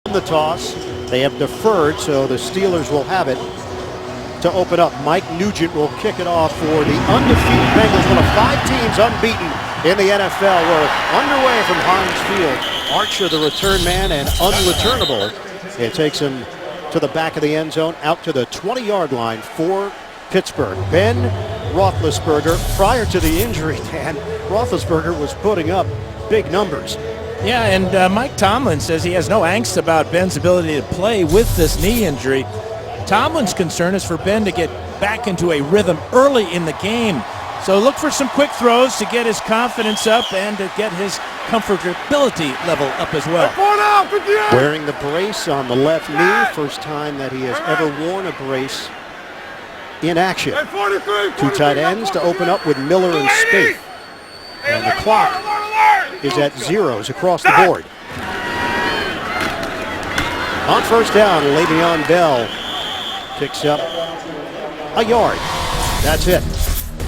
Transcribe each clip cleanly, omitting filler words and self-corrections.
The toss. They have deferred, so the Steelers will have it to open up. Mike Nugent will kick it off for the undefeated Bengals, one of 5 teams unbeaten in the NFL. We're underway from Heinz Field. Archer, the return man, and unreturnable. It takes him to the back of the end zone, out to the 20-yard line for Pittsburgh. Ben Roethlisberger, prior to the injury, Dan, Roethlisberger was putting up big numbers. Yeah, and Mike Tomlin says he has no angst about Ben's ability to play with this knee injury. Tomlin's concern is for Ben to get back into a rhythm early in the game. So look for some quick throws to get his confidence up and to get his comfortability level up as well. Wearing the brace on the left knee, first time that he has ever worn a brace in action. 2 tight ends to open up with Miller and Spaeth. And the clock is at zeros across the board. On first down, Le'Veon Bell picks up a yard. That's it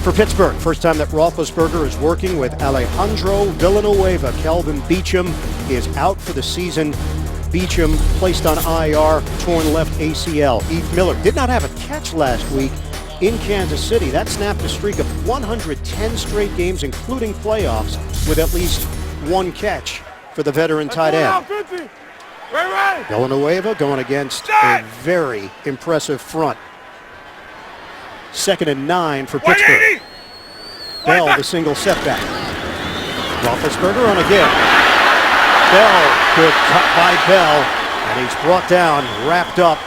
for Pittsburgh. First time that Roethlisberger is working with Alejandro Villanueva. Kelvin Beachum is out for the season. Beachum placed on IR, torn left ACL. Heath Miller did not have a catch last week in Kansas City. That snapped a streak of 110 straight games, including playoffs, with at least 1 catch for the veteran tight end. Villanueva going against a very impressive front. 2nd and 9 for Pittsburgh. Bell, the single setback. Roethlisberger on a give. Bell, good cut by Bell, and he's brought down, wrapped up.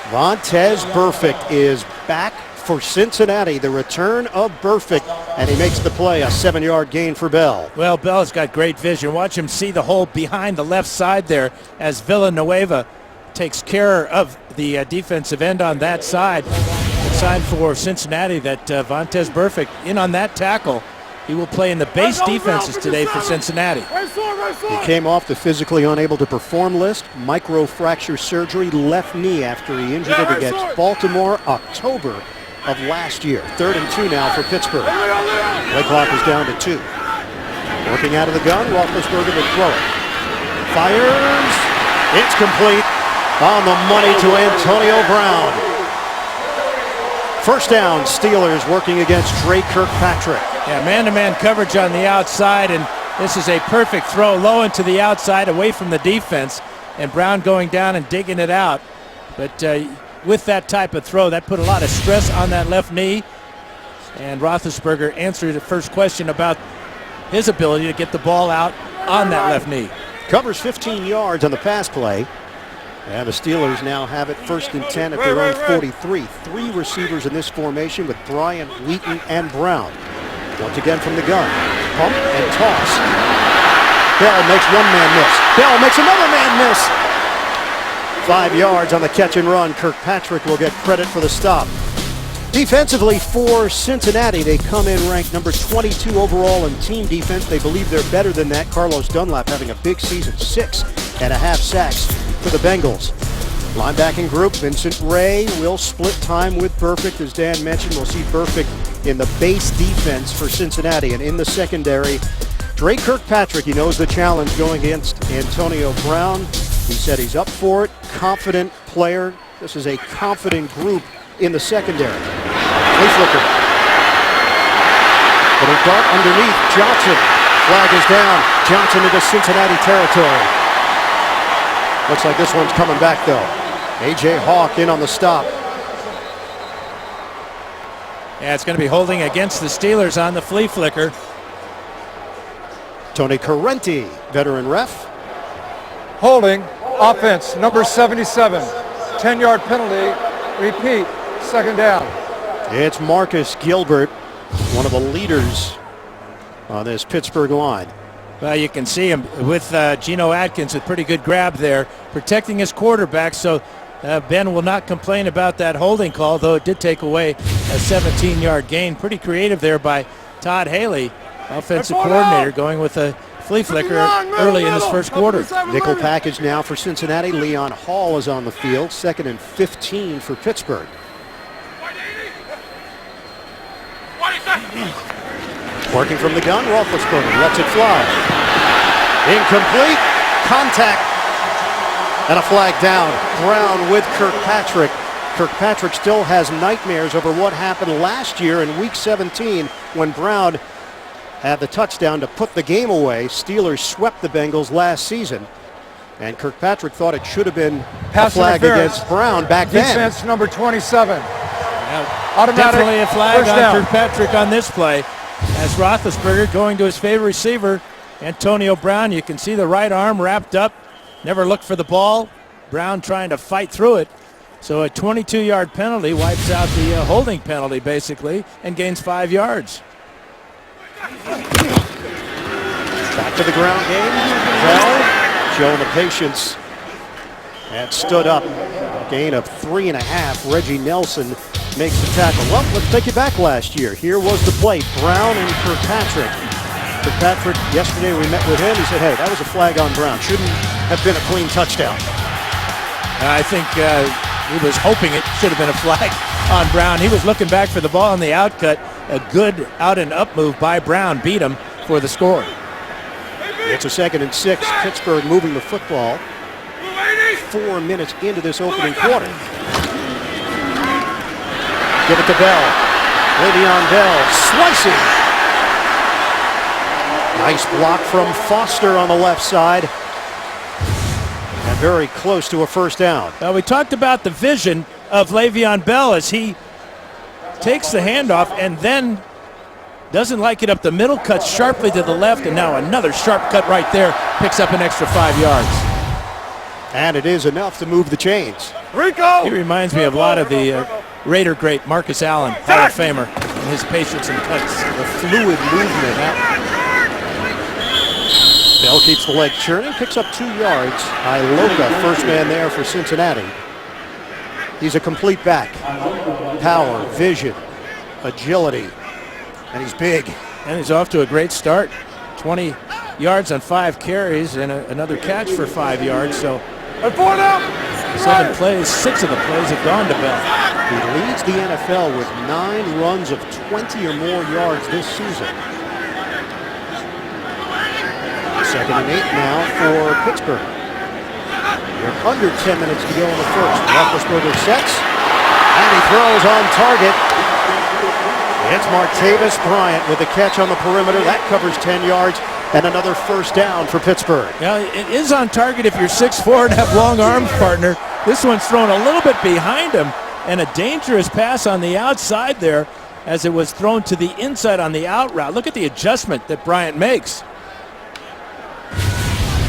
Vontaze Burfict is back for Cincinnati. The return of Burfict, and he makes the play, a 7-yard gain for Bell. Well, Bell's got great vision. Watch him see the hole behind the left side there as Villanueva takes care of the defensive end on that side. Sign for Cincinnati that Vontaze Burfict in on that tackle. He will play in the base defenses today for Cincinnati. He came off the physically unable to perform list. Microfracture surgery, left knee, after he injured it against Baltimore October of last year. 3rd and 2 now for Pittsburgh. Play clock is down to 2. Working out of the gun, Roethlisberger will throw it. Fires. It's complete. On the money to Antonio Brown. First down, Steelers working against Drake Kirkpatrick. Yeah, man-to-man coverage on the outside, and this is a perfect throw low into the outside away from the defense, and Brown going down and digging it out. But with that type of throw, that put a lot of stress on that left knee, and Roethlisberger answered the first question about his ability to get the ball out on that left knee. Covers 15 yards on the pass play. And the Steelers now have it 1st and 10 at their own 43. 3 receivers in this formation with Bryant, Wheaton, and Brown. Once again from the gun. Pump and toss. Bell makes one man miss. Bell makes another man miss. 5 yards on the catch and run. Kirkpatrick will get credit for the stop. Defensively for Cincinnati, they come in ranked number 22 overall in team defense. They believe they're better than that. Carlos Dunlap having a big season, 6.5 sacks for the Bengals. Linebacking group, Vincent Ray will split time with Burfict. As Dan mentioned, we'll see Burfict in the base defense for Cincinnati. And in the secondary, Drake Kirkpatrick, he knows the challenge going against Antonio Brown. He said he's up for it, confident player. This is a confident group in the secondary. Flea flicker. But a dart underneath, Johnson. Flag is down. Johnson into Cincinnati territory. Looks like this one's coming back, though. A.J. Hawk in on the stop. Yeah, it's going to be holding against the Steelers on the flea flicker. Tony Correnti, veteran ref. Holding, offense, number 77. 10-yard penalty, repeat, 2nd down. It's Marcus Gilbert, one of the leaders on this Pittsburgh line. Well, you can see him with Geno Atkins, a pretty good grab there, protecting his quarterback. So Ben will not complain about that holding call, though it did take away a 17-yard gain. Pretty creative there by Todd Haley, offensive coordinator, going with a flea flicker early in this first quarter. Nickel package now for Cincinnati. Leon Hall is on the field. 2nd and 15 for Pittsburgh. Working from the gun, Roethlisberger lets it fly. Incomplete. Contact And a flag down. Brown with Kirkpatrick. Kirkpatrick still has nightmares over what happened last year in Week 17 when Brown had the touchdown to put the game away. Steelers swept the Bengals last season. And Kirkpatrick thought it should have been a flag against Brown back then. Defense number 27. Automatic. Definitely a flag on Kirkpatrick on this play. As Roethlisberger going to his favorite receiver, Antonio Brown. You can see the right arm wrapped up. Never looked for the ball. Brown trying to fight through it. So a 22-yard penalty wipes out the holding penalty, basically, and gains 5 yards. Back to the ground game. Bell showing the patience and stood up. Gain of 3.5. Reggie Nelson makes the tackle. Well, let's take you back last year. Here was the play. Brown and Kirkpatrick. Kirkpatrick, yesterday we met with him. He said, hey, that was a flag on Brown. Shouldn't have been a clean touchdown. I think he was hoping it should have been a flag on Brown. He was looking back for the ball on the outcut. A good out and up move by Brown beat him for the score. It's a 2nd and 6. Pittsburgh moving the football. 4 minutes into this opening quarter. Give it to Bell. Le'Veon Bell slicing. Nice block from Foster on the left side. And very close to a first down. Well, we talked about the vision of Le'Veon Bell as he takes the handoff and then doesn't like it up the middle, cuts sharply to the left, and now another sharp cut right there, picks up an extra 5 yards. And it is enough to move the chains. Rico! He reminds me of a lot of the Raider great Marcus Allen, Hall of Famer, and his patience and cuts. The fluid movement. Bell keeps the leg churning, picks up 2 yards. Iloka, first man there for Cincinnati. He's a complete back. Power, vision, agility, and he's big. And he's off to a great start. 20 yards on 5 carries and another catch for 5 yards. So 7 plays, 6 of the plays have gone to Bell. He leads the NFL with 9 runs of 20 or more yards this season. 2nd and 8 now for Pittsburgh. We're under 10 minutes to go in the first. Roethlisberger sets, and he throws on target. It's Martavis Bryant with the catch on the perimeter. That covers 10 yards and another first down for Pittsburgh. Now, it is on target if you're 6'4" and have long arms, partner. This one's thrown a little bit behind him, and a dangerous pass on the outside there as it was thrown to the inside on the out route. Look at the adjustment that Bryant makes.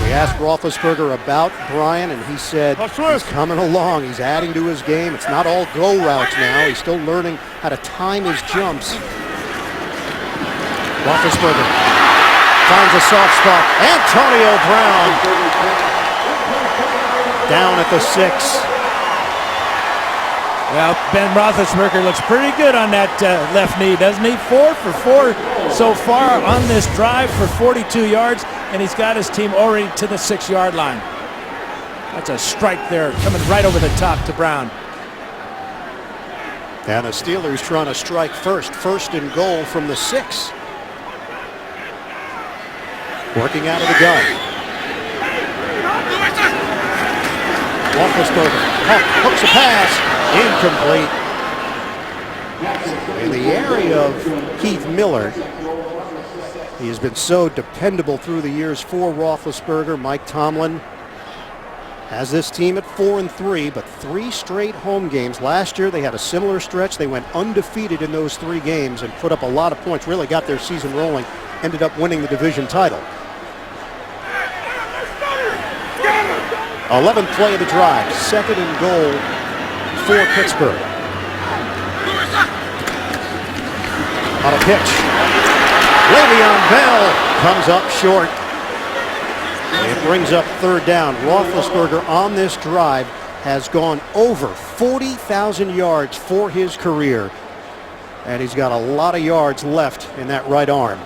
We asked Roethlisberger about Bryant, and he said he's coming along. He's adding to his game. It's not all go routes now. He's still learning how to time his jumps. Roethlisberger finds a soft spot. Antonio Brown down at the 6. Well, Ben Roethlisberger looks pretty good on that left knee, doesn't he? 4 for 4 so far on this drive for 42 yards, and he's got his team already to the 6-yard line. That's a strike there, coming right over the top to Brown. And the Steelers trying to strike first. 1st and goal from the 6. Working out of the gun. Roethlisberger hooks a pass. Incomplete. In the area of Heath Miller. He has been so dependable through the years for Roethlisberger. Mike Tomlin has this team at 4-3, but 3 straight home games. Last year they had a similar stretch. They went undefeated in those 3 games and put up a lot of points. Really got their season rolling. Ended up winning the division title. 11th play of the drive. 2nd and goal for Pittsburgh. On a pitch. Le'Veon Bell comes up short. It brings up 3rd down. Roethlisberger on this drive has gone over 40,000 yards for his career. And he's got a lot of yards left in that right arm.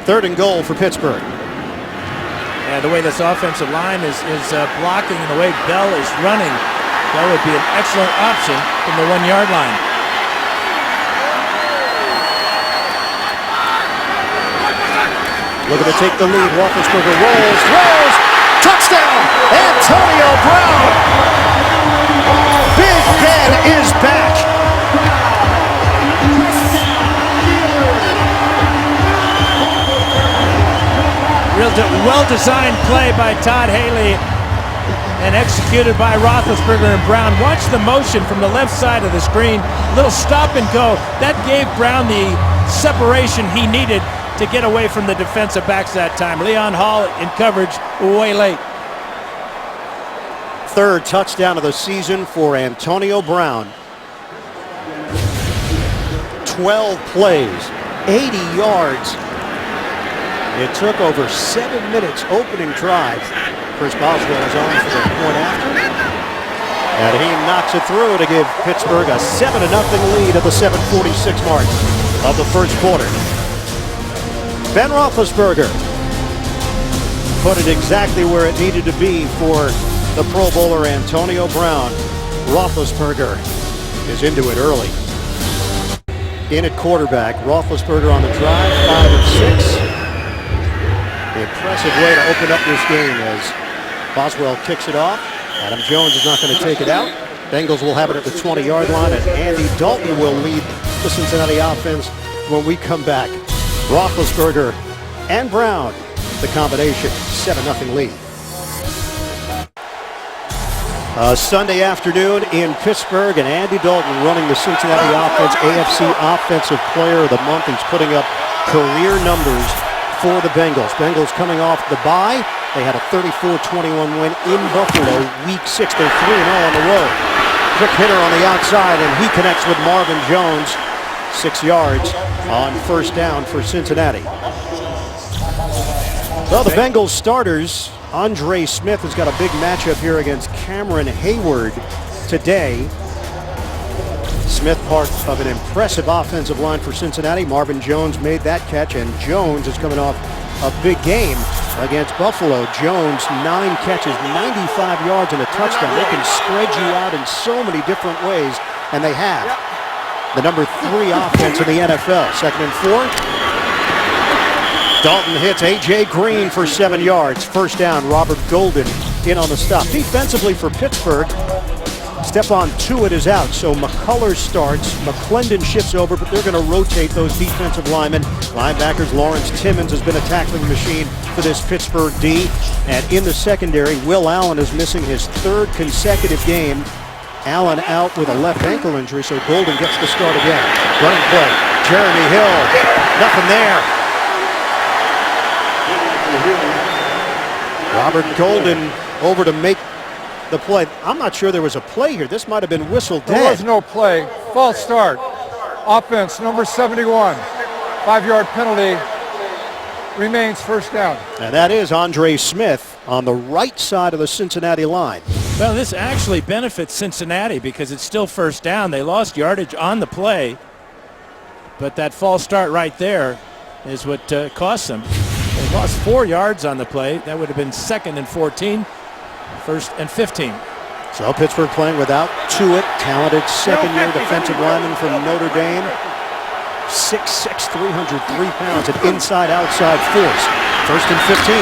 Third and goal for Pittsburgh. And the way this offensive line is blocking and the way Bell is running, that would be an excellent option from the 1-yard line. Looking to take the lead. Roethlisberger rolls, throws, touchdown! Antonio Brown! Big Ben is back! Well-designed play by Todd Haley and executed by Roethlisberger and Brown. Watch the motion from the left side of the screen. Little stop and go. That gave Brown the separation he needed to get away from the defensive backs that time. Leon Hall in coverage way late. Third touchdown of the season for Antonio Brown. 12 plays, 80 yards. It took over 7 minutes opening drive. Chris Boswell is on for the point after. And he knocks it through to give Pittsburgh a 7-0 lead at the 7:46 mark of the first quarter. Ben Roethlisberger put it exactly where it needed to be for the Pro Bowler Antonio Brown. Roethlisberger is into it early. In at quarterback, Roethlisberger on the drive, 5 of 6. Impressive way to open up this game as Boswell kicks it off. Adam Jones is not going to take it out. Bengals will have it at the 20-yard line, and Andy Dalton will lead the Cincinnati offense when we come back. Roethlisberger and Brown, the combination, 7-0 lead. Sunday afternoon in Pittsburgh, and Andy Dalton running the Cincinnati offense, AFC Offensive Player of the Month. He's putting up career numbers for the Bengals. Bengals coming off the bye. They had a 34-21 win in Buffalo, Week 6. They're 3-0 on the road. Quick hitter on the outside, and he connects with Marvin Jones. 6 yards on first down for Cincinnati. Well, the Bengals starters, Andre Smith has got a big matchup here against Cameron Hayward today. Smith part of an impressive offensive line for Cincinnati. Marvin Jones made that catch, and Jones is coming off a big game against Buffalo. Jones, 9 catches, 95 yards and a touchdown. They can spread you out in so many different ways, and they have. The number 3 offense in the NFL. 2nd and 4. Dalton hits A.J. Green for 7 yards. First down, Robert Golden in on the stop. Defensively for Pittsburgh, Stephon Tuitt is out, so McCullers starts. McClendon shifts over, but they're going to rotate those defensive linemen. Linebackers, Lawrence Timmons has been a tackling machine for this Pittsburgh D. And in the secondary, Will Allen is missing his 3rd consecutive game. Allen out with a left ankle injury, so Golden gets the start again. Running play, Jeremy Hill, nothing there. Robert Golden over to make the play. I'm not sure there was a play here. This might have been whistled dead. There was no play. False start. Offense, number 71. 5-yard penalty. Remains first down. And that is Andre Smith on the right side of the Cincinnati line. Well, this actually benefits Cincinnati because it's still first down. They lost yardage on the play, but that false start right there is what cost them. They lost 4 yards on the play. That would have been 2nd and 14, 1st and 15. So Pittsburgh playing without Tuitt, talented second-year defensive lineman from Notre Dame. 6'6", 303 pounds, an inside-outside force. 1st and 15,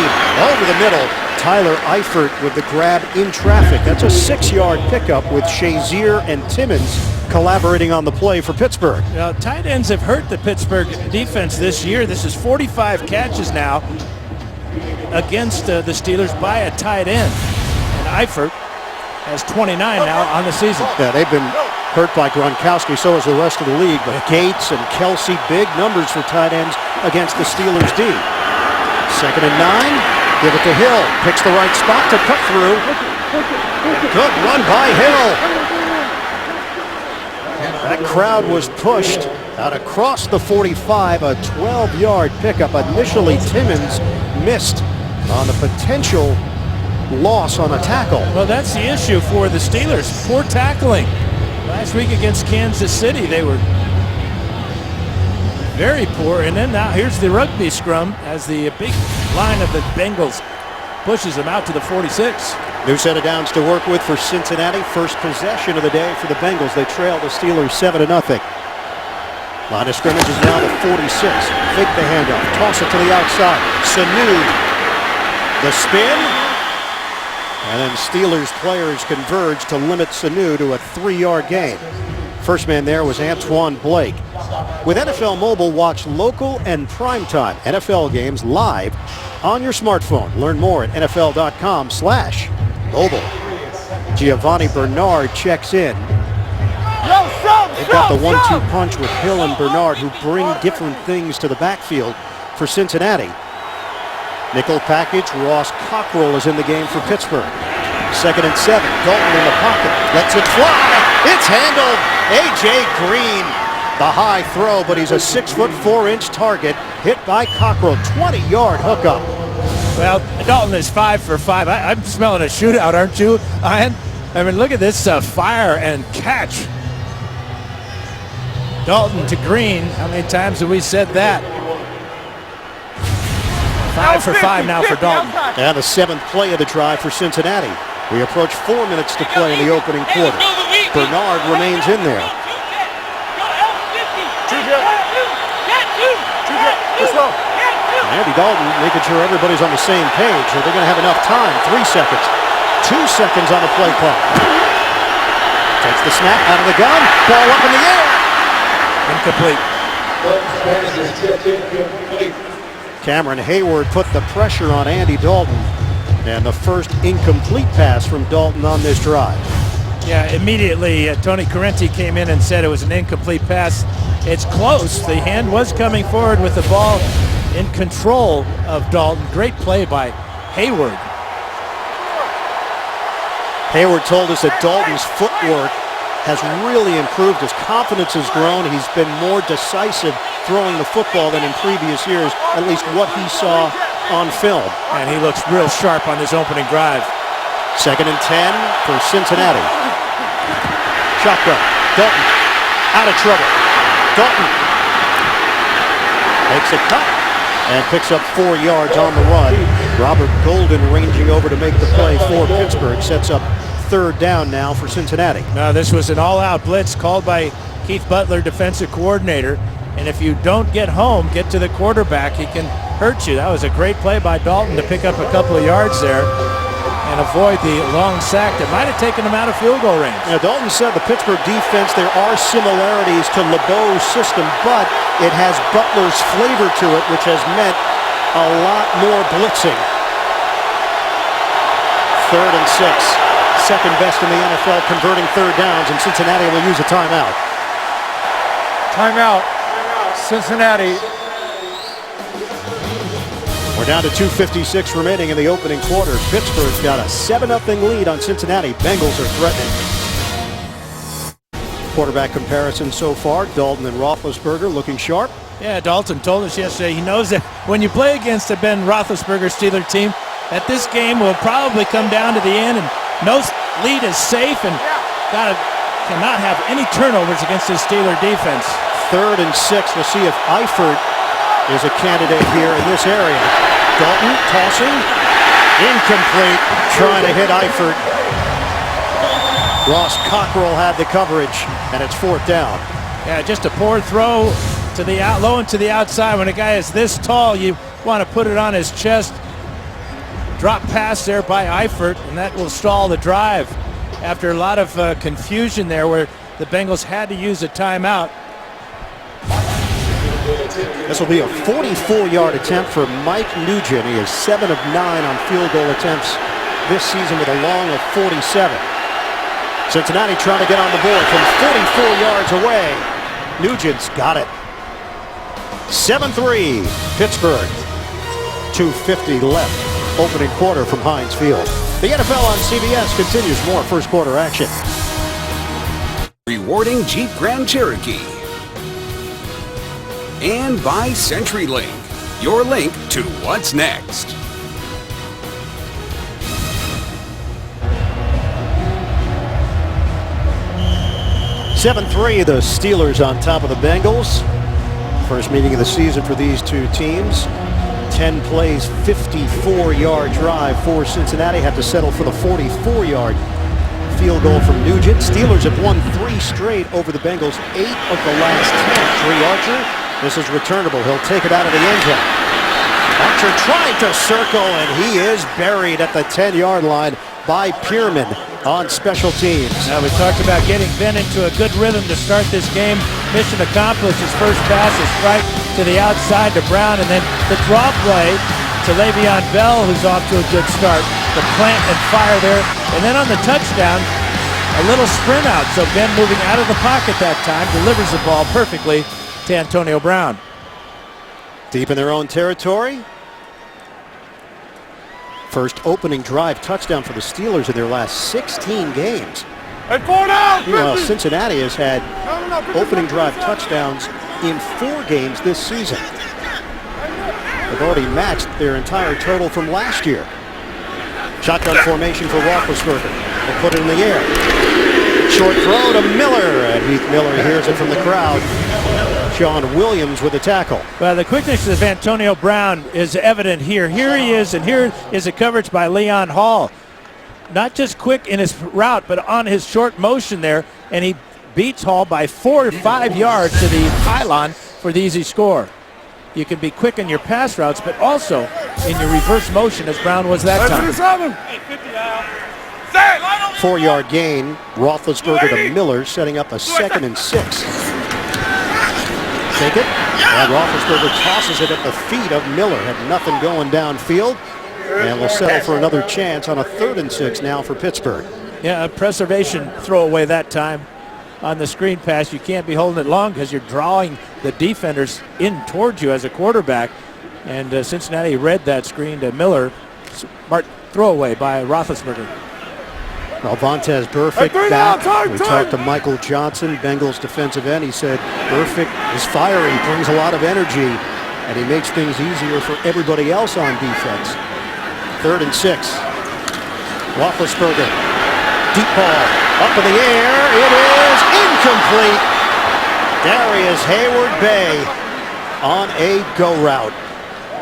over the middle. Tyler Eifert with the grab in traffic. That's a 6-yard pickup with Shazier and Timmons collaborating on the play for Pittsburgh. Now, tight ends have hurt the Pittsburgh defense this year. This is 45 catches now against the Steelers by a tight end. And Eifert has 29 now on the season. Yeah, they've been hurt by Gronkowski, so is the rest of the league. But Gates and Kelsey, big numbers for tight ends against the Steelers D. 2nd and 9. Give it to Hill. Picks the right spot to cut through. Good run by Hill. That crowd was pushed out across the 45. A 12-yard pickup. Initially, Timmons missed on the potential loss on a tackle. Well, that's the issue for the Steelers. Poor tackling. Last week against Kansas City, they were very poor. And then now here's the rugby scrum as the big line of the Bengals pushes them out to the 46. New set of downs to work with for Cincinnati. First possession of the day for the Bengals. They trail the Steelers 7-0. Line of scrimmage is now the 46. Fake the handoff. Toss it to the outside. Sanu. The spin. And then Steelers players converge to limit Sanu to a 3-yard gain. First man there was Antoine Blake. With NFL Mobile, watch local and primetime NFL games live on your smartphone. Learn more at NFL.com/mobile. Giovanni Bernard checks in. They've got the 1-2 punch with Hill and Bernard, who bring different things to the backfield for Cincinnati. Nickel package, Ross Cockrell is in the game for Pittsburgh. 2nd and 7, Dalton in the pocket, lets it fly. It's handled. A.J. Green, the high throw, but he's a 6'4" target, hit by Cockrell. 20-yard hookup. Well, Dalton is 5 for 5. I'm smelling a shootout, aren't you, Ian? I mean, look at this fire and catch. Dalton to Green. How many times have we said that? 5 for 5 now for Dalton. And the 7th play of the drive for Cincinnati. We approach 4 minutes to play in the opening quarter. Bernard remains in there. Andy Dalton making sure everybody's on the same page. Are they going to have enough time? 3 seconds. 2 seconds on the play clock. Takes the snap out of the gun. Ball up in the air. Incomplete. Cameron Hayward put the pressure on Andy Dalton. And the first incomplete pass from Dalton on this drive. Yeah, immediately Tony Correnti came in and said it was an incomplete pass. It's close. The hand was coming forward with the ball in control of Dalton. Great play by Hayward. Hayward told us that Dalton's footwork has really improved. His confidence has grown. He's been more decisive throwing the football than in previous years, at least what he saw on film. And he looks real sharp on this opening drive. 2nd and 10 for Cincinnati. Shotgun. Dalton out of trouble. Dalton makes a cut and picks up 4 yards on the run. Robert Golden ranging over to make the play for Pittsburgh. Sets up 3rd down now for Cincinnati. Now this was an all-out blitz called by Keith Butler, defensive coordinator. And if you don't get home, get to the quarterback, he can hurt you. That was a great play by Dalton to pick up a couple of yards there and avoid the long sack that might have taken him out of field goal range. Now, Dalton said the Pittsburgh defense, there are similarities to LeBeau's system, but it has Butler's flavor to it, which has meant a lot more blitzing. 3rd and 6. Second best in the NFL converting 3rd downs, and Cincinnati will use a timeout. Timeout. Cincinnati. We're down to 2:56 remaining in the opening quarter. Pittsburgh's got a 7-0 lead on Cincinnati. Bengals are threatening. Quarterback comparison so far. Dalton and Roethlisberger looking sharp. Yeah, Dalton told us yesterday he knows that when you play against a Ben Roethlisberger Steeler team, that this game will probably come down to the end, and no lead is safe, and cannot have any turnovers against this Steeler defense. 3rd and 6. We'll see if Eifert is a candidate here in this area. Dalton tossing. Incomplete. Trying to hit Eifert. Ross Cockrell had the coverage, and it's 4th down. Yeah, just a poor throw to the low and to the outside. When a guy is this tall, you want to put it on his chest. Drop pass there by Eifert, and that will stall the drive after a lot of confusion there where the Bengals had to use a timeout. This will be a 44-yard attempt for Mike Nugent. He is 7 of 9 on field goal attempts this season with a long of 47. Cincinnati trying to get on the board from 44 yards away. Nugent's got it. 7-3 Pittsburgh. 2:50 left. Opening quarter from Heinz Field. The NFL on CBS continues. More first quarter action. Rewarding Jeep Grand Cherokee. And by CenturyLink, your link to what's next. (7-3) the Steelers on top of the Bengals. First meeting of the season for these two teams. 10 plays, 54-yard drive for Cincinnati. Had to settle for the 44-yard field goal from Nugent. Steelers have won 3 straight over the Bengals, 8 of the last 10. Trey Archer, this is returnable. He'll take it out of the end zone. Archer trying to circle, and he is buried at the 10-yard line by Pierman on special teams. Now we talked about getting Ben into a good rhythm to start this game. Mission accomplished. His first pass is strike to the outside to Brown, and then the draw play to Le'Veon Bell, who's off to a good start. The plant and fire there, and then on the touchdown, a little sprint out. So Ben moving out of the pocket that time delivers the ball perfectly to Antonio Brown. Deep in their own territory. First opening drive touchdown for the Steelers in their last 16 games. Meanwhile, Cincinnati has had opening drive touchdowns in 4 games this season. They've already matched their entire total from last year. Shotgun formation for Roethlisberger. They'll put it in the air. Short throw to Miller, and Heath Miller hears it from the crowd. Sean Williams with the tackle. Well, the quickness of Antonio Brown is evident here. Here he is, and here is a coverage by Leon Hall. Not just quick in his route, but on his short motion there, and he beats Hall by 4 or 5 yards to the pylon for the easy score. You can be quick in your pass routes, but also in your reverse motion, as Brown was that time. 4-yard gain. Roethlisberger to Miller, setting up a 2nd and 6. Take it, and Roethlisberger tosses it at the feet of Miller. Had nothing going downfield, and will settle for another chance on a 3rd and 6 now for Pittsburgh. Yeah, a preservation throwaway that time on the screen pass. You can't be holding it long because you're drawing the defenders in towards you as a quarterback. And Cincinnati read that screen to Miller. Smart throwaway by Roethlisberger. Well, Vontaze Burfict back. We talked to Michael Johnson, Bengals defensive end. He said Burfict is fiery, brings a lot of energy, and he makes things easier for everybody else on defense. 3rd and 6. Roethlisberger, deep ball, up in the air. It is incomplete. Darius Hayward-Bay on a go route.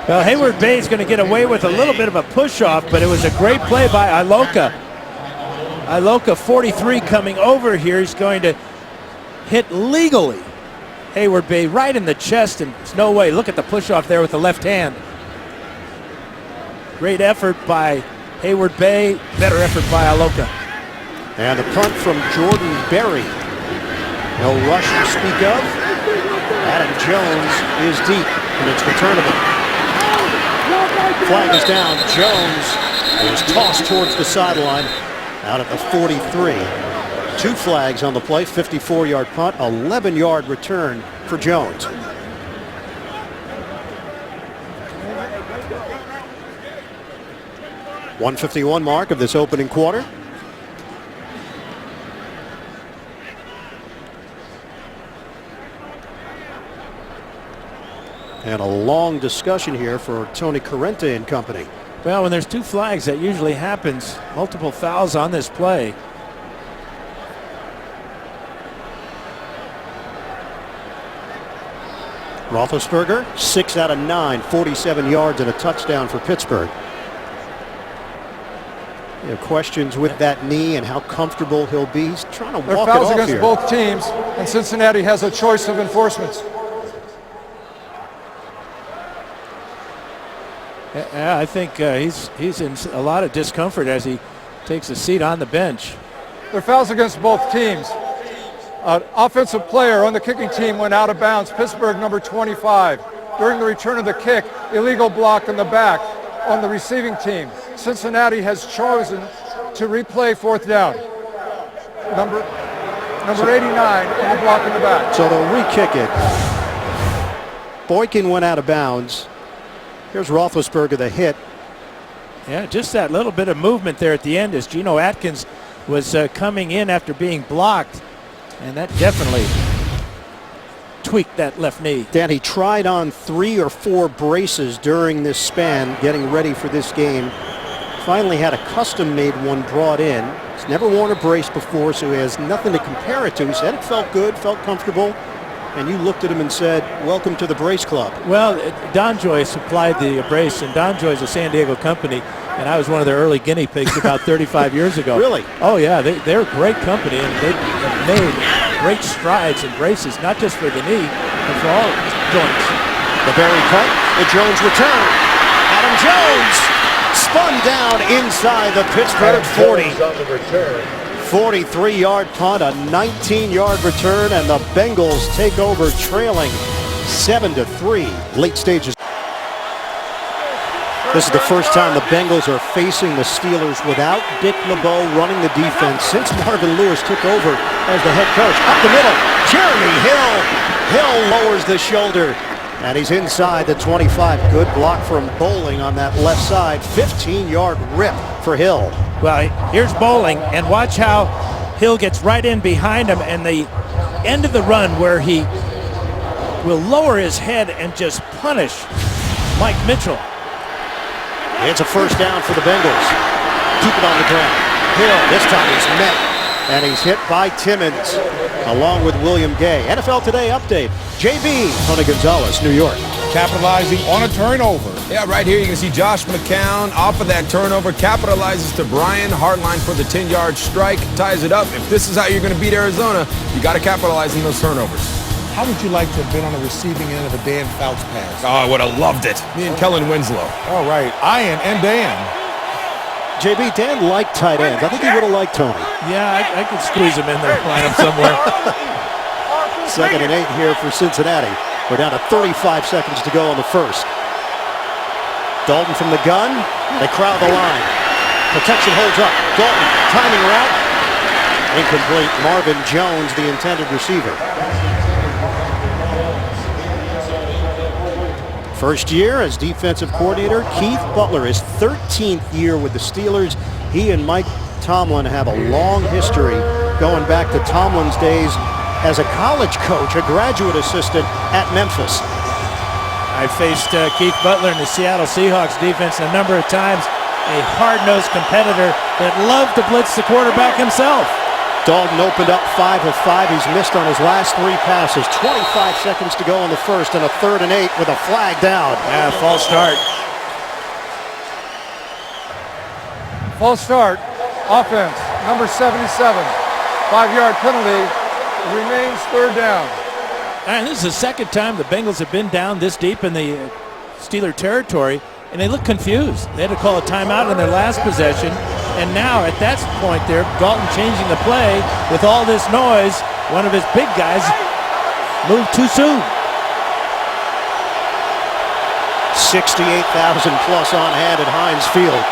Well, Hayward-Bay is going to get away with a little bit of a push-off, but it was a great play by Iloka. Iloka, 43, coming over here. He's going to hit legally Hayward-Bay right in the chest, and there's no way. Look at the push-off there with the left hand. Great effort by Hayward-Bay, better effort by Iloka. And the punt from Jordan Berry. No rush to speak of. Adam Jones is deep, and it's returnable. Flag is down. Jones is tossed towards the sideline out at the 43. 2 flags on the play, 54-yard punt, 11-yard return for Jones. .151 mark of this opening quarter. And a long discussion here for Tony Corrente and company. Well, when there's 2 flags, that usually happens. Multiple fouls on this play. Roethlisberger, 6 out of 9, 47 yards and a touchdown for Pittsburgh. You know, questions with that knee and how comfortable he'll be. He's trying to There are walk it fouls off against here. both teams, and Cincinnati has a choice of enforcements. Yeah, I think he's in a lot of discomfort as he takes a seat on the bench. There are fouls against both teams. Offensive player on the kicking team went out of bounds. Pittsburgh, number 25. During the return of the kick, illegal block in the back on the receiving team. Cincinnati has chosen to replay 4th down. Number 89 on the block in the back. So they'll re-kick it. Boykin went out of bounds. Here's Roethlisberger, the hit. Yeah, just that little bit of movement there at the end as Geno Atkins was coming in after being blocked. And that definitely tweaked that left knee. Dan, he tried on 3 or 4 braces during this span, getting ready for this game. Finally had a custom-made one brought in. He's never worn a brace before, so he has nothing to compare it to. He said it felt good, felt comfortable. And you looked at him and said, welcome to the brace club. Well, Donjoy supplied the brace, and Donjoy is a San Diego company. and I was one of their early guinea pigs about 35 years ago. Really? Oh, yeah. They're a great company, and they have made great strides and braces, not just for the knee, but for all joints. The Berry cut, the Jones return. Adam Jones spun down inside the Pittsburgh 40. 43-yard punt, a 19-yard return, and the Bengals take over trailing 7-3. Late stages. This is the first time the Bengals are facing the Steelers without Dick LeBeau running the defense since Marvin Lewis took over as the head coach. Up the middle, Jeremy Hill. Hill lowers the shoulder, and he's inside the 25. Good block from Bowling on that left side. 15-yard rip for Hill. Well, here's Bowling, and watch how Hill gets right in behind him, and the end of the run where he will lower his head and just punish Mike Mitchell. It's a first down for the Bengals. Keep it on the ground. Hill, this time he's met, and he's hit by Timmons, along with William Gay. NFL Today update. JB, Tony Gonzalez, New York. Capitalizing on a turnover. Yeah, right here you can see Josh McCown off of that turnover, capitalizes to Brian Hartline for the 10-yard strike, ties it up. If this is how you're going to beat Arizona, you got to capitalize on those turnovers. How would you like to have been on the receiving end of a Dan Fouts pass? Oh, I would have loved it. Me and Kellen Winslow. All right, Ian and Dan. JB, Dan liked tight ends. I think he would have liked Tony. Yeah, I could squeeze him in there, line him somewhere. 2nd and 8 here for Cincinnati. We're down to 35 seconds to go in the first. Dalton from the gun. They crowd the line. Protection holds up. Dalton, timing route. Incomplete. Marvin Jones, the intended receiver. First year as defensive coordinator, Keith Butler, his 13th year with the Steelers. He and Mike Tomlin have a long history going back to Tomlin's days as a college coach, a graduate assistant at Memphis. I faced Keith Butler in the Seattle Seahawks defense a number of times, a hard-nosed competitor that loved to blitz the quarterback himself. Dalton opened up 5 of 5. He's missed on his last 3 passes. 25 seconds to go in the first, and a 3rd and 8 with a flag down. Yeah, false start. False start. Offense, number 77. 5-yard penalty. It remains 3rd down. And this is the second time the Bengals have been down this deep in the Steeler territory, and they look confused. They had to call a timeout in their last possession, and now at that point there, Dalton changing the play with all this noise. One of his big guys moved too soon. 68,000 plus on hand at Heinz Field.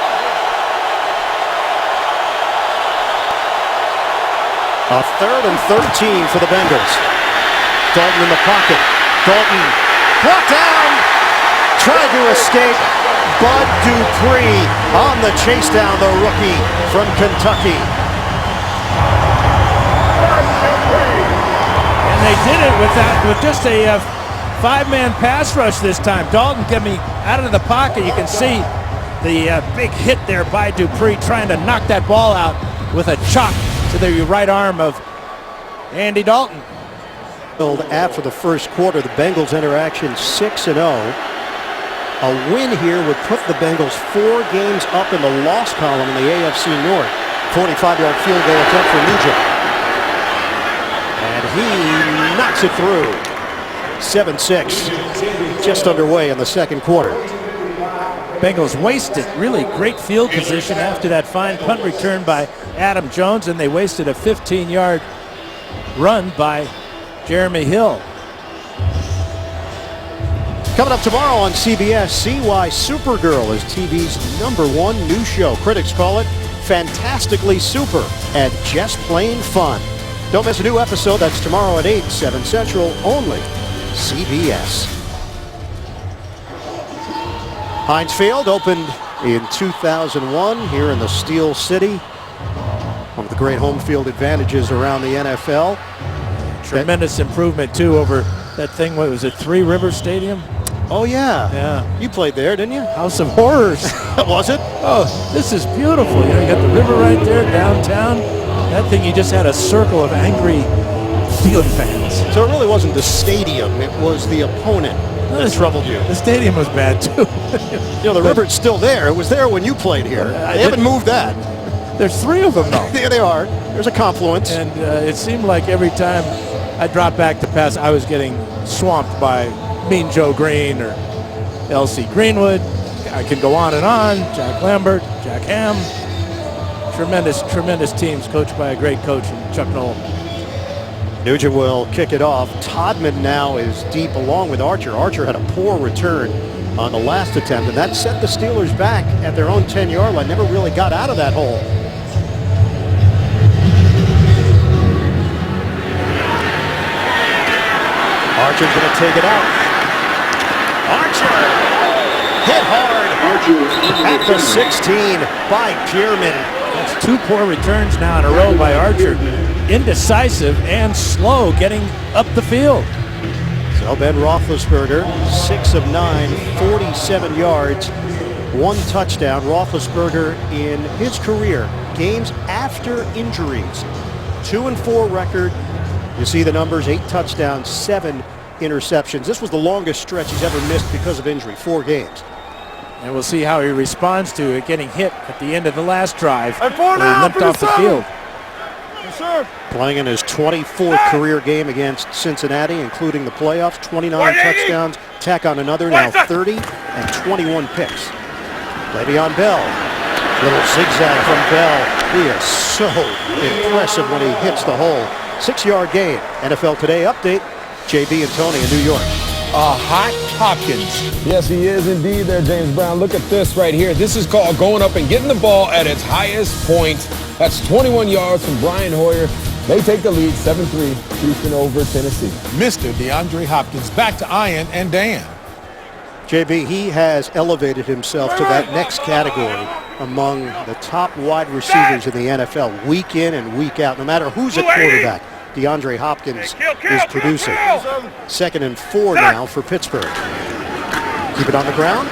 A 3rd and 13 for the Bengals. Dalton in the pocket. Dalton brought down. Tried to escape. Bud Dupree on the chase down, the rookie from Kentucky. And they did it with just a 5-man pass rush this time. Dalton coming out of the pocket. You can see the big hit there by Dupree trying to knock that ball out with a chop to the right arm of Andy Dalton. After the first quarter, the Bengals interaction 6-0. A win here would put the Bengals 4 games up in the loss column in the AFC North. 45-yard field goal attempt for Nugent. And he knocks it through. 7-6. Just underway in the second quarter. Bengals wasted really great field position after that fine punt return by Adam Jones, and they wasted a 15-yard run by Jeremy Hill. Coming up tomorrow on CBS, see why Supergirl is TV's #1 news show. Critics call it fantastically super and just plain fun. Don't miss a new episode. That's tomorrow at 8, 7 Central, only CBS. Heinz Field opened in 2001 here in the Steel City. One of the great home field advantages around the NFL. Tremendous improvement, too, over that thing, what was it, Three Rivers Stadium? Oh, yeah. Yeah. You played there, didn't you? House of Horrors. Was it? Oh, this is beautiful. You know, you got the river right there downtown. That thing, you just had a circle of angry Steelers fans. So it really wasn't the stadium. It was the opponent that troubled you? The stadium was bad too. You know, the river's still there. It was there when you played here. They haven't moved that. There's 3 of them though. There they are. There's a confluence. And it seemed like every time I dropped back to pass, I was getting swamped by Mean Joe Green or L.C. Greenwood. I can go on and on. Jack Lambert, Jack Ham. Tremendous teams coached by a great coach, Chuck Noll. Nugent will kick it off. Todman now is deep along with Archer. Archer had a poor return on the last attempt, and that set the Steelers back at their own 10-yard line. Never really got out of that hole. Archer's going to take it out. Archer hit hard at the 16 by Pierman. That's 2 poor returns now in a row by Archer. Indecisive and slow getting up the field. So Ben Roethlisberger, 6 of 9, 47 yards, 1 touchdown. Roethlisberger in his career, games after injuries, 2-4 record. You see the numbers, 8 touchdowns, 7 interceptions. This was the longest stretch he's ever missed because of injury, 4 games. And we'll see how he responds to it, getting hit at the end of the last drive. And Where he limped off the field. Yes, sir. Playing in his 24th career game against Cincinnati, including the playoffs, 29 touchdowns, tack on another, now 30 and 21 picks. Le'Veon Bell, little zigzag from Bell. He is so impressive when he hits the hole. 6-yard gain. NFL Today update, JB and Tony in New York. A hot Hopkins. Yes, he is indeed there, James Brown. Look at this right here. This is called going up and getting the ball at its highest point. That's 21 yards from Brian Hoyer. They take the lead, 7-3, Houston over Tennessee. Mr. DeAndre Hopkins. Back to Ian and Dan. JB, he has elevated himself to that next category among the top wide receivers in the NFL, week in and week out. No matter who's at quarterback, DeAndre Hopkins is producing. 2nd and 4 now for Pittsburgh. Keep it on the ground.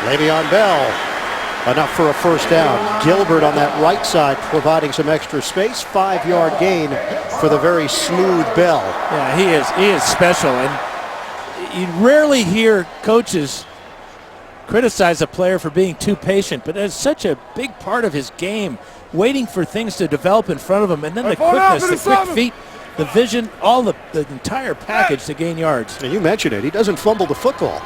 Le'Veon Bell, enough for a first down. Gilbert on that right side providing some extra space. 5-yard gain for the very smooth Bell. Yeah, he is special, and you rarely hear coaches criticize a player for being too patient, but it's such a big part of his game, waiting for things to develop in front of him, and then the quickness, the quick feet, the vision, all the entire package to gain yards. And you mentioned it, he doesn't fumble the football.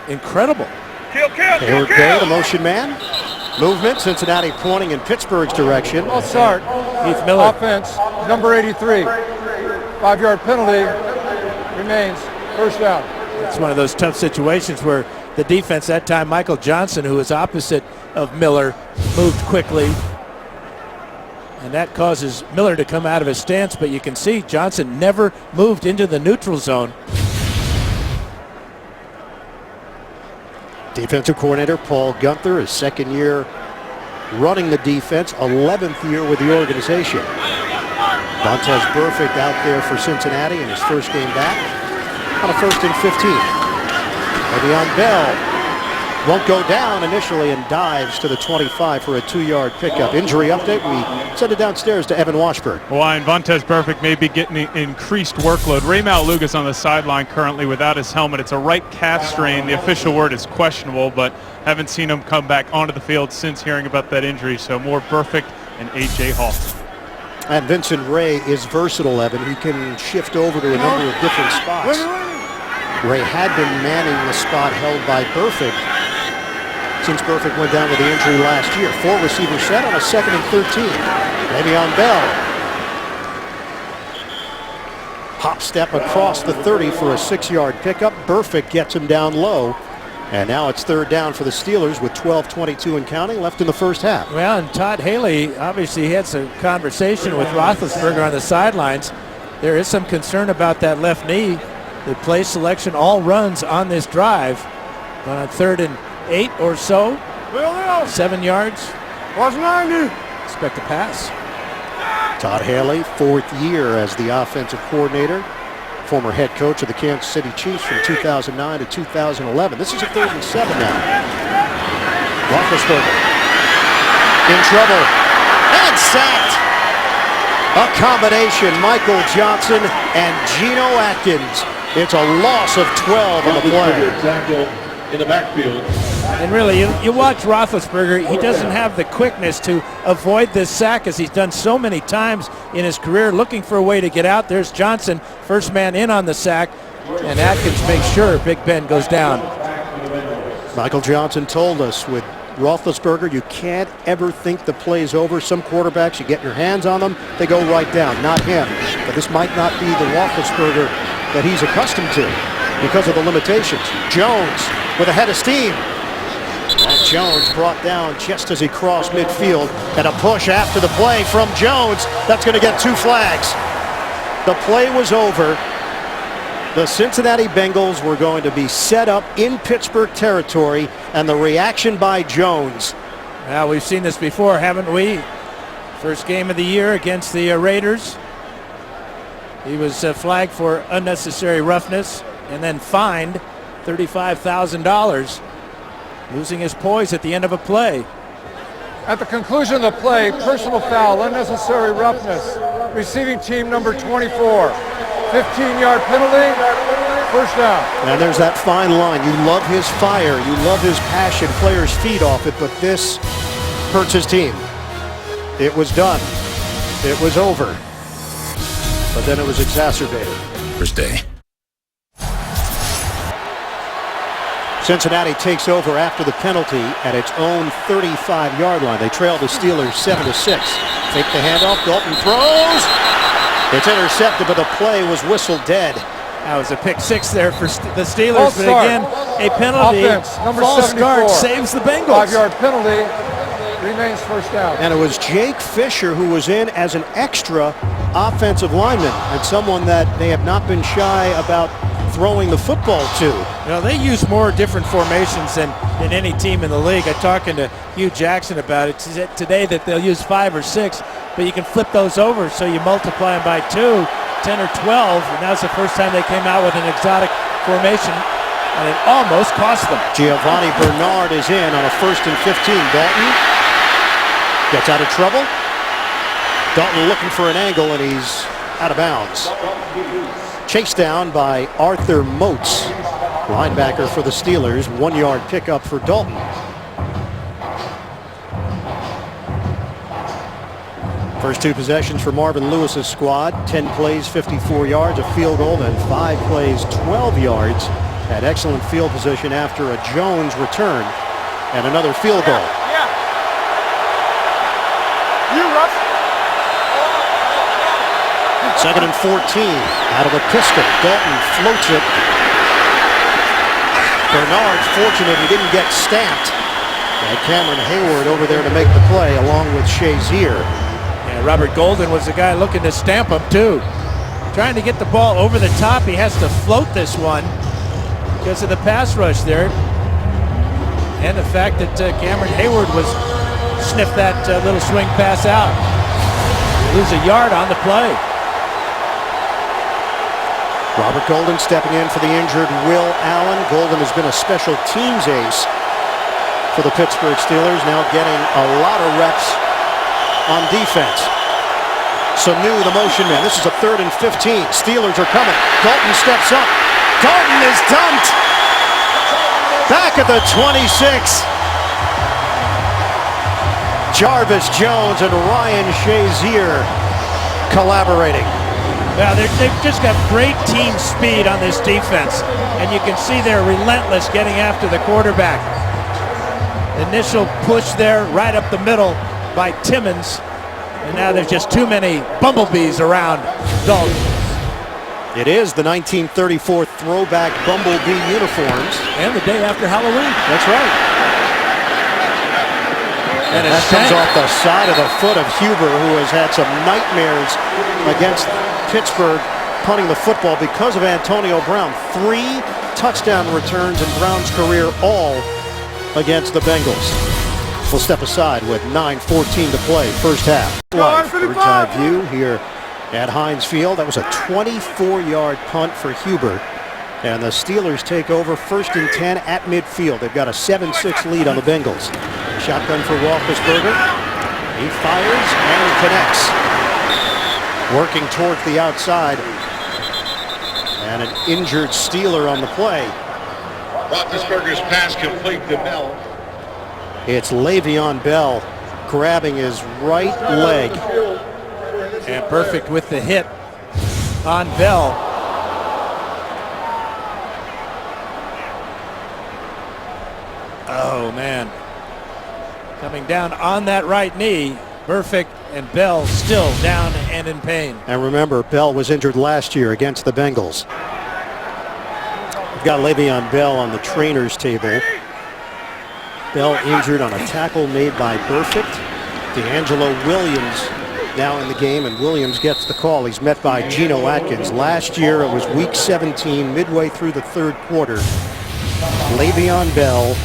Incredible. Hayward Bay, the motion man. Movement, Cincinnati pointing in Pittsburgh's direction. I'll start. Heath Miller. Offense, number 83. 5-yard penalty remains. First down. It's one of those tough situations where the defense that time, Michael Johnson, who was opposite of Miller, moved quickly. And that causes Miller to come out of his stance, but you can see Johnson never moved into the neutral zone. Defensive coordinator Paul Gunther, his 2nd year running the defense, 11th year with the organization. Vontaze Burfict out there for Cincinnati in his first game back on a 1st and 15. Le'Veon Bell won't go down initially and dives to the 25 for a 2-yard pickup. Injury update, we send it downstairs to Evan Washburn. Well, and Vontaze Burfict may be getting increased workload. Ray Maluga's on the sideline currently without his helmet. It's a right calf strain. The official word is questionable, but haven't seen him come back onto the field since hearing about that injury. So more Burfict and A.J. Hall. And Vincent Ray is versatile, Evan. He can shift over to a number of different spots. Ray had been manning the spot held by Burfict since Burfict went down with the injury last year. 4 receiver set on a 2nd and 13. Le'Veon Bell. Hop step across the 30 for a 6-yard pickup. Burfict gets him down low. And now it's 3rd down for the Steelers with 12:22 and counting left in the first half. Well, and Todd Haley obviously had some conversation with Roethlisberger on the sidelines. There is some concern about that left knee. The play selection all runs on this drive. But on 3rd and 8 or so, 7 yards. Expect a pass. Todd Haley, 4th year as the offensive coordinator. Former head coach of the Kansas City Chiefs from 2009 to 2011. This is a 3rd and 7 now. Roethlisberger in trouble and sacked. A combination, Michael Johnson and Geno Atkins. It's a loss of 12 on the play. Tackle in the backfield. And really, you watch Roethlisberger, he doesn't have the quickness to avoid this sack as he's done so many times in his career, looking for a way to get out. There's Johnson, first man in on the sack, and Atkins makes sure Big Ben goes down. Michael Johnson told us with Roethlisberger, you can't ever think the play's over. Some quarterbacks, you get your hands on them, they go right down. Not him. But this might not be the Roethlisberger that he's accustomed to because of the limitations. Jones with a head of steam. And Jones brought down just as he crossed midfield, and a push after the play from Jones. That's going to get 2 flags. The play was over. The Cincinnati Bengals were going to be set up in Pittsburgh territory, and the reaction by Jones. Well, we've seen this before, haven't we? First game of the year against the Raiders. He was flagged for unnecessary roughness and then fined $35,000, losing his poise at the end of a play. At the conclusion of the play, personal foul, unnecessary roughness, receiving team number 24. 15-yard penalty, first down. And there's that fine line. You love his fire. You love his passion. Players feed off it, but this hurts his team. It was done. It was over. But then it was exacerbated. First day. Cincinnati takes over after the penalty at its own 35-yard line. They trail the Steelers 7-6. Take the handoff. Dalton throws. It's intercepted, but the play was whistled dead. That was a pick 6 there for the Steelers, but again, a penalty. Offense, number false 74. start saves the Bengals. 5-yard penalty, remains first down. And it was Jake Fisher who was in as an extra offensive lineman, and someone that they have not been shy about throwing the football to. You know, they use more different formations than any team in the league. I'm talking to Hugh Jackson about it today that they'll use 5 or 6, but you can flip those over, so you multiply them by 2, 10 or 12, and that's the first time they came out with an exotic formation, and it almost cost them. Giovanni Bernard is in on a 1st and 15. Dalton gets out of trouble. Dalton looking for an angle, and he's out of bounds. Chased down by Arthur Moats, linebacker for the Steelers. 1-yard pickup for Dalton. First 2 possessions for Marvin Lewis's squad. 10 plays, 54 yards, a field goal, then 5 plays, 12 yards. Had excellent field position after a Jones return and another field goal. Second and 14 out of the pistol. Dalton floats it. Bernard fortunate he didn't get stamped. And Cameron Hayward over there to make the play along with Shazier. Yeah, Robert Golden was the guy looking to stamp him too. Trying to get the ball over the top. He has to float this one because of the pass rush there. And the fact that Cameron Hayward was sniffed that little swing pass out. Lose a yard on the play. Robert Golden stepping in for the injured Will Allen. Golden has been a special teams ace for the Pittsburgh Steelers, now getting a lot of reps on defense. Sanu, the motion man. This is a 3rd and 15. Steelers are coming. Dalton steps up. Dalton is dumped. Back at the 26. Jarvis Jones and Ryan Shazier collaborating. Yeah, they've just got great team speed on this defense, and you can see they're relentless getting after the quarterback. Initial push there right up the middle by Timmons, and now there's just too many bumblebees around Dalton. It is the 1934 throwback bumblebee uniforms. And the day after Halloween. That's right. And that comes off the side of the foot of Huber, who has had some nightmares against Pittsburgh punting the football because of Antonio Brown. 3 touchdown returns in Brown's career, all against the Bengals. We'll step aside with 9:14 to play, first half. Bird's eye view here at Heinz Field. That was a 24-yard punt for Huber. And the Steelers take over 1st and 10 at midfield. They've got a 7-6 lead on the Bengals. Shotgun for Roethlisberger. He fires and connects. Working towards the outside. And an injured Steeler on the play. Roethlisberger's pass complete to Bell. It's Le'Veon Bell grabbing his right leg. And perfect with the hit on Bell. Oh, man. Coming down on that right knee. Perfect, and Bell still down and in pain. And remember, Bell was injured last year against the Bengals. We've got Le'Veon Bell on the trainer's table. Bell injured on a tackle made by Perfect. D'Angelo Williams now in the game, and Williams gets the call. He's met by Geno Atkins. Last year it was week 17, midway through the third quarter. Le'Veon Bell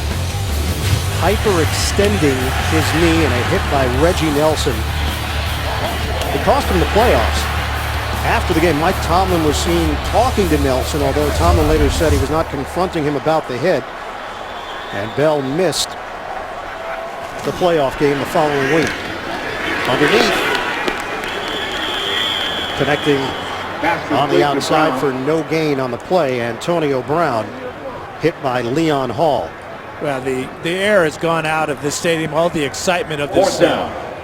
hyperextending his knee, and a hit by Reggie Nelson. It cost him the playoffs. After the game, Mike Tomlin was seen talking to Nelson, although Tomlin later said he was not confronting him about the hit. And Bell missed the playoff game the following week. Underneath, connecting on the outside for no gain on the play, Antonio Brown, hit by Leon Hall. Well, the air has gone out of this stadium. All the excitement of this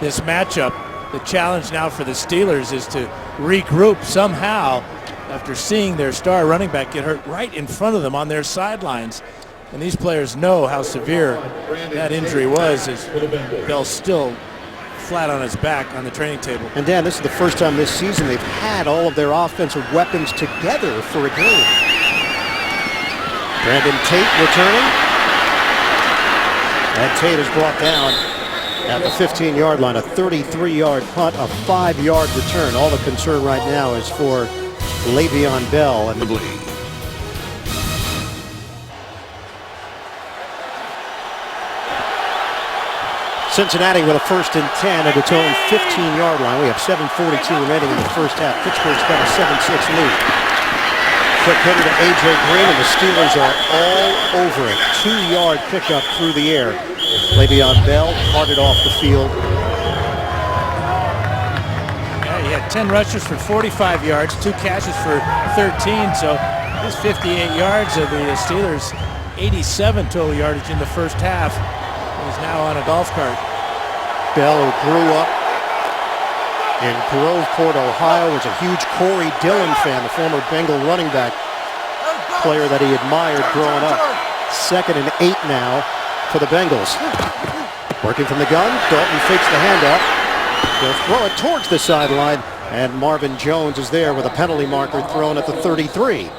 this matchup. The challenge now for the Steelers is to regroup somehow after seeing their star running back get hurt right in front of them on their sidelines. And these players know how severe that injury was, as Bell's still flat on his back on the training table. And Dan, this is the first time this season they've had all of their offensive weapons together for a game. Brandon Tate returning. And Tate is brought down at the 15-yard line. A 33-yard punt, a 5-yard return. All the concern right now is for Le'Veon Bell. And Cincinnati with a 1st and 10 at its own 15-yard line. We have 7:42 remaining in the first half. Pittsburgh's got a 7-6 lead. Quick hitter to A.J. Green, and the Steelers are all over it. 2-yard pickup through the air. Le'Veon Bell carted off the field. Yeah, he had 10 rushes for 45 yards, 2 catches for 13. So his 58 yards of the Steelers, 87 total yardage in the first half. He's now on a golf cart. Bell, who grew up in Groveport, Ohio, was a huge Corey Dillon fan, the former Bengal running back player that he admired growing up. 2nd and 8 now for the Bengals. Working from the gun, Dalton fakes the handoff. They'll throw it towards the sideline, and Marvin Jones is there with a penalty marker thrown at the 33.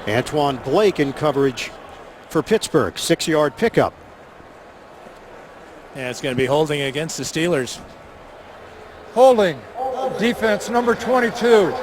Antoine Blake in coverage for Pittsburgh. 6-yard pickup. Yeah, it's going to be holding against the Steelers. Holding. Defense number 22.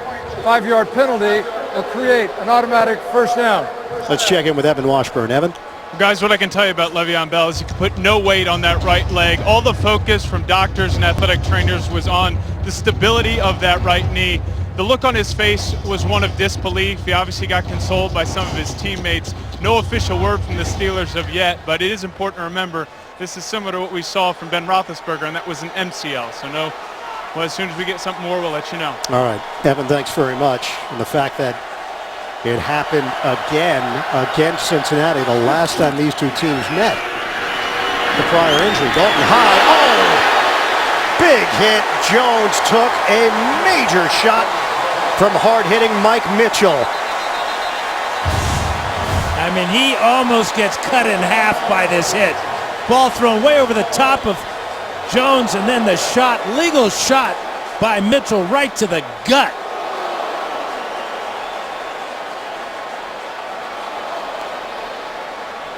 5-yard penalty will create an automatic first down. Let's check in with Evan Washburn. Evan? Guys, what I can tell you about Le'Veon Bell is he can put no weight on that right leg. All the focus from doctors and athletic trainers was on the stability of that right knee. The look on his face was one of disbelief. He obviously got consoled by some of his teammates. No official word from the Steelers of yet, but it is important to remember this is similar to what we saw from Ben Roethlisberger, and that was an MCL. So no, well, as soon as we get something more, we'll let you know. All right, Evan, thanks very much. And the fact that it happened again against Cincinnati the last time these two teams met. The prior injury, Dalton high. Oh! Big hit. Jones took a major shot from hard-hitting Mike Mitchell. I mean, he almost gets cut in half by this hit. Ball thrown way over the top of Jones, and then the shot, legal shot by Mitchell right to the gut.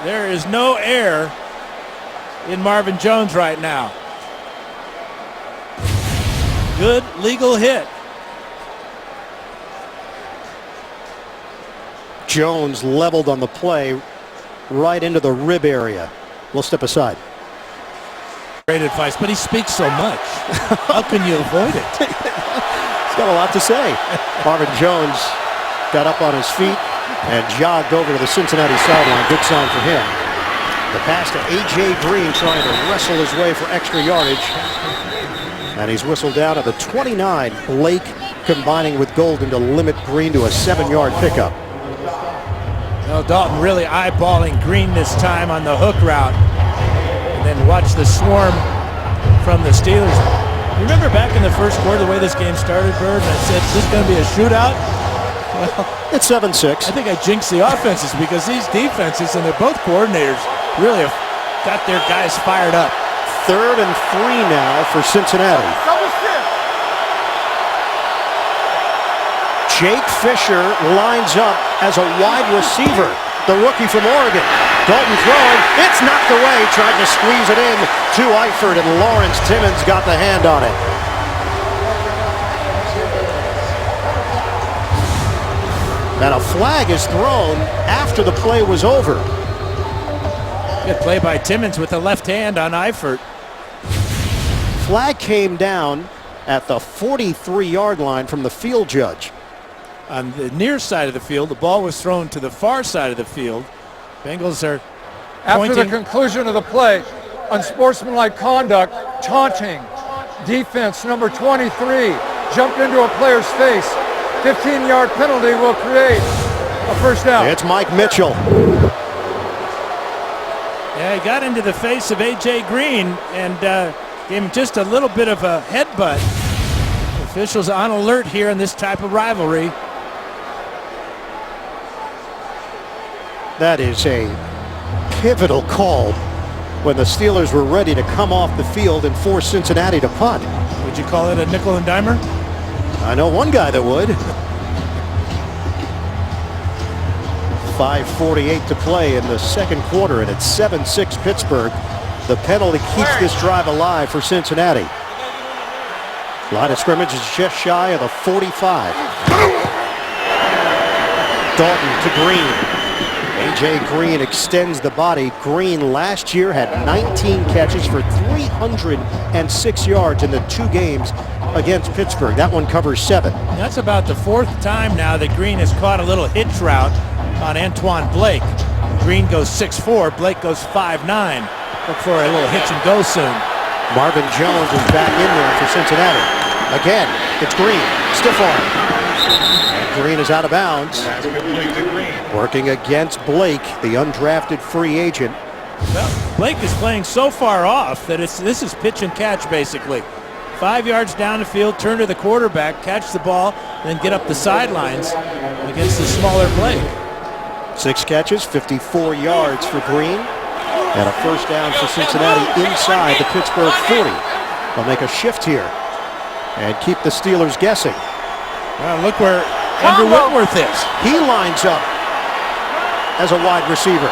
There is no air in Marvin Jones right now. Good legal hit. Jones leveled on the play right into the rib area. We'll step aside. Great advice, but he speaks so much. How can you avoid it? He's got a lot to say. Marvin Jones got up on his feet and jogged over to the Cincinnati sideline. Good sign for him. The pass to A.J. Green, trying to wrestle his way for extra yardage. And he's whistled down at the 29. Blake combining with Golden to limit Green to a 7-yard pickup. Well, Dalton really eyeballing Green this time on the hook route. And then watch the swarm from the Steelers. Remember back in the first quarter the way this game started, Bird? And I said, is this going to be a shootout? Well, it's 7-6. I think I jinxed the offenses because these defenses, and they're both coordinators, really have got their guys fired up. 3rd and 3 now for Cincinnati. Jake Fisher lines up as a wide receiver, the rookie from Oregon. Dalton throwing, it's knocked away, tried to squeeze it in to Eifert, and Lawrence Timmons got the hand on it. And a flag is thrown after the play was over. Good play by Timmons with the left hand on Eifert. Flag came down at the 43-yard line from the field judge. On the near side of the field, the ball was thrown to the far side of the field. Bengals are After pointing. the conclusion of the play, unsportsmanlike conduct, taunting, defense number 23, jumped into a player's face. 15-yard penalty will create a first down. It's Mike Mitchell. Yeah, he got into the face of A.J. Green and gave him just a little bit of a headbutt. Officials on alert here in this type of rivalry. That is a pivotal call when the Steelers were ready to come off the field and force Cincinnati to punt. Would you call it a nickel and dimer? I know one guy that would. 5:48 to play in the second quarter, and it's 7-6 Pittsburgh. The penalty keeps this drive alive for Cincinnati. Line of scrimmage is just shy of the 45. Dalton to Green. A.J. Green extends the body. Green last year had 19 catches for 306 yards in the 2 games against Pittsburgh. That one covers 7. That's about the 4th time now that Green has caught a little hitch route on Antoine Blake. Green goes 6'4", Blake goes 5'9". Look for a little hitch and go soon. Marvin Jones is back in there for Cincinnati. Again, it's Green, stiff arm. And Green is out of bounds. Working against Blake, the undrafted free agent. Well, Blake is playing so far off that this is pitch and catch basically. 5 yards down the field, turn to the quarterback, catch the ball, then get up the sidelines against the smaller Blake. 6 catches, 54 yards for Green. And a first down for Cincinnati inside the Pittsburgh 40. They'll make a shift here and keep the Steelers guessing. Well, look where Andrew Whitworth is. He lines up as a wide receiver.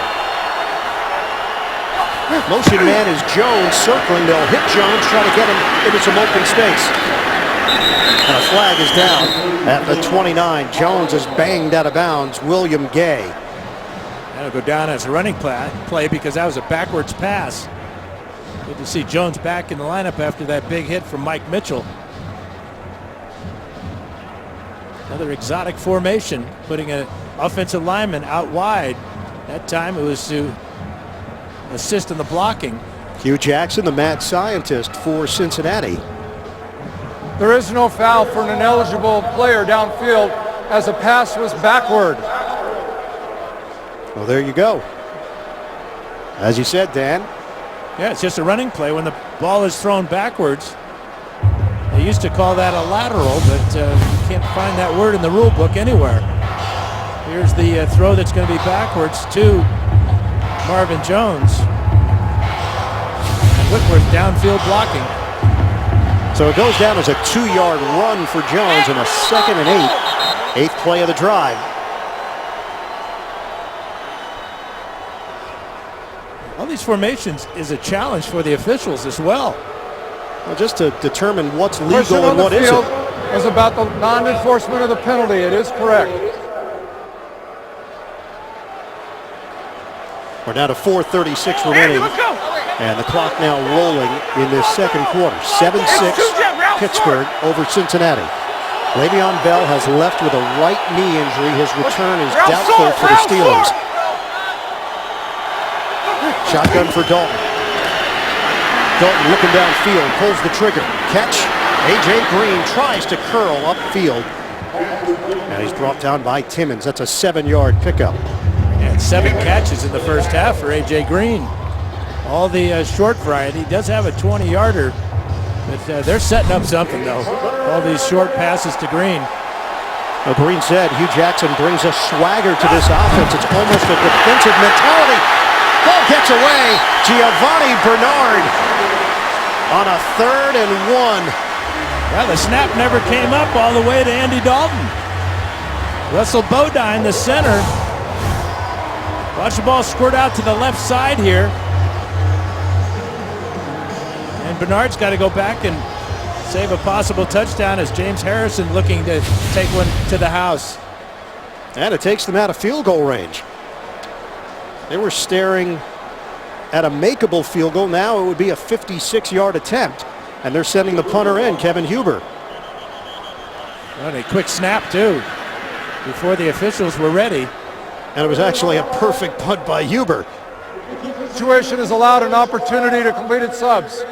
Motion man is Jones circling. They'll hit Jones, try to get him into some open space. And a flag is down at the 29. Jones is banged out of bounds. William Gay. That'll go down as a running play because that was a backwards pass. Good to see Jones back in the lineup after that big hit from Mike Mitchell. Another exotic formation, putting an offensive lineman out wide. That time it was to assist in the blocking. Hugh Jackson, the mad scientist for Cincinnati. There is no foul for an ineligible player downfield as the pass was backward. Well, there you go. As you said, Dan. Yeah, it's just a running play when the ball is thrown backwards. They used to call that a lateral, but you can't find that word in the rule book anywhere. Here's the throw that's going to be backwards to Marvin Jones. And Whitworth downfield blocking. So it goes down as a 2-yard run for Jones in a 2nd and 8. 8th play of the drive. All these formations is a challenge for the officials as well. Well, just to determine what's Person legal on and the what field isn't. was about the non-enforcement of the penalty. It is correct. We're down to 4:36 remaining. And the clock now rolling in this second quarter. 7-6 Pittsburgh over Cincinnati. Le'Veon Bell has left with a right knee injury. His return is doubtful for the Steelers. Shotgun for Dalton. Dalton looking downfield, pulls the trigger. Catch. A.J. Green tries to curl upfield. And he's brought down by Timmons. That's a 7-yard pickup. Yeah, Got 7 catches in the first half for A.J. Green. All the short variety. He does have a 20-yarder, but they're setting up something, though. All these short passes to Green. Well, Green said Hugh Jackson brings a swagger to this offense. It's almost a defensive mentality. Ball gets away. Giovanni Bernard on a 3rd and 1. Well, the snap never came up all the way to Andy Dalton. Russell Bodine, the center. Watch the ball squirt out to the left side here. And Bernard's got to go back and save a possible touchdown as James Harrison looking to take one to the house. And it takes them out of field goal range. They were staring at a makeable field goal. Now it would be a 56-yard attempt. And they're sending the punter in, Kevin Huber. Well, a quick snap, too, before the officials were ready. And it was actually a perfect punt by Huber. Situation has allowed an opportunity to completed subs.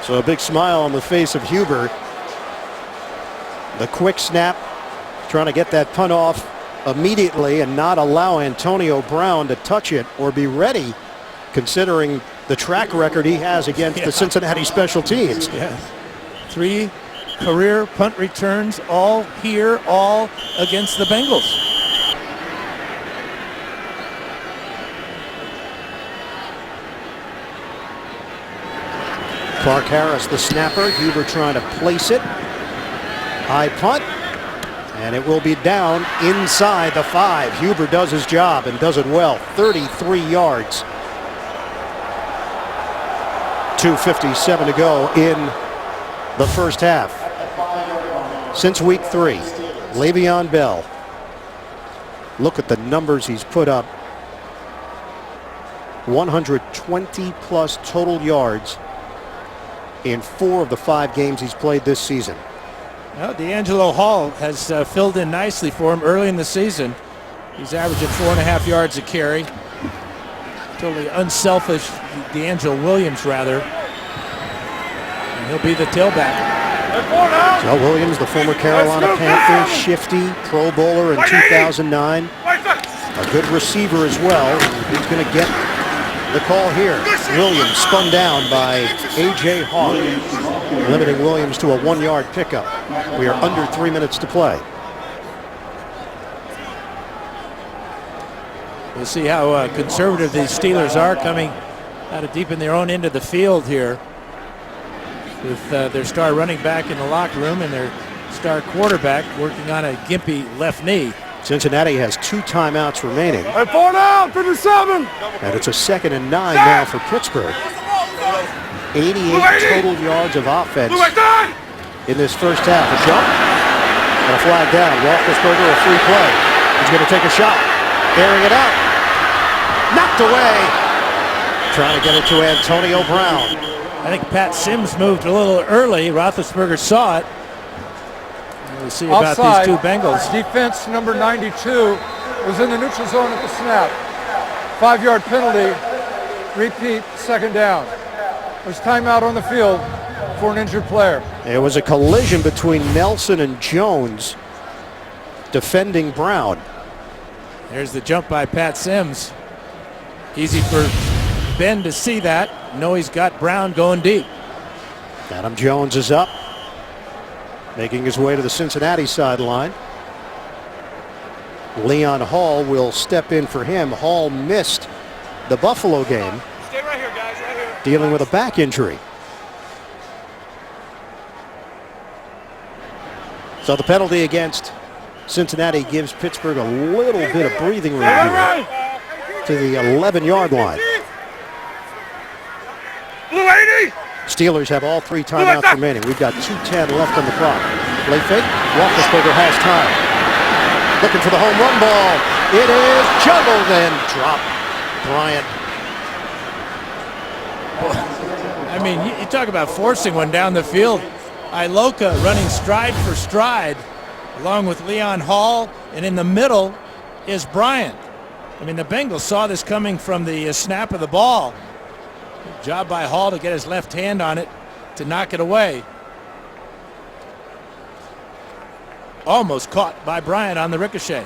So a big smile on the face of Huber. The quick snap, trying to get that punt off immediately and not allow Antonio Brown to touch it or be ready, considering the track record he has against the Cincinnati special teams. Yeah. 3 career punt returns, all here, all against the Bengals. Clark Harris, the snapper. Huber trying to place it. High punt. And it will be down inside the 5. Huber does his job and does it well. 33 yards. 2:57 to go in the first half. Since week 3, Le'Veon Bell. Look at the numbers he's put up. 120 plus total yards in 4 of the 5 games he's played this season. Well, D'Angelo Hall has filled in nicely for him early in the season. He's averaging 4.5 yards a carry. Totally unselfish D'Angelo Williams, rather. And he'll be the tailback. Joe Williams, the former Carolina Panther, shifty Pro Bowler in 2009. A good receiver as well. He's going to get the call here. Williams spun down by A.J. Hawk, limiting Williams to a 1-yard pickup. We are under 3 minutes to play. We'll see how conservative these Steelers are, coming out of deep in their own end of the field here, with their star running back in the locker room and their star quarterback working on a gimpy left knee. Cincinnati has 2 timeouts remaining. 4 down, 57. And it's a 2nd and 9 now for Pittsburgh. 88 total yards of offense in this first half. A jump and a flag down. Roethlisberger, a free play. He's going to take a shot. Airing it out. Knocked away. Trying to get it to Antonio Brown. I think Pat Sims moved a little early. Roethlisberger saw it. We'll see about Offside. these 2 Bengals. Defense number 92 was in the neutral zone at the snap. 5-yard penalty. Repeat, 2nd down. There's timeout on the field for an injured player. It was a collision between Nelson and Jones defending Brown. There's the jump by Pat Sims. Easy for Ben to see that. Know he's got Brown going deep. Adam Jones is up, making his way to the Cincinnati sideline. Leon Hall will step in for him. Hall missed the Buffalo game. Stay right here, guys, right here. Dealing with a back injury. So the penalty against Cincinnati gives Pittsburgh a little bit of breathing room here to the 11-yard line. Blue 80. Steelers have all 3 timeouts remaining. We've got 2:10 left on the clock. Play fake. Roethlisberger has time. Looking for the home run ball. It is juggled and dropped. Bryant. I mean, you talk about forcing one down the field. Iloka running stride for stride, along with Leon Hall, and in the middle is Bryant. I mean, the Bengals saw this coming from the snap of the ball. Good job by Hall to get his left hand on it to knock it away. Almost caught by Bryant on the ricochet.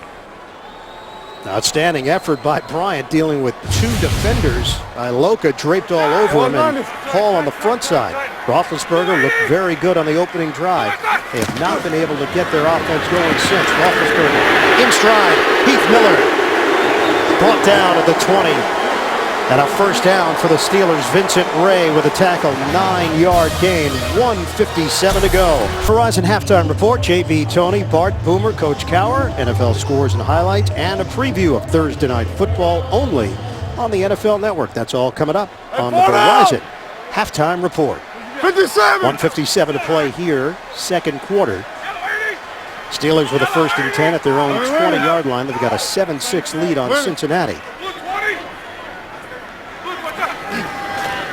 Outstanding effort by Bryant, dealing with two defenders. Iloka draped all over him, and Hall on the front side. Roethlisberger looked very good on the opening drive. They have not been able to get their offense going since. Roethlisberger in stride. Heath Miller brought down at the 20. And a first down for the Steelers. Vincent Ray with a tackle, 9-yard gain, 1:57 to go. Verizon Halftime Report, JB, Tony, Bart, Boomer, Coach Cower, NFL scores and highlights, and a preview of Thursday Night Football only on the NFL Network. That's all coming up on the Verizon Halftime Report. 1:57 to play here, second quarter. Steelers with a 1st and 10 at their own 20-yard line. They've got a 7-6 lead on Cincinnati.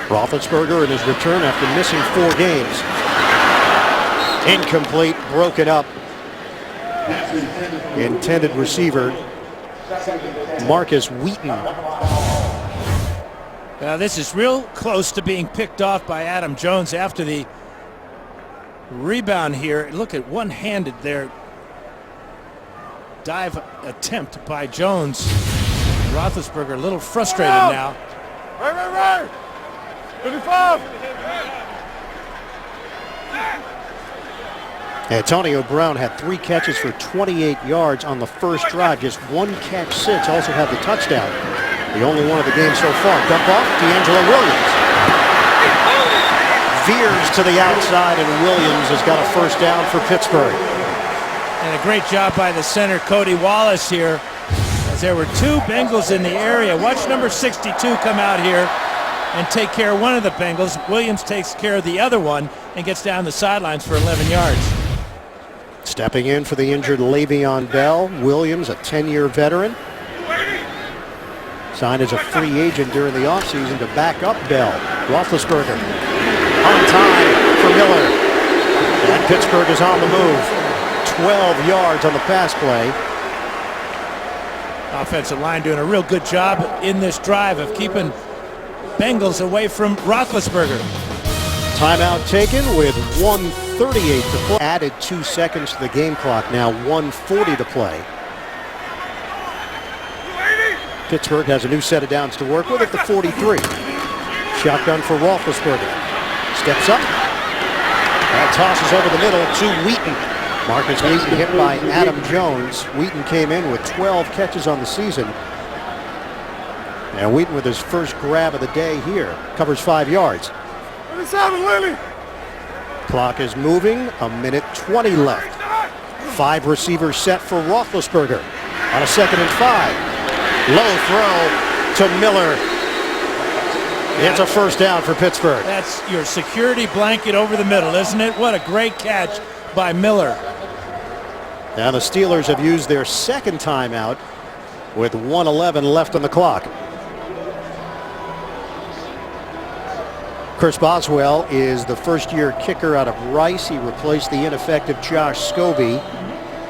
Roethlisberger in his return after missing 4 games. Incomplete, broken up. Intended receiver, Marcus Wheaton. Now this is real close to being picked off by Adam Jones after the rebound here. Look at one-handed there. Dive attempt by Jones. Roethlisberger a little frustrated now. Right. 55. Antonio Brown had 3 catches for 28 yards on the first drive. Just 1 catch since. Also had the touchdown. The only one of the game so far. Dump off, D'Angelo Williams. Veers to the outside, and Williams has got a first down for Pittsburgh. And a great job by the center, Cody Wallace here, as there were 2 Bengals in the area. Watch number 62 come out here and take care of one of the Bengals. Williams takes care of the other one and gets down the sidelines for 11 yards. Stepping in for the injured Le'Veon Bell. Williams, a 10-year veteran. Signed as a free agent during the offseason to back up Bell. Roethlisberger on time for Miller. And Pittsburgh is on the move. 12 yards on the pass play. Offensive line doing a real good job in this drive of keeping Bengals away from Roethlisberger. Timeout taken with 1:38 to play. Added 2 seconds to the game clock. Now 1:40 to play. Pittsburgh has a new set of downs to work with at the 43. Shotgun for Roethlisberger. Steps up. And tosses over the middle to Wheaton. Marcus Wheaton hit by Adam Jones. Wheaton came in with 12 catches on the season. And Wheaton with his first grab of the day here. Covers 5 yards. Clock is moving. 1:20 left. 5 receivers set for Roethlisberger. On a 2nd and 5. Low throw to Miller. It's a first down for Pittsburgh. That's your security blanket over the middle, isn't it? What a great catch by Miller. Now the Steelers have used their 2nd timeout with 1:11 left on the clock. Chris Boswell is the first-year kicker out of Rice. He replaced the ineffective Josh Scobie.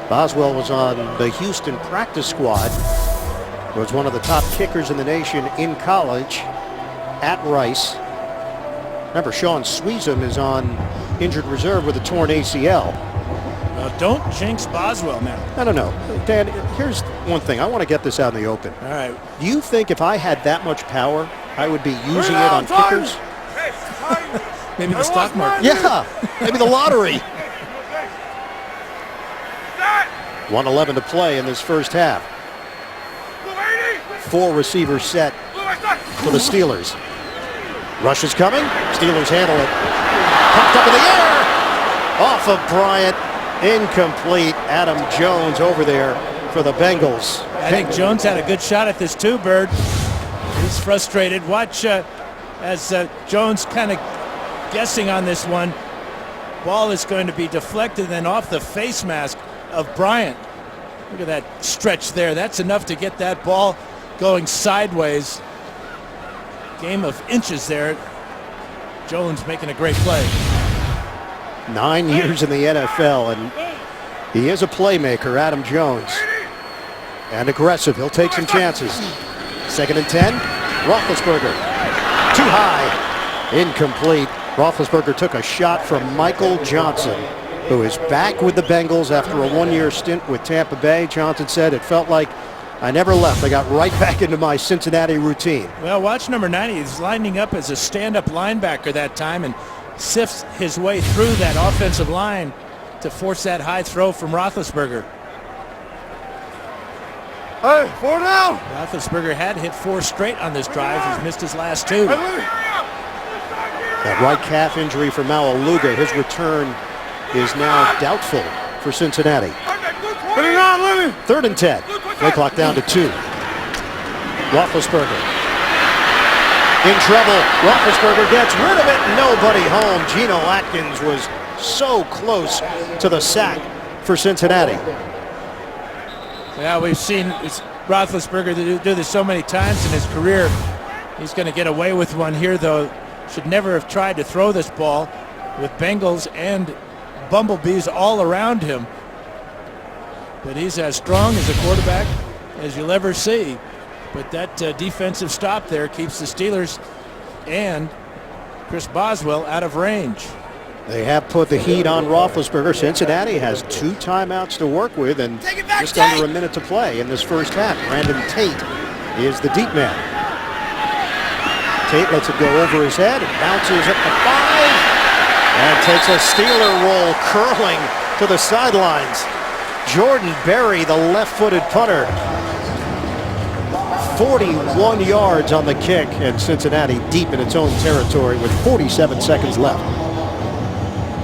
Boswell was on the Houston practice squad. Was one of the top kickers in the nation in college at Rice. Remember, Sean Sweezum is on injured reserve with a torn ACL. Don't jinx Boswell now. No. Dan, here's one thing. I want to get this out in the open. All right. Do you think if I had that much power, I would be using it on kickers? Maybe the stock market. Yeah, maybe the lottery. 1:11 to play in this first half. 4 receivers set for the Steelers. Rush is coming. Steelers handle it. Popped up in the air. Off of Bryant. Incomplete. Adam Jones over there for the Bengals. I think Jones had a good shot at this too, Bird. He's frustrated. Watch as Jones kind of guessing on this one. Ball is going to be deflected and off the face mask of Bryant. Look at that stretch there. That's enough to get that ball going sideways. Game of inches there. Jones making a great play. 9 years in the NFL, and he is a playmaker, Adam Jones. And aggressive. He'll take some chances. 2nd and 10. Roethlisberger. Too high. Incomplete. Roethlisberger took a shot from Michael Johnson, who is back with the Bengals after a 1-year stint with Tampa Bay. Johnson said it felt like I never left. I got right back into my Cincinnati routine. Well, watch number 90. He's lining up as a stand-up linebacker that time and sifts his way through that offensive line to force that high throw from Roethlisberger. Hey, 4 down. Roethlisberger had hit 4 straight on this drive. He's missed his last 2. That right calf injury for Maualuga. His return is now doubtful for Cincinnati. Put it on, Lenny. 3rd and 10. Play clock down to 2. Roethlisberger in trouble. Roethlisberger gets rid of it. Nobody home. Geno Atkins was so close to the sack for Cincinnati. Yeah, we've seen Roethlisberger do this so many times in his career. He's going to get away with one here, though. Should never have tried to throw this ball with Bengals and bumblebees all around him. But he's as strong as a quarterback as you'll ever see. But that defensive stop there keeps the Steelers and Chris Boswell out of range. They have put the heat on Roethlisberger. Cincinnati has 2 timeouts to work with and just under a minute to play in this first half. Brandon Tate is the deep man. Tate lets it go over his head and bounces at the 5 and takes a Steeler roll curling to the sidelines. Jordan Berry, the left-footed punter. 41 yards on the kick, and Cincinnati deep in its own territory with 47 seconds left.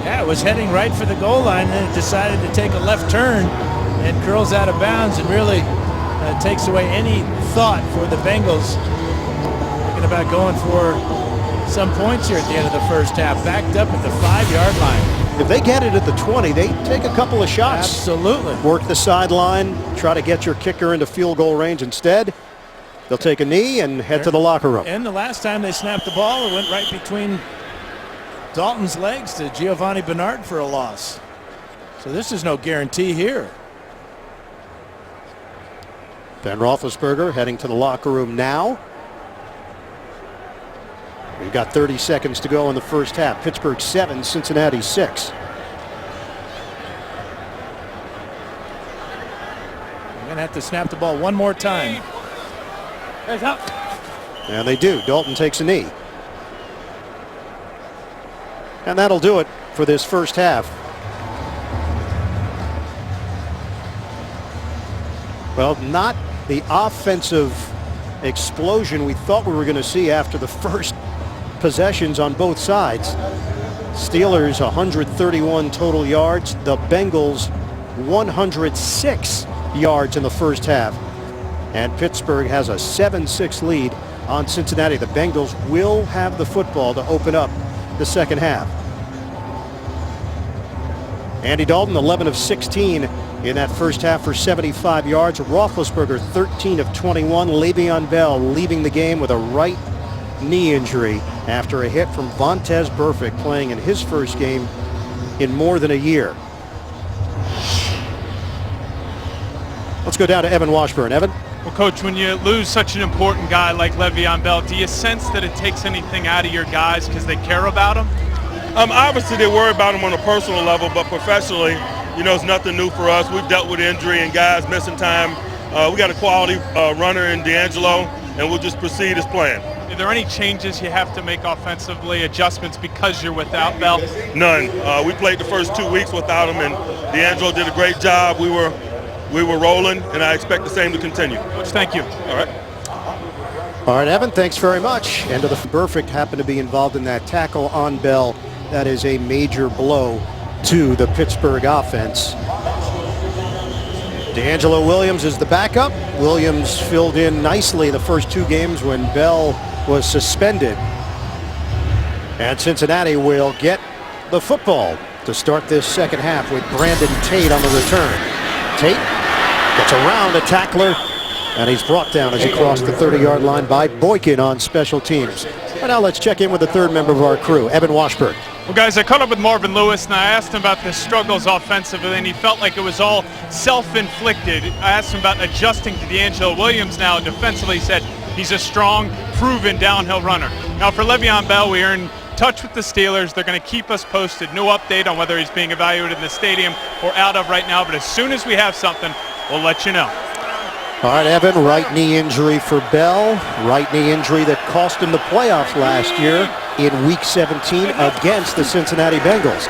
Yeah, it was heading right for the goal line, and then it decided to take a left turn and curls out of bounds and really takes away any thought for the Bengals. Thinking about going for some points here at the end of the first half. Backed up at the 5-yard line. If they get it at the 20, they take a couple of shots. Absolutely. Work the sideline, try to get your kicker into field goal range instead. They'll take a knee and head to the locker room. And the last time they snapped the ball, it went right between Dalton's legs to Giovanni Bernard for a loss. So this is no guarantee here. Ben Roethlisberger heading to the locker room now. We've got 30 seconds to go in the first half. Pittsburgh 7, Cincinnati 6. We're going to have to snap the ball one more time. And they do. Dalton takes a knee. And that'll do it for this first half. Well, not the offensive explosion we thought we were going to see after the first possessions on both sides. Steelers 131 total yards. The Bengals 106 yards in the first half. And Pittsburgh has a 7-6 lead on Cincinnati. The Bengals will have the football to open up the second half. Andy Dalton 11 of 16 in that first half for 75 yards. Roethlisberger 13 of 21. Le'Veon Bell leaving the game with a right knee injury after a hit from Vontaze Burfict, playing in his first game in more than a year. Let's go down to Evan Washburn. Evan? Well, Coach, when you lose such an important guy like Le'Veon Bell, do you sense that it takes anything out of your guys because they care about him? Obviously, they worry about him on a personal level, but professionally, you know, it's nothing new for us. We've dealt with injury and guys missing time. We got a quality runner in D'Angelo, and we'll just proceed as planned. Are there any changes you have to make offensively, adjustments because you're without Bell? None. We played the first 2 weeks without him, and D'Angelo did a great job. We were rolling, and I expect the same to continue. Coach, thank you. All right. All right, Evan, thanks very much. And Burfict happened to be involved in that tackle on Bell. That is a major blow to the Pittsburgh offense. D'Angelo Williams is the backup. Williams filled in nicely the first 2 games when Bell was suspended. And Cincinnati will get the football to start this second half with Brandon Tate on the return. Tate gets around a tackler, and he's brought down as he crossed the 30-yard line by Boykin on special teams. And now let's check in with the third member of our crew, Evan Washburn. Well, guys, I caught up with Marvin Lewis, and I asked him about the struggles offensively, and he felt like it was all self-inflicted. I asked him about adjusting to D'Angelo Williams now. Defensively, he said he's a strong, proven downhill runner. Now, for Le'Veon Bell, we are in touch with the Steelers. They're going to keep us posted. No update on whether he's being evaluated in the stadium or out of right now, but as soon as we have something, we'll let you know. All right, Evan, right knee injury for Bell. Right knee injury that cost him the playoffs last year in Week 17 against the Cincinnati Bengals.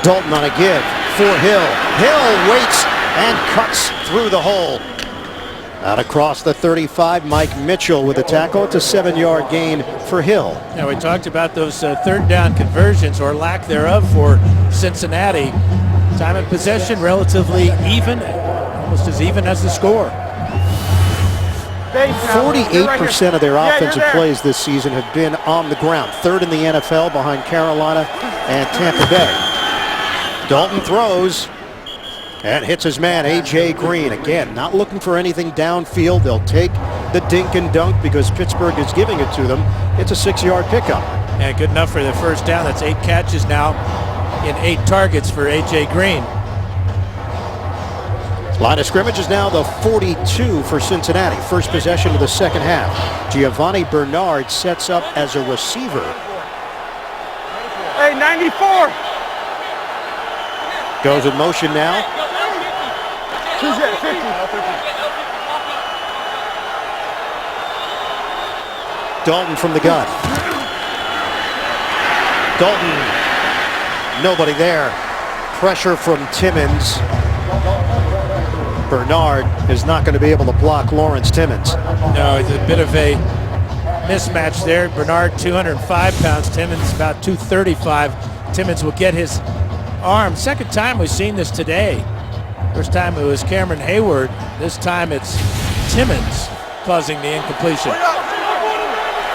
Dalton on a give for Hill. Hill waits and cuts through the hole. Out across the 35, Mike Mitchell with a tackle. It's a 7-yard gain for Hill. Yeah, we talked about those third down conversions or lack thereof for Cincinnati. Time of possession relatively even, almost as even as the score. 48% of their offensive plays this season have been on the ground. Third in the NFL behind Carolina and Tampa Bay. Dalton throws and hits his man, A.J. Green. Again, not looking for anything downfield. They'll take the dink and dunk because Pittsburgh is giving it to them. It's a 6-yard pickup. And good enough for the first down. That's 8 catches now in 8 targets for A.J. Green. Line of scrimmage is now the 42 for Cincinnati. First possession of the second half. Giovanni Bernard sets up as a receiver. Hey, 94. Goes in motion now. Dalton from the gun. Dalton, nobody there. Pressure from Timmons. Bernard is not going to be able to block Lawrence Timmons. No, it's a bit of a mismatch there. Bernard 205 pounds, Timmons about 235. Timmons will get his arm. Second time we've seen this today. First time it was Cameron Hayward. This time it's Timmons causing the incompletion.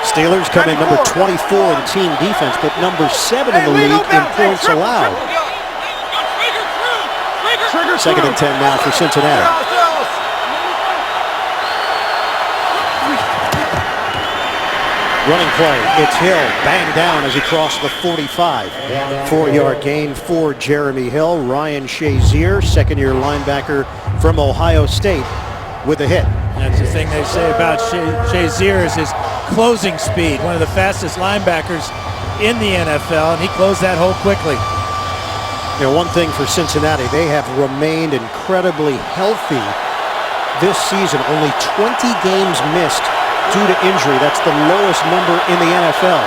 Steelers come in number 24 in team defense, but number 7 in the league in points allowed. Second and 10 now for Cincinnati. Running play, it's Hill, banged down as he crossed the 45. 4-yard gain for Jeremy Hill. Ryan Shazier, second-year linebacker from Ohio State, with a hit. That's the thing they say about Shazier is his closing speed. One of the fastest linebackers in the NFL, and he closed that hole quickly. You know, one thing for Cincinnati, they have remained incredibly healthy this season. Only 20 games missed due to injury. That's the lowest number in the NFL.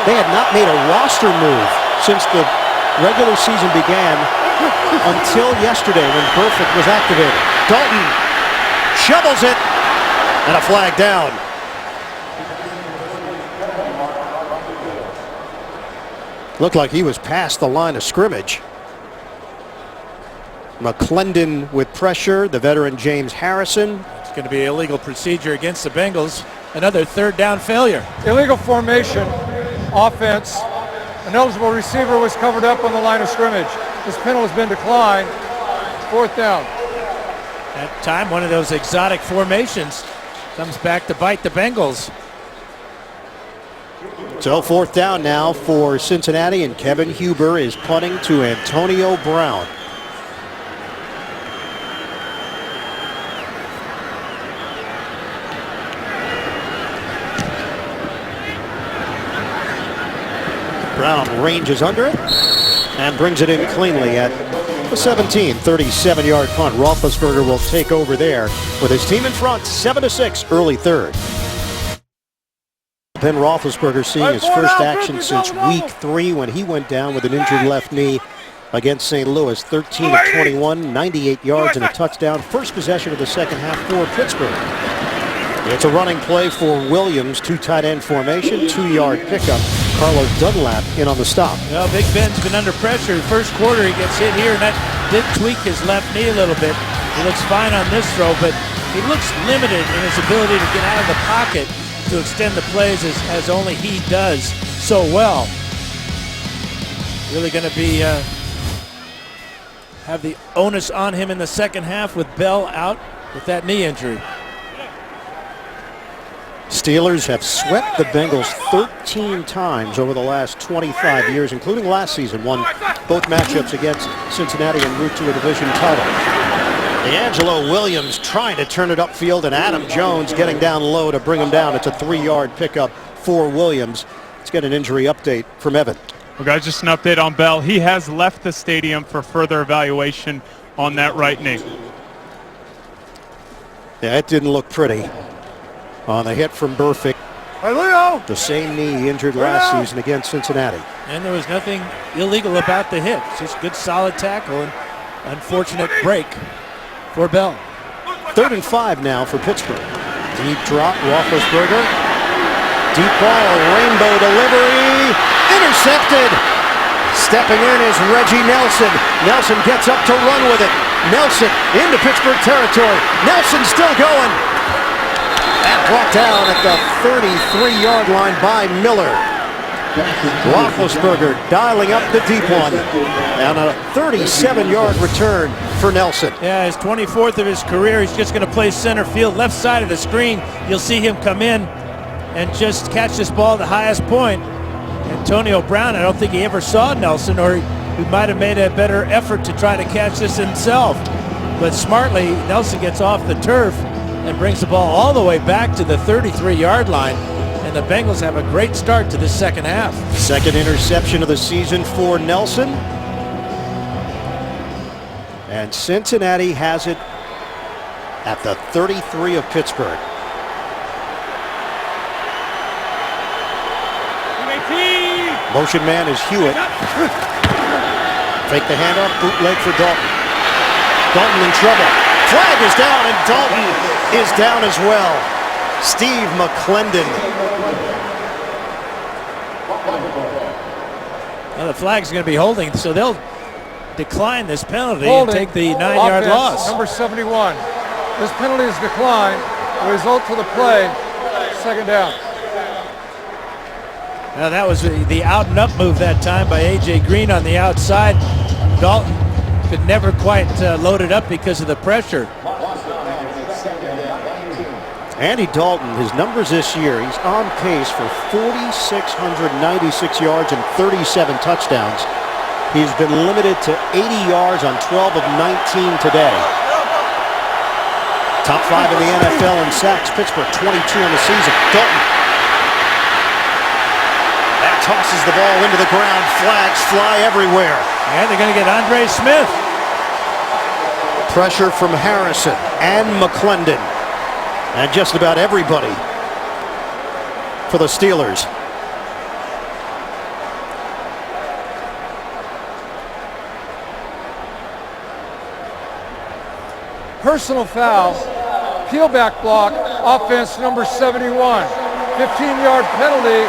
They had not made a roster move since the regular season began until yesterday when Burfict was activated. Dalton shovels it, and a flag down. Looked like he was past the line of scrimmage. McClendon with pressure, the veteran James Harrison. It's going to be illegal procedure against the Bengals. Another third down failure. Illegal formation, offense. An eligible receiver was covered up on the line of scrimmage. This penalty has been declined. Fourth down. That time, one of those exotic formations comes back to bite the Bengals. So fourth down now for Cincinnati, and Kevin Huber is punting to Antonio Brown. Brown ranges under it and brings it in cleanly at the 17, 37-yard punt. Roethlisberger will take over there with his team in front, 7-6, early third. Ben Roethlisberger seeing his first action since week 3 when he went down with an injured left knee against St. Louis. 13 of 21, 98 yards and a touchdown. First possession of the second half for Pittsburgh. It's a running play for Williams, 2 tight end formation, 2-yard pickup. Carlos Dunlap in on the stop. Well, Big Ben's been under pressure. First quarter he gets hit here, and that did tweak his left knee a little bit. He looks fine on this throw, but he looks limited in his ability to get out of the pocket to extend the plays as only he does so well. Really going to be have the onus on him in the second half with Bell out with that knee injury. Steelers have swept the Bengals 13 times over the last 25 years, including last season. Won both matchups against Cincinnati en route to a division title. D'Angelo Williams trying to turn it upfield, and Adam Jones getting down low to bring him down. It's a 3-yard pickup for Williams. Let's get an injury update from Evan. Well, guys, just an update on Bell. He has left the stadium for further evaluation on that right knee. Yeah, it didn't look pretty on the hit from Burfict. Hey, Leo! The same knee he injured last season against Cincinnati. And there was nothing illegal about the hit. It's just good, solid tackle and unfortunate break for Bell. 3rd and 5 now for Pittsburgh. Deep drop, Roethlisberger. Deep ball, rainbow delivery. Intercepted. Stepping in is Reggie Nelson. Nelson gets up to run with it. Nelson into Pittsburgh territory. Nelson still going. And brought down at the 33-yard line by Miller. Roethlisberger dialing up the deep one. And a 37-yard return for Nelson. Yeah, his 24th of his career. He's just going to play center field, left side of the screen. You'll see him come in and just catch this ball at the highest point. Antonio Brown, I don't think he ever saw Nelson, or he might have made a better effort to try to catch this himself. But smartly, Nelson gets off the turf and brings the ball all the way back to the 33-yard line. And the Bengals have a great start to this second half. Second interception of the season for Nelson. And Cincinnati has it at the 33 of Pittsburgh. Motion man is Hewitt. Fake the handoff, bootleg for Dalton. Dalton in trouble. Flag is down, and Dalton is down as well. Steve McClendon. Well, the flag's going to be holding, so they'll decline this penalty Holding. and take the 9-yard loss. Number 71. This penalty is declined. The result for the play, 2nd down. Now that was the out and up move that time by A.J. Green on the outside. Dalton could never quite load it up because of the pressure. Andy Dalton, his numbers this year, he's on pace for 4,696 yards and 37 touchdowns. He's been limited to 80 yards on 12 of 19 today. Top 5 in the NFL in sacks. Pittsburgh 22 in the season. Dalton. That tosses the ball into the ground. Flags fly everywhere. And they're going to get Andre Smith. Pressure from Harrison and McClendon. And just about everybody for the Steelers. Personal foul, peel back block, offense number 71. 15-yard penalty,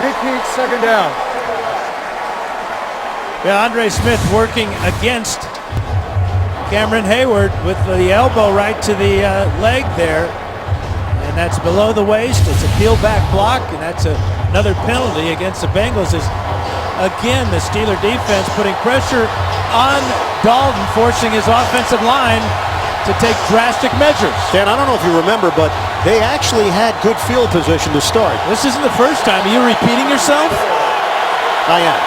repeat, 2nd down. Yeah, Andre Smith working against Cameron Hayward with the elbow right to the leg there. And that's below the waist. It's a peel back block, and that's another penalty against the Bengals. Is again the Steeler defense putting pressure on Dalton, forcing his offensive line to take drastic measures. Dan, I don't know if you remember, but they actually had good field position to start. This isn't the first time. Are you repeating yourself? I am.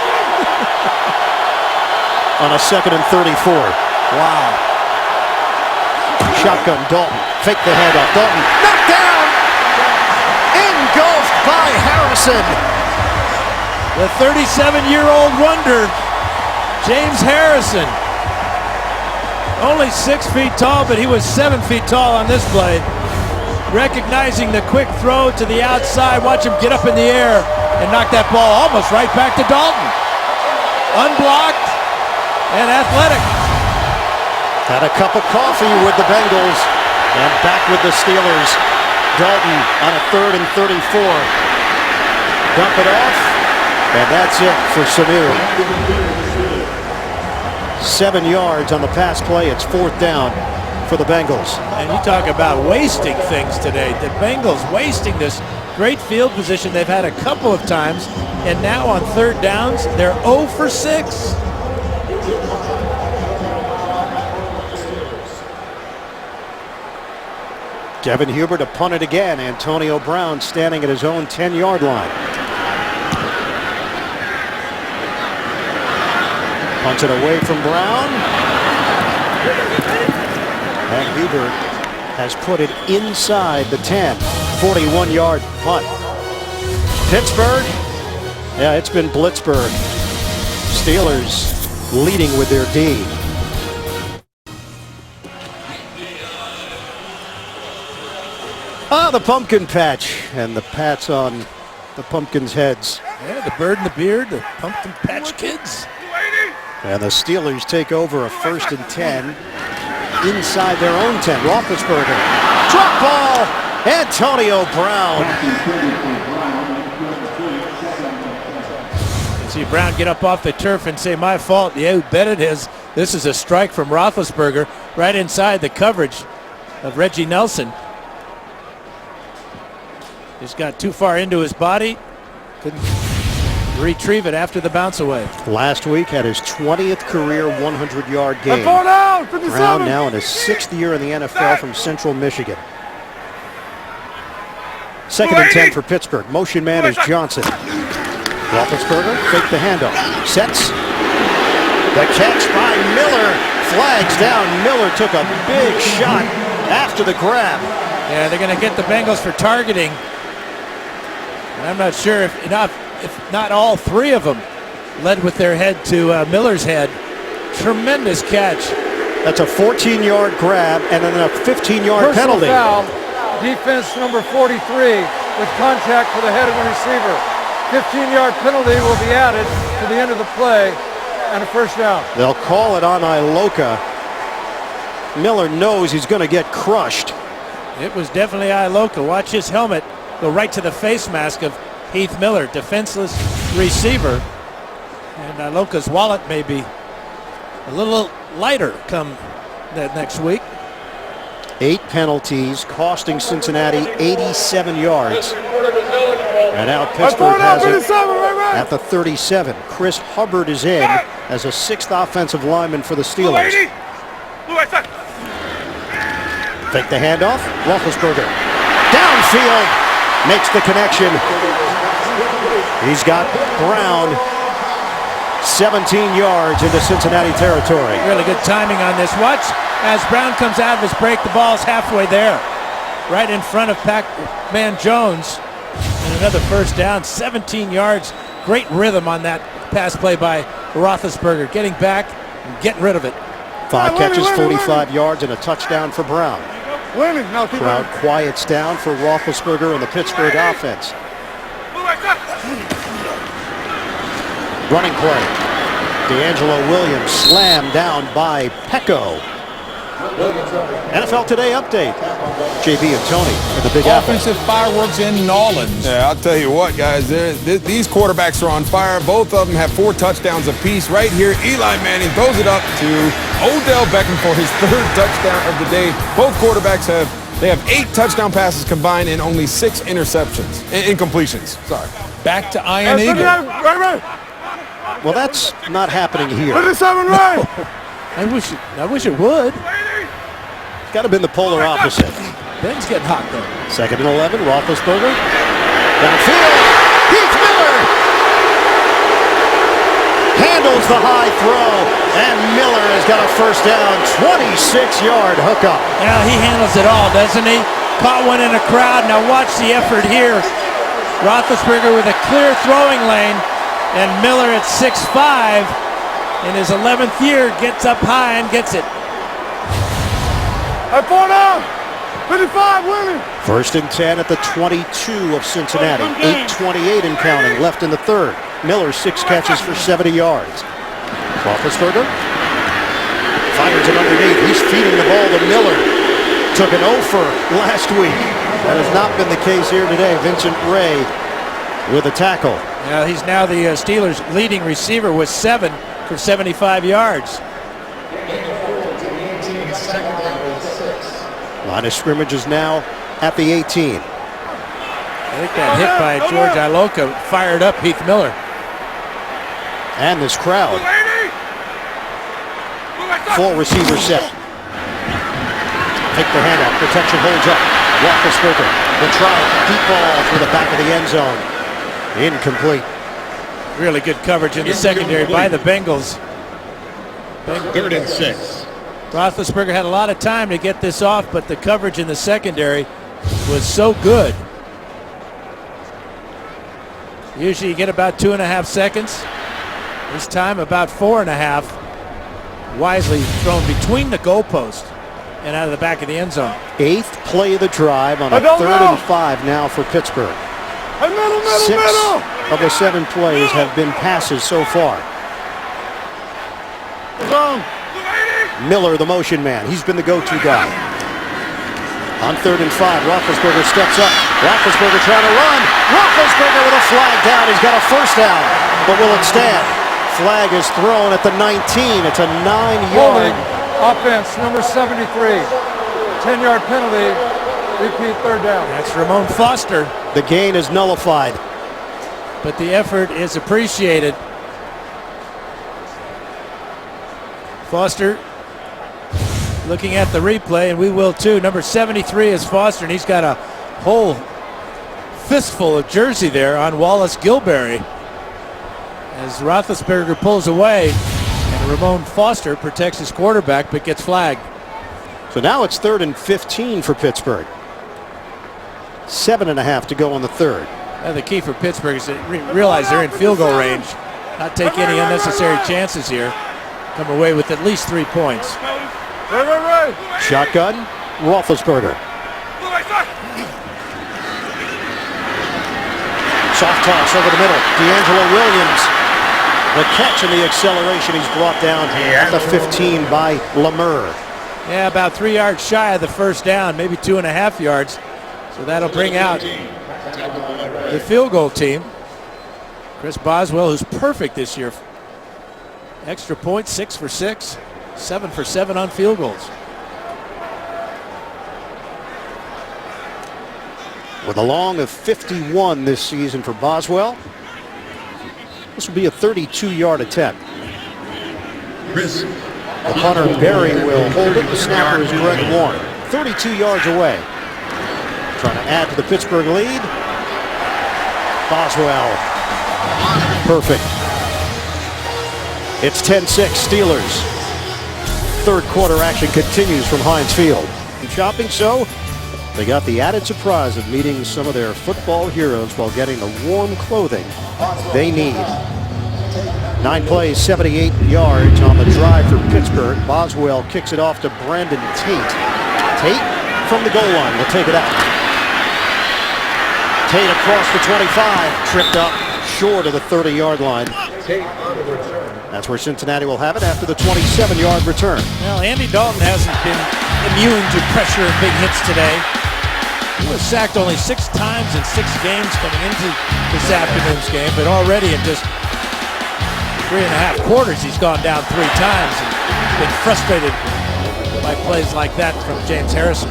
On a 2nd and 34. Wow. Shotgun, Dalton. Fake the handoff. Dalton knocked down. Engulfed by Harrison. The 37-year-old wonder, James Harrison. Only 6 feet tall, but he was 7 feet tall on this play. Recognizing the quick throw to the outside. Watch him get up in the air and knock that ball almost right back to Dalton. Unblocked and athletic. Had a cup of coffee with the Bengals and back with the Steelers. Dalton on a 3rd and 34. Dump it off, and that's it for Sanu. 7 yards on the pass play. It's 4th down for the Bengals. And you talk about wasting things today. The Bengals wasting this great field position they've had a couple of times, and now on 3rd downs, they're 0 for 6. Devin Hubert to punt it again. Antonio Brown standing at his own 10-yard line. Punts it away from Brown. And Hubert has put it inside the 10. 41-yard punt. Pittsburgh. Yeah, it's been Blitzburgh. Steelers leading with their D. Ah, the pumpkin patch and the pats on the pumpkins' heads. Yeah, the bird and the beard, the pumpkin patch kids. And the Steelers take over a 1st and 10 inside their own 10. Roethlisberger, drop ball, Antonio Brown. You see Brown get up off the turf and say, my fault. Yeah, you bet it is. This is a strike from Roethlisberger right inside the coverage of Reggie Nelson. Just got too far into his body. Couldn't retrieve it after the bounce away. Last week had his 20th career 100-yard game. Down, Brown now in his 6th year in the NFL from Central Michigan. 2nd and 10 for Pittsburgh. Motion man is Johnson. Roethlisberger fake the handoff. Sets. The catch by Miller. Flags down. Miller took a big shot after the grab. Yeah, they're going to get the Bengals for targeting. And I'm not sure if not all three of them led with their head to Miller's head. Tremendous catch. That's a 14-yard grab and then a 15-yard penalty. Foul. Defense number 43 with contact to the head of the receiver. 15-yard penalty will be added to the end of the play and a first down. They'll call it on Iloka. Miller knows he's going to get crushed. It was definitely Iloka. Watch his helmet go right to the face mask of Heath Miller, defenseless receiver. And Iloka's wallet may be a little lighter come that next week. 8 penalties costing Cincinnati 87 yards. And now Pittsburgh has it at the 37. Chris Hubbard is in as a 6th offensive lineman for the Steelers. Take the handoff. Roethlisberger downfield makes the connection. He's got Brown 17 yards into Cincinnati territory. Really good timing on this. Watch as Brown comes out of his break. The ball's halfway there, right in front of Pac-Man Jones. And another first down, 17 yards. Great rhythm on that pass play by Roethlisberger, getting back and getting rid of it. 5 catches, 45 yards, and a touchdown for Brown. Crowd quiets down for Roethlisberger and the Pittsburgh offense. Running play. D'Angelo Williams slammed down by Pecco. NFL Today update. JB and Tony in the Big Apple. Offensive fireworks in New Orleans. Yeah, I'll tell you what, guys. These quarterbacks are on fire. Both of them have 4 touchdowns apiece. Right here, Eli Manning throws it up to Odell Beckham for his 3rd touchdown of the day. Both quarterbacks have 8 touchdown passes combined and only 6 interceptions, incompletions. Sorry. Back to Iron Eagle. Well, that's not happening here. I wish it would. Got to be the polar opposite. Ben's getting hot though. 2nd and 11, Roethlisberger. Downfield, Heath Miller handles the high throw, and Miller has got a first down, 26-yard hookup. Yeah, he handles it all, doesn't he? Caught one in a crowd. Now watch the effort here. Roethlisberger with a clear throwing lane, and Miller at 6'5", in his 11th year, gets up high and gets it. 55 winning. 1st and 10 at the 22 of Cincinnati. 8:28 and counting left in the 3rd. Miller 6 catches for 70 yards. Roethlisberger fires it underneath. He's feeding the ball to Miller. Took an offer last week. That has not been the case here today. Vincent Ray with a tackle. Yeah, he's now the Steelers' leading receiver with 7 for 75 yards. Line of scrimmage is now at the 18. I think that hit by George Iloka fired up Heath Miller. And this crowd. Full receiver set. Take the handoff. Protection holds up. Roethlisberger will try. Deep ball through the back of the end zone. Incomplete. Really good coverage in the secondary by the Bengals. 3rd and 6. Roethlisberger had a lot of time to get this off, but the coverage in the secondary was so good. Usually you get about 2.5 seconds. This time about 4.5. Wisely thrown between the goalpost and out of the back of the end zone. 8th play of the drive on a 3rd and 5 now for Pittsburgh. 6 of the 7 plays have been passes so far. Miller, the motion man. He's been the go-to guy. On 3rd and 5, Roethlisberger steps up. Roethlisberger trying to run. Roethlisberger with a flag down. He's got a first down, but will it stand? Flag is thrown at the 19. It's a 9-yard. Offense, number 73. 10-yard penalty. Repeat 3rd down. That's Ramon Foster. The gain is nullified. But the effort is appreciated. Foster looking at the replay, and we will too. Number 73 is Foster, and he's got a whole fistful of jersey there on Wallace Gilberry. As Roethlisberger pulls away, and Ramon Foster protects his quarterback but gets flagged. So now it's 3rd and 15 for Pittsburgh. 7.5 to go on the 3rd. The key for Pittsburgh is to realize they're in field goal range, not take any unnecessary chances here, come away with at least 3 points. Shotgun, Roethlisberger. Soft toss over the middle. D'Angelo Williams. The catch and the acceleration. He's brought down at the 15 by Lemur. Yeah, about 3 yards shy of the first down, maybe 2.5 yards. So that'll bring out the field goal team. Chris Boswell, who's perfect this year. Extra points, 6 for 6, 7 for 7 on field goals. With a long of 51 this season for Boswell. This will be a 32-yard attempt. The punter, Barry, will hold it. The snapper is Greg Warren. 32 yards away. Trying to add to the Pittsburgh lead. Boswell. Perfect. It's 10-6 Steelers. 3rd quarter action continues from Heinz Field. In shopping, so they got the added surprise of meeting some of their football heroes while getting the warm clothing they need. 9 plays, 78 yards on the drive for Pittsburgh. Boswell kicks it off to Brandon Tate. Tate from the goal line will take it out. Tate across the 25, tripped up short of the 30-yard line. That's where Cincinnati will have it after the 27-yard return. Well, Andy Dalton hasn't been immune to pressure and big hits today. He was sacked only 6 times in 6 games coming into this afternoon's game, but already in just 3.5 quarters he's gone down 3 times and been frustrated by plays like that from James Harrison.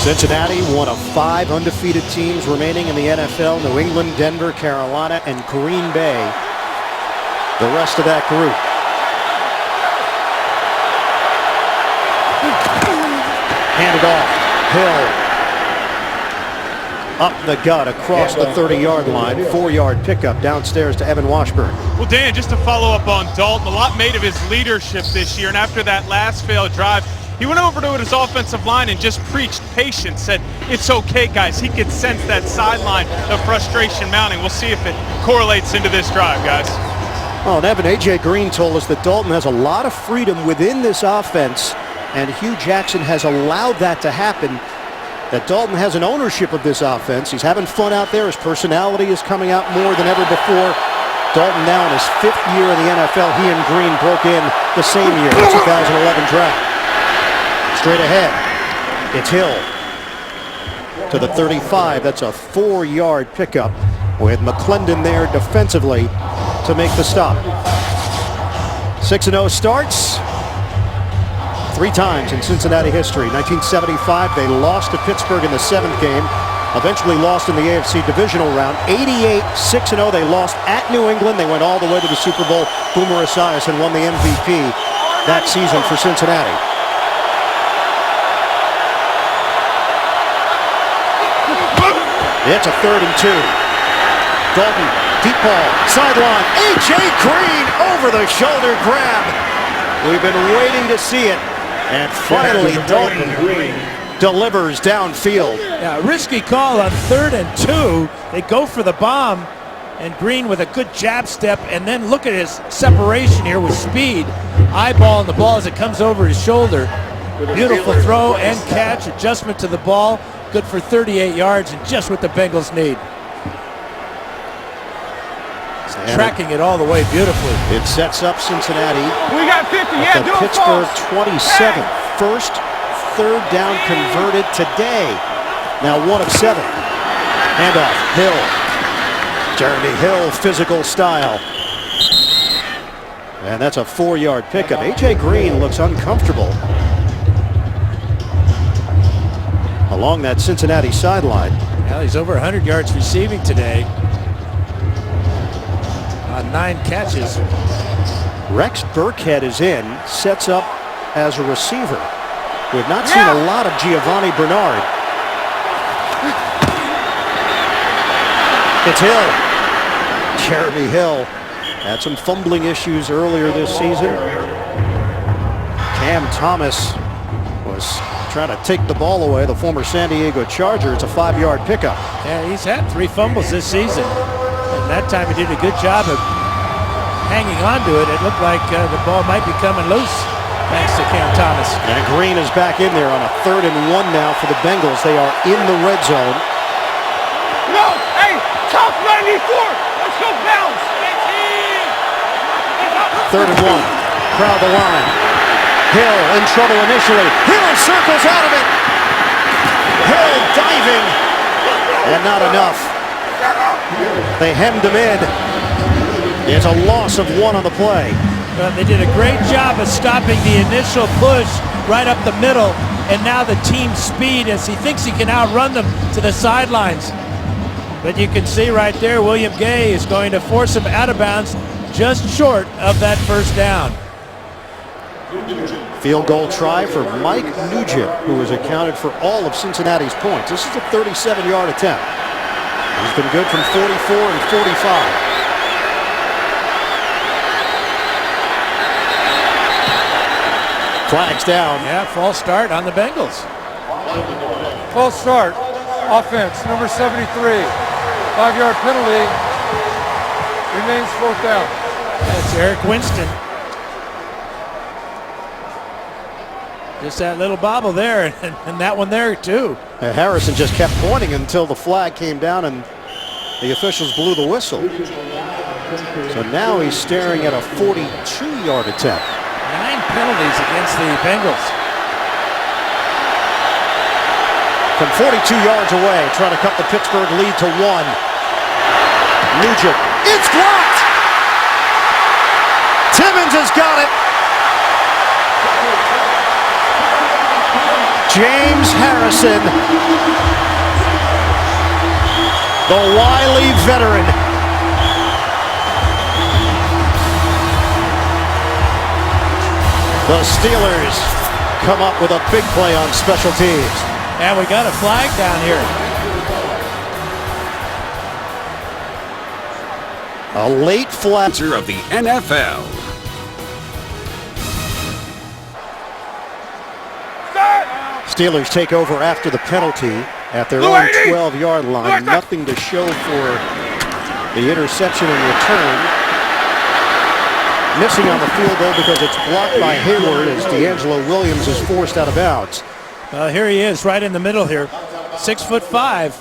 Cincinnati, one of 5 undefeated teams remaining in the NFL. New England, Denver, Carolina, and Green Bay. The rest of that group. Handed off. Hill. Up the gut across the 30-yard line. 4-yard pickup downstairs to Evan Washburn. Well, Dan, just to follow up on Dalton, a lot made of his leadership this year, and after that last failed drive, he went over to his offensive line and just preached patience, said, it's okay, guys. He could sense that sideline of frustration mounting. We'll see if it correlates into this drive, guys. Oh, and Evan, A.J. Green told us that Dalton has a lot of freedom within this offense, and Hugh Jackson has allowed that to happen, that Dalton has an ownership of this offense. He's having fun out there. His personality is coming out more than ever before. Dalton now in his 5th year in the NFL. He and Green broke in the same year, the 2011 draft. Straight ahead, it's Hill to the 35. That's a 4-yard pickup with McClendon there defensively to make the stop. 6-0 starts 3 times in Cincinnati history. 1975, they lost to Pittsburgh in the 7th game. Eventually lost in the AFC divisional round. 88, 6-0. They lost at New England. They went all the way to the Super Bowl. Boomer Esiason won the MVP that season for Cincinnati. It's a 3rd and 2. Dalton, deep ball, sideline. A.J. Green over the shoulder grab. We've been waiting to see it. And finally, Dalton delivers downfield. Yeah, risky call on 3rd and 2. They go for the bomb, and Green with a good jab step, and then look at his separation here with speed. Eyeballing the ball as it comes over his shoulder. Beautiful throw and catch, adjustment to the ball, good for 38 yards and just what the Bengals need. Tracking it all the way beautifully. It sets up Cincinnati. We got 50, at the Pittsburgh 27. First third down converted today. Now 1 of 7. Handoff, Hill. Jeremy Hill, physical style. And that's a 4-yard pickup. A.J. Green looks uncomfortable along that Cincinnati sideline. Well, he's over 100 yards receiving today on 9 catches. Rex Burkhead is in, sets up as a receiver. We've not seen a lot of Giovanni Bernard. It's Hill. Jeremy Hill had some fumbling issues earlier this season. Cam Thomas was trying to take the ball away, the former San Diego Charger. It's a 5-yard pickup. Yeah, he's had 3 fumbles this season. And that time he did a good job of hanging on to it. It looked like the ball might be coming loose thanks to Cam Thomas. And Green is back in there on a 3rd and 1 now for the Bengals. They are in the red zone. No, hey, top 94. Let's go bounce. 3rd and 1. Crowd the line. Hill in trouble initially. Hill circles out of it. Hill diving. And not enough. They hemmed him in. It's a loss of 1 on the play. They did a great job of stopping the initial push right up the middle. And now the team's speed as he thinks he can outrun them to the sidelines. But you can see right there, William Gay is going to force him out of bounds just short of that first down. Field goal try for Mike Nugent, who has accounted for all of Cincinnati's points. This is a 37-yard attempt. He's been good from 44 and 45. Flags down. Yeah, false start on the Bengals. False start. Offense, number 73. 5-yard penalty. Remains 4th down. That's Eric Winston. Just that little bobble there, and that one there too. Harrison just kept pointing until the flag came down and the officials blew the whistle. So now he's staring at a 42-yard attempt. 9 penalties against the Bengals. From 42 yards away, trying to cut the Pittsburgh lead to 1. Nugent. It's blocked! Timmons has got it. James Harrison, the wily veteran. The Steelers come up with a big play on special teams. And we got a flag down here. A late flag. Of the NFL. Steelers take over after the penalty at their own 12-yard line. Nothing to show for the interception and return. Missing on the field goal because it's blocked by Hayward as D'Angelo Williams is forced out of bounds. Here he is right in the middle here. 6'5".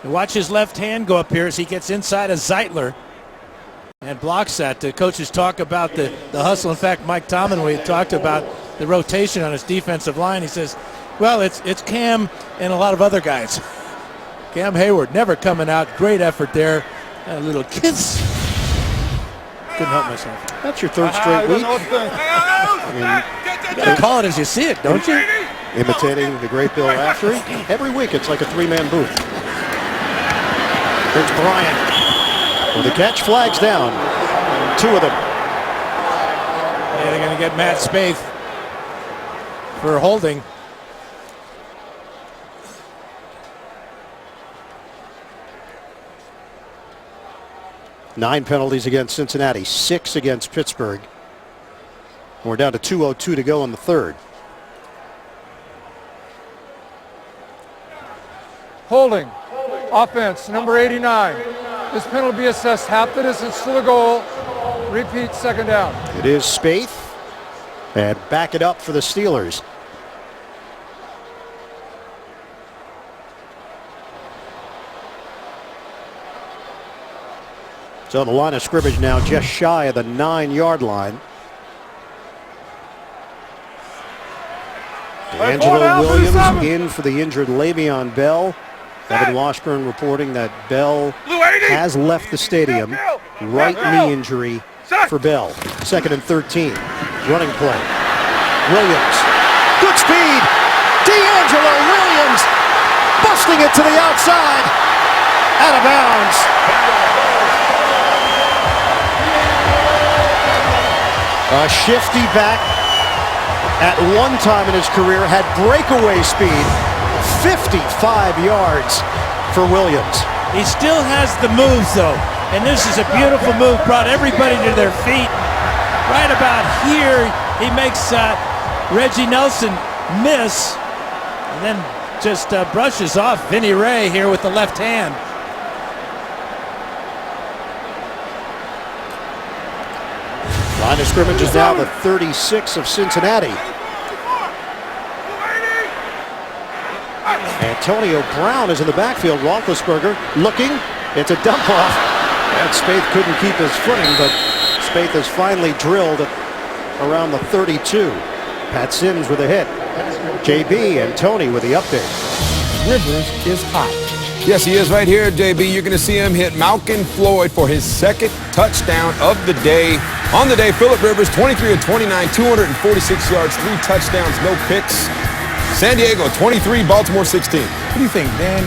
Watch his left hand go up here as he gets inside of Zeitler and blocks that. The coaches talk about the hustle. In fact, Mike Tomlin, we talked about the rotation on his defensive line. He says, well, it's Cam and a lot of other guys. Cam Hayward never coming out. Great effort there. A little kiss. Couldn't help myself. That's your 3rd straight week. I You gotta call it as you see it, don't you? Imitating the great Bill Raftery. Every week it's like a 3-man booth. Here's Bryant. With the catch, flags down. 2 of them. Yeah, they're going to get Matt Spaeth for holding. Nine penalties against Cincinnati, 6 against Pittsburgh. We're down to 2:02 to go in the 3rd. Holding. Offense, number 89. This penalty will be assessed half the distance to the goal. Repeat, 2nd down. It is Spaeth. And back it up for the Steelers. So the line of scrimmage now just shy of the 9-yard line. D'Angelo Williams in for the injured Le'Veon Bell. Evan Washburn reporting that Bell has left the stadium. Right knee injury for Bell. 2nd and 13. Running play. Williams. Good speed. D'Angelo Williams busting it to the outside. Out of bounds. A shifty back. At one time in his career had breakaway speed. 55 yards for Williams. He still has the moves, though. And this is a beautiful move. Brought everybody to their feet. Right about here, he makes Reggie Nelson miss. And then just brushes off Vinny Ray here with the left hand. Line of scrimmage is now the 36 of Cincinnati. Antonio Brown is in the backfield. Roethlisberger looking. It's a dump off. And Spaeth couldn't keep his footing, but Spaeth is finally drilled around the 32. Pat Sims with a hit. JB and Tony with the update. Rivers is hot. Yes, he is right here, JB. You're going to see him hit Malcolm Floyd for his 2nd touchdown of the day. On the day, Phillip Rivers, 23 of 29, 246 yards, 3 touchdowns, no picks. San Diego, 23, Baltimore, 16. What do you think, Dan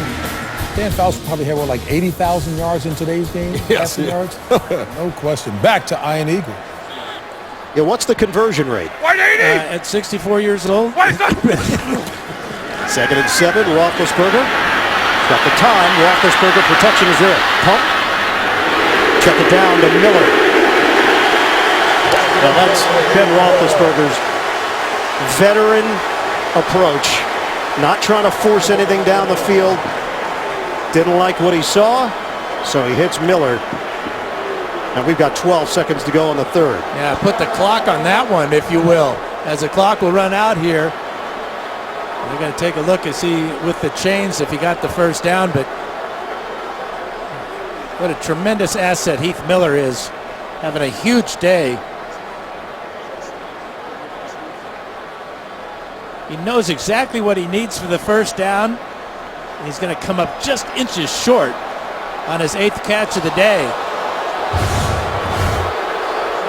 Fouts probably had, like 80,000 yards in today's game? Yes. Yards? No question. Back to Iron Eagle. Yeah, what's the conversion rate? At 64 years old. 2nd and 7, Roethlisberger. Got the time. Roethlisberger protection is there. Pump. Check it down to Miller. Well, that's Ben Roethlisberger's veteran approach. Not trying to force anything down the field. Didn't like what he saw, so he hits Miller. And we've got 12 seconds to go in the 3rd. Yeah, put the clock on that one, if you will, as the clock will run out here. We're going to take a look and see with the chains if he got the first down, but what a tremendous asset Heath Miller is, having a huge day. He knows exactly what he needs for the first down. He's going to come up just inches short on his 8th catch of the day.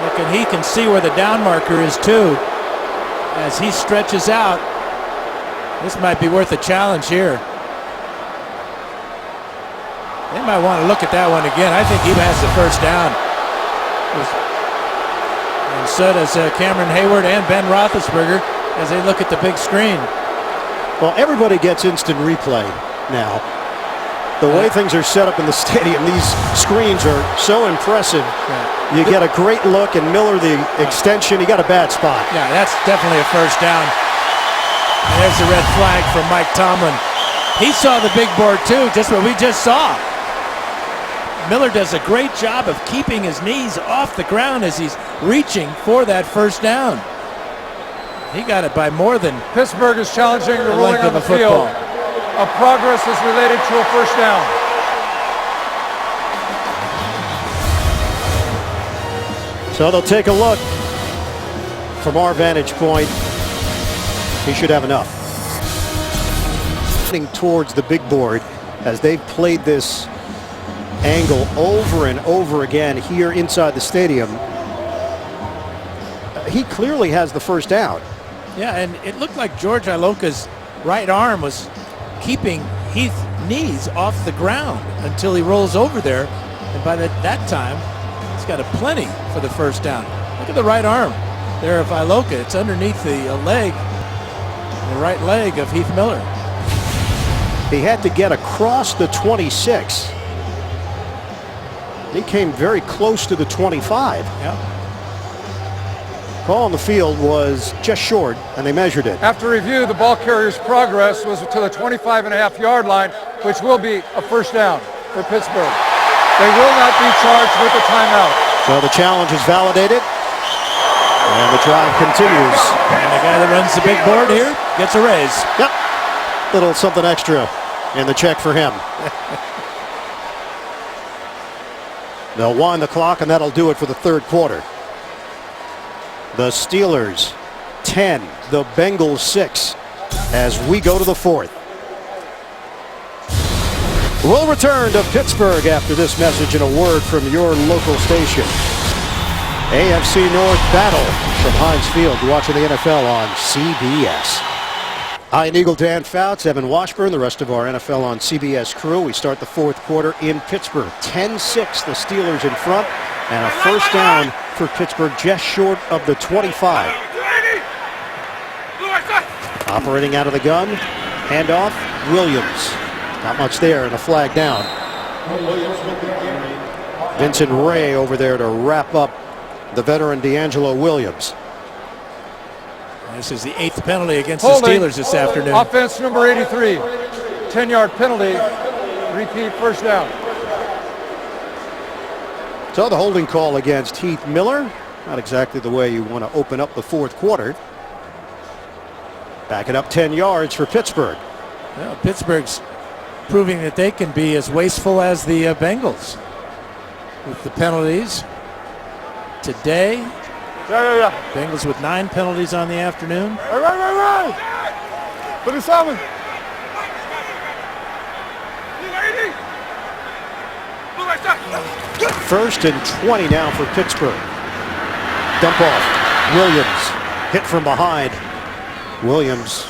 Look, and he can see where the down marker is too. As he stretches out, this might be worth a challenge here. They might want to look at that one again. I think he has the first down. And so does Cameron Hayward and Ben Roethlisberger as they look at the big screen. Well, everybody gets instant replay now. The way things are set up in the stadium, these screens are so impressive. You get a great look, and Miller, the extension, he got a bad spot. Yeah, that's definitely a first down. And there's the red flag from Mike Tomlin. He saw the big board too, just what we just saw. Miller does a great job of keeping his knees off the ground as he's reaching for that first down. He got it by more than Pittsburgh is challenging the ruling on the football. field. A progress is related to a first down. So they'll take a look. From our vantage point, he should have enough. Towards the big board as they've played this angle over and over again here inside the stadium. He clearly has the first down. Yeah, and it looked like George Iloka's right arm was keeping Heath's knees off the ground until he rolls over there. And by that time, he's got a plenty for the first down. Look at the right arm there of Iloka. It's underneath the leg, the right leg of Heath Miller. He had to get across the 26. He came very close to the 25. Yeah. Ball on the field was just short, and they measured it. After review, the ball carrier's progress was to the 25.5-yard line, which will be a first down for Pittsburgh. They will not be charged with a timeout. So the challenge is validated, and the drive continues. And the guy that runs the big board here gets a raise. Yep, little something extra in the check for him. They'll wind the clock, and that'll do it for the third quarter. The Steelers 10, the Bengals 6, as we go to the fourth. We'll return to Pittsburgh after this message and a word from your local station. AFC North battle from Heinz Field. You're watching the NFL on CBS. Iron Eagle Dan Fouts, Evan Washburn, the rest of our NFL on CBS crew. We start the fourth quarter in Pittsburgh. 10-6, the Steelers in front, and a first down for Pittsburgh just short of the 25. Operating out of the gun, handoff, Williams. Not much there, and a flag down. Vincent Ray over there to wrap up the veteran D'Angelo Williams. This is the 8th penalty against the Steelers this afternoon. Offense number 83. 10-yard penalty. Repeat first down. So the holding call against Heath Miller. Not exactly the way you want to open up the fourth quarter. Backing up 10 yards for Pittsburgh. Well, Pittsburgh's proving that they can be as wasteful as the Bengals with the penalties. Today, Bengals with 9 penalties on the afternoon. Right. 37. First and 20 now for Pittsburgh. Dump off. Williams hit from behind. Williams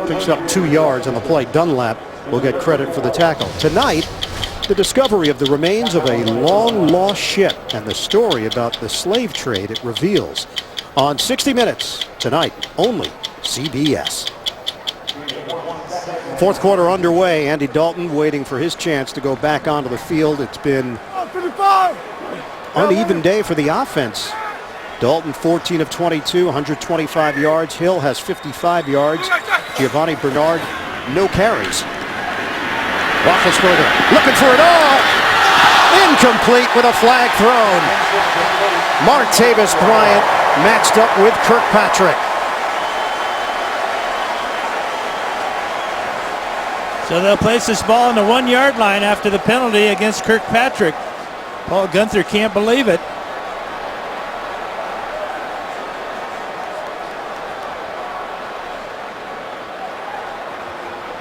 picks up 2 yards on the play. Dunlap will get credit for the tackle. Tonight, the discovery of the remains of a long-lost ship and the story about the slave trade it reveals on 60 Minutes tonight, only CBS. Fourth quarter underway. Andy Dalton waiting for his chance to go back onto the field. It's been uneven day for the offense. Dalton 14 of 22, 125 yards. Hill has 55 yards. Giovanni Bernard, no carries. Roethlisberger looking for it all. Incomplete with a flag thrown. Martavis Bryant matched up with Kirkpatrick. So they'll place this ball on the 1-yard line after the penalty against Kirkpatrick. Paul Gunther can't believe it.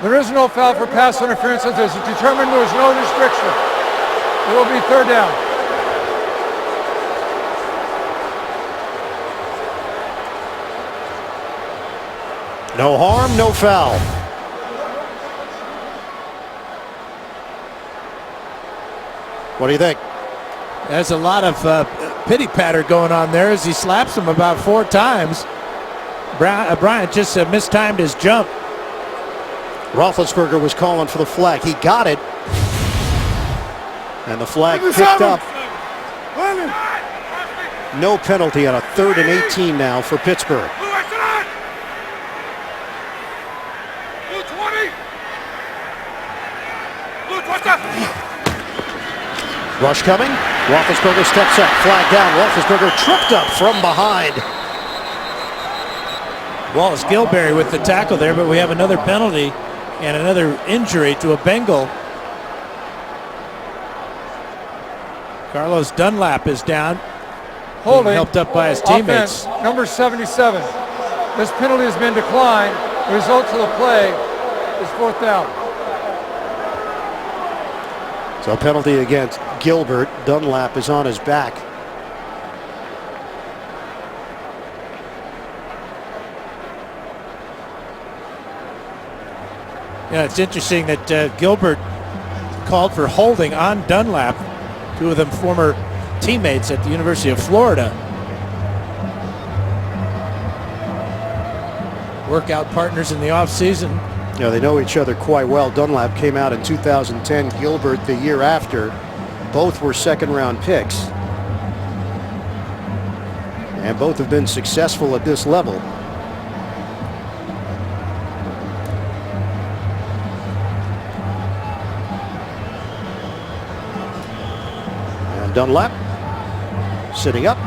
There is no foul for pass interference as it's determined there is no restriction. It will be third down. No harm, no foul. What do you think? There's a lot of pity patter going on there as he slaps him about 4 times. Bryant just mistimed his jump. Roethlisberger was calling for the flag. He got it. And the flag picked up. No penalty on a 3rd and 18 now for Pittsburgh. Rush coming. Roethlisberger steps up. Flag down. Roethlisberger tripped up from behind. Wallace Gilberry with the tackle there, but we have another penalty and another injury to a Bengal. Carlos Dunlap is down. Holding. Helped up by his teammates. Offense, number 77. This penalty has been declined. The result of the play is 4th down. So penalty against Gilbert. Dunlap is on his back. Yeah, it's interesting that Gilbert called for holding on Dunlap, 2 of them former teammates at the University of Florida. Workout partners in the offseason. Yeah, they know each other quite well. Dunlap came out in 2010, Gilbert the year after. Both were 2nd-round picks. And both have been successful at this level. And Dunlap sitting up.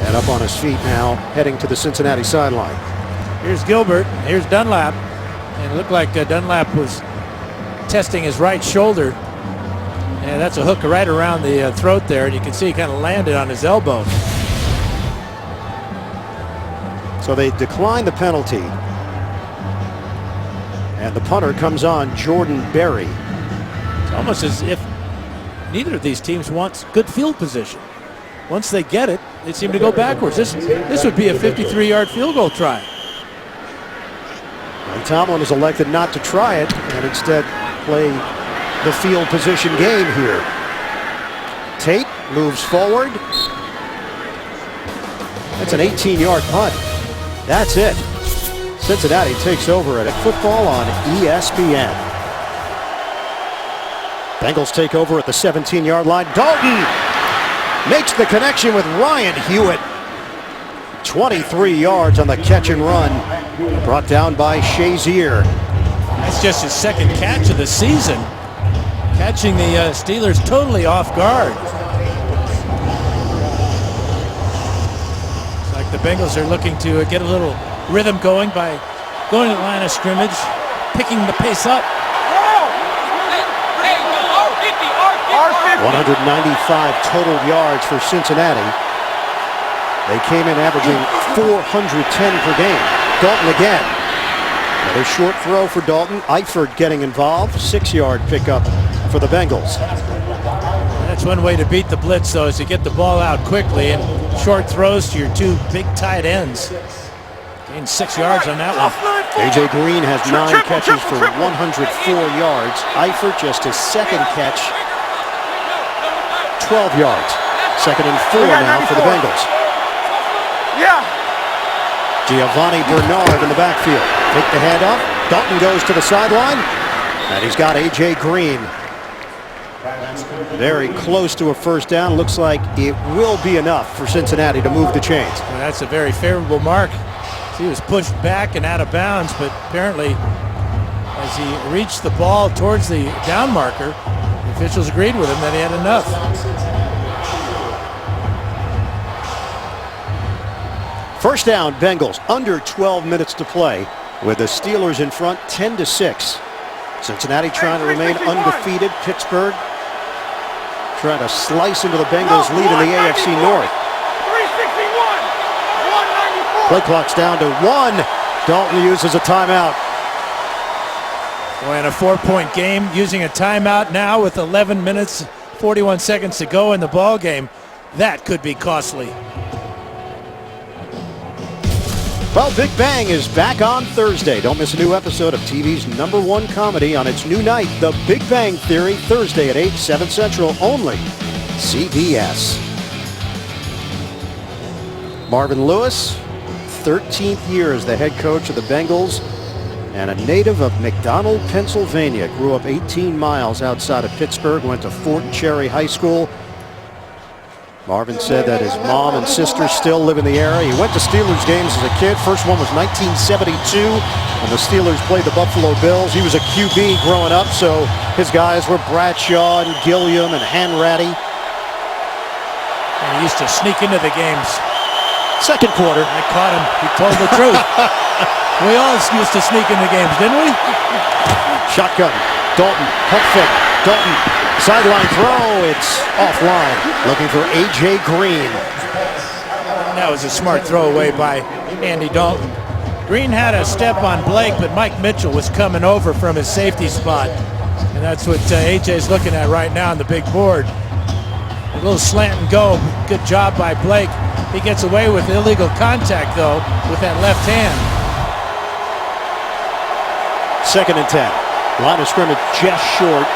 And up on his feet now, heading to the Cincinnati sideline. Here's Gilbert, here's Dunlap, and it looked like Dunlap was testing his right shoulder. Yeah, that's a hook right around the throat there, and you can see he kind of landed on his elbow. So they decline the penalty. And the punter comes on, Jordan Berry. It's almost as if neither of these teams wants good field position. Once they get it, they seem to go backwards. This would be a 53-yard field goal try. And Tomlin has elected not to try it and instead play the field position game here. Tate moves forward. That's an 18-yard punt. That's it. Cincinnati takes over at football on ESPN. Bengals take over at the 17-yard line. Dalton makes the connection with Ryan Hewitt. 23 yards on the catch and run. Brought down by Shazier. That's just his second catch of the season. Catching the Steelers totally off guard. It's like the Bengals are looking to get a little rhythm going by going to the line of scrimmage, picking the pace up. 195 total yards for Cincinnati. They came in averaging 410 per game. Dalton again. Another short throw for Dalton. Eifert getting involved. 6-yard pickup for the Bengals. That's one way to beat the blitz, though, is to get the ball out quickly and short throws to your two big tight ends. Gained 6 yards on that one. A.J. Green has 9 catches for 104 yards. Eifert just his second catch. 12 yards. 2nd and 4 now for the Bengals. Giovanni Bernard in the backfield. Take the handoff. Dalton goes to the sideline. And he's got A.J. Green. Very close to a first down. Looks like it will be enough for Cincinnati to move the chains. Well, that's a very favorable mark. He was pushed back and out of bounds, but apparently as he reached the ball towards the down marker, the officials agreed with him that he had enough. First down, Bengals, under 12 minutes to play with the Steelers in front 10-6. Cincinnati trying to remain undefeated. Pittsburgh trying to slice into the Bengals lead in the AFC North. Play clock's down to 1. Dalton uses a timeout. Boy, in a 4-point game, using a timeout now with 11 minutes, 41 seconds to go in the ball game, that could be costly. Well, Big Bang is back on Thursday. Don't miss a new episode of TV's #1 comedy on its new night, The Big Bang Theory, Thursday at 8, 7 Central, only CBS. Marvin Lewis, 13th year as the head coach of the Bengals and a native of McDonald, Pennsylvania. Grew up 18 miles outside of Pittsburgh, went to Fort Cherry High School. Marvin said that his mom and sister still live in the area. He went to Steelers games as a kid. First one was 1972 when the Steelers played the Buffalo Bills. He was a QB growing up, so his guys were Bradshaw and Gilliam and Hanratty. And he used to sneak into the games. Second quarter. I caught him. He told the truth. We all used to sneak in the games, didn't we? Shotgun. Dalton. Pump fake. Dalton. Sideline throw. It's offline. Looking for A.J. Green. That was a smart throwaway by Andy Dalton. Green had a step on Blake, but Mike Mitchell was coming over from his safety spot. And that's what A.J.'s looking at right now on the big board. A little slant and go. Good job by Blake. He gets away with illegal contact, though, with that left hand. 2nd and 10. Line of scrimmage just short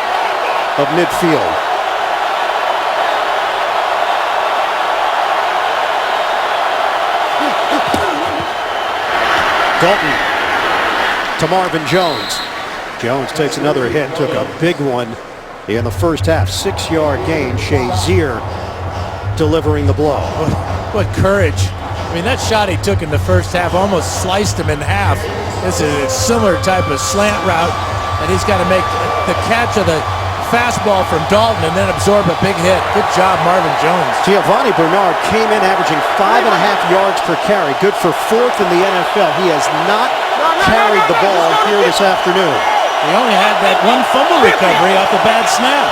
of midfield. Dalton to Marvin Jones. Jones takes another hit, took a big one in the first half. 6-yard gain. Shazier delivering the blow. What courage. I mean, that shot he took in the first half almost sliced him in half. This is a similar type of slant route, and he's got to make the catch of the fastball from Dalton and then absorb a big hit. Good job, Marvin Jones. Giovanni Bernard came in averaging 5.5 yards per carry. Good for 4th in the NFL. He has not carried the ball here this afternoon. He only had that one fumble recovery off the bad snap.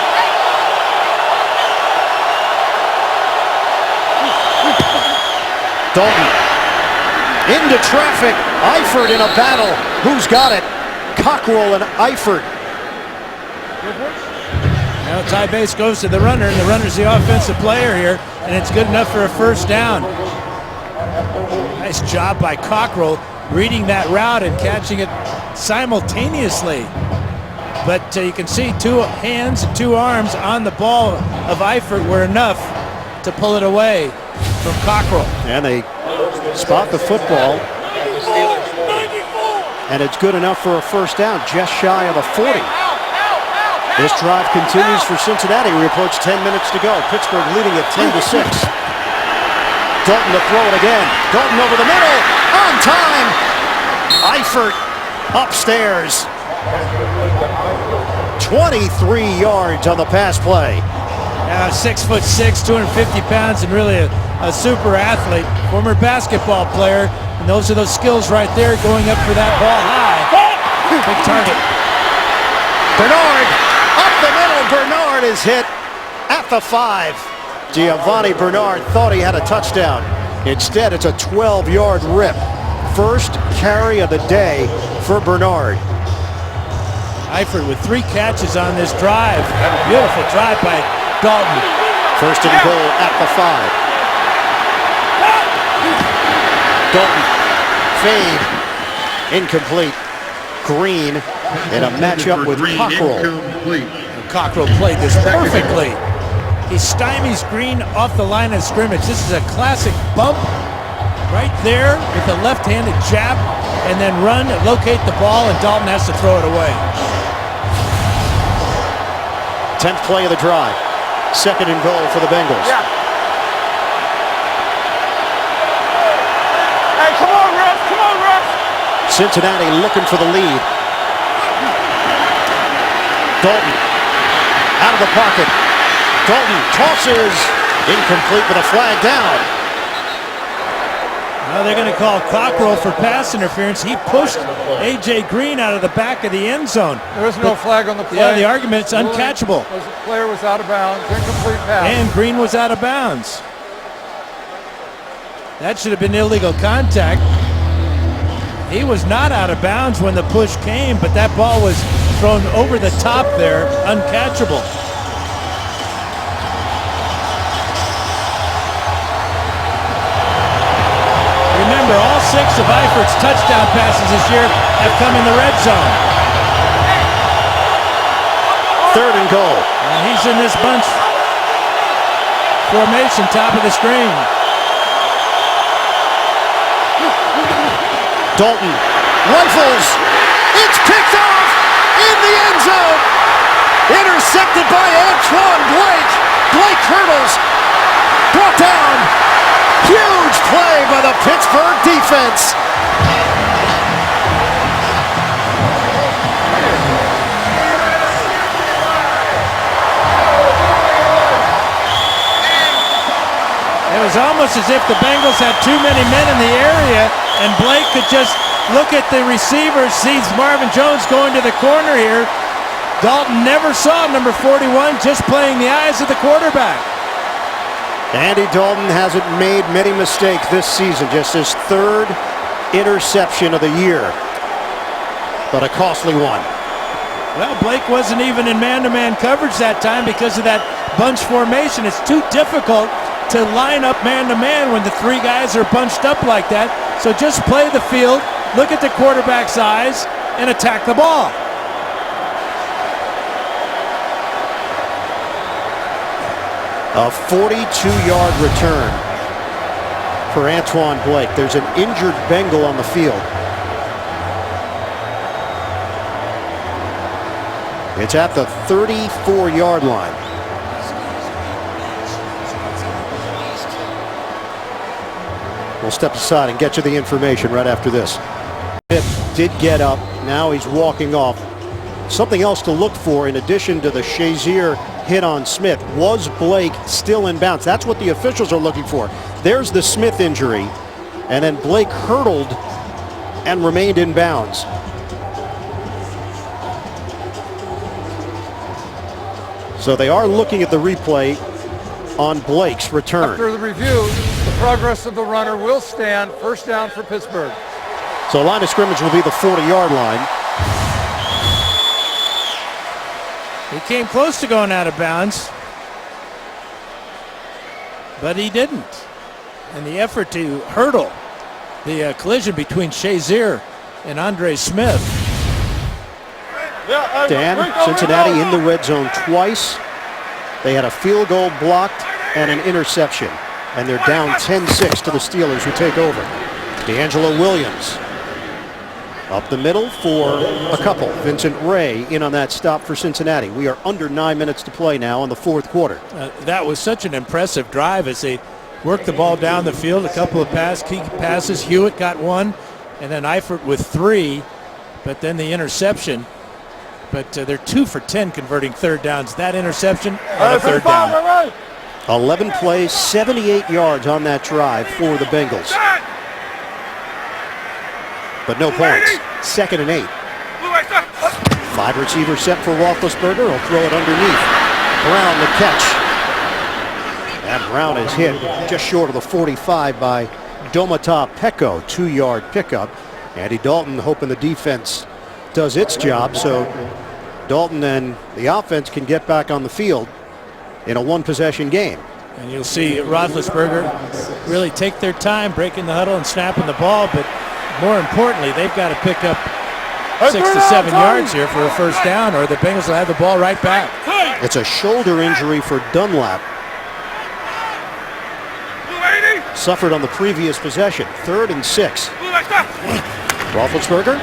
Dalton into traffic. Eifert in a battle. Who's got it? Cockrell and Eifert. Now tie base goes to the runner, and the runner's the offensive player here, and it's good enough for a first down. Nice job by Cockrell reading that route and catching it simultaneously. But you can see two hands and two arms on the ball of Eifert were enough to pull it away from Cockrell. And they spot the football. And it's good enough for a first down, just shy of the 40. This drive continues for Cincinnati. We approach 10 minutes to go. Pittsburgh leading at 10-6. Dalton to throw it again. Dalton over the middle. On time. Eifert upstairs. 23 yards on the pass play. 6'6", 250 pounds, and really a super athlete. Former basketball player. And those are those skills right there, going up for that ball high. Big target. Bernard up the middle. Bernard is hit at the 5. Giovanni Bernard thought he had a touchdown. Instead, it's a 12-yard rip. First carry of the day for Bernard. Eifert with 3 catches on this drive. Beautiful drive by Dalton. First and goal at the 5. Dalton, fade, incomplete. Green in a matchup with Cockrell. Cockrell played this perfectly. He stymies Green off the line of scrimmage. This is a classic bump right there with a left-handed jab, and then run, locate the ball, and Dalton has to throw it away. 10th play of the drive. Second and goal for the Bengals. Cincinnati looking for the lead. Dalton out of the pocket. Dalton tosses. Incomplete with a flag down. Now they're going to call Cockrell for pass interference. He pushed A.J. Green out of the back of the end zone. There is no flag on the play. Yeah, the argument is uncatchable. The player was out of bounds. Incomplete pass. And Green was out of bounds. That should have been illegal contact. He was not out of bounds when the push came, but that ball was thrown over the top there, uncatchable. Remember, all 6 of Eifert's touchdown passes this year have come in the red zone. Third and goal. And he's in this bunch formation, top of the screen. Dalton rifles. It's picked off in the end zone. Intercepted by Antoine Blake. Blake hurdles. Brought down. Huge play by the Pittsburgh defense. It was almost as if the Bengals had too many men in the area, and Blake could just look at the receiver, sees Marvin Jones going to the corner here. Dalton never saw number 41, just playing the eyes of the quarterback. Andy Dalton hasn't made many mistakes this season, just his 3rd interception of the year, but a costly one. Well, Blake wasn't even in man-to-man coverage that time because of that bunch formation. It's too difficult to line up man-to-man when the 3 guys are bunched up like that. So just play the field, look at the quarterback's eyes, and attack the ball. A 42-yard return for Antoine Blake. There's an injured Bengal on the field. It's at the 34-yard line. We'll step aside and get you the information right after this. Smith did get up. Now he's walking off. Something else to look for in addition to the Shazier hit on Smith. Was Blake still in bounds? That's what the officials are looking for. There's the Smith injury. And then Blake hurdled and remained in bounds. So they are looking at the replay on Blake's return. After the review, The progress of the runner will stand. First down for Pittsburgh. So line of scrimmage will be the 40-yard line. He came close to going out of bounds, but he didn't. And the effort to hurdle the collision between Shazier and Andre Smith. Dan, Cincinnati in the red zone twice. They had a field goal blocked and an interception. And they're down 10-6 to the Steelers, who take over. D'Angelo Williams up the middle for a couple. Vincent Ray in on that stop for Cincinnati. We are under 9 minutes to play now in the fourth quarter. That was such an impressive drive as they worked the ball down the field. A couple of key passes. Hewitt got one, and then Eifert with 3, but then the interception. But they're 2 for 10 converting third downs. That interception on a third down. 11 plays, 78 yards on that drive for the Bengals. But no points. 2nd and 8. 5 receivers set for Roethlisberger. He'll throw it underneath. Brown the catch. And Brown is hit just short of the 45 by Domata Peko. 2-yard pickup. Andy Dalton hoping the defense does its job so Dalton and the offense can get back on the field in a one-possession game. And you'll see Roethlisberger really take their time breaking the huddle and snapping the ball, but more importantly, they've got to pick up 6 to 7 yards here for a first down, or the Bengals will have the ball right back. It's a shoulder injury for Dunlap. Suffered on the previous possession. 3rd and 6. Roethlisberger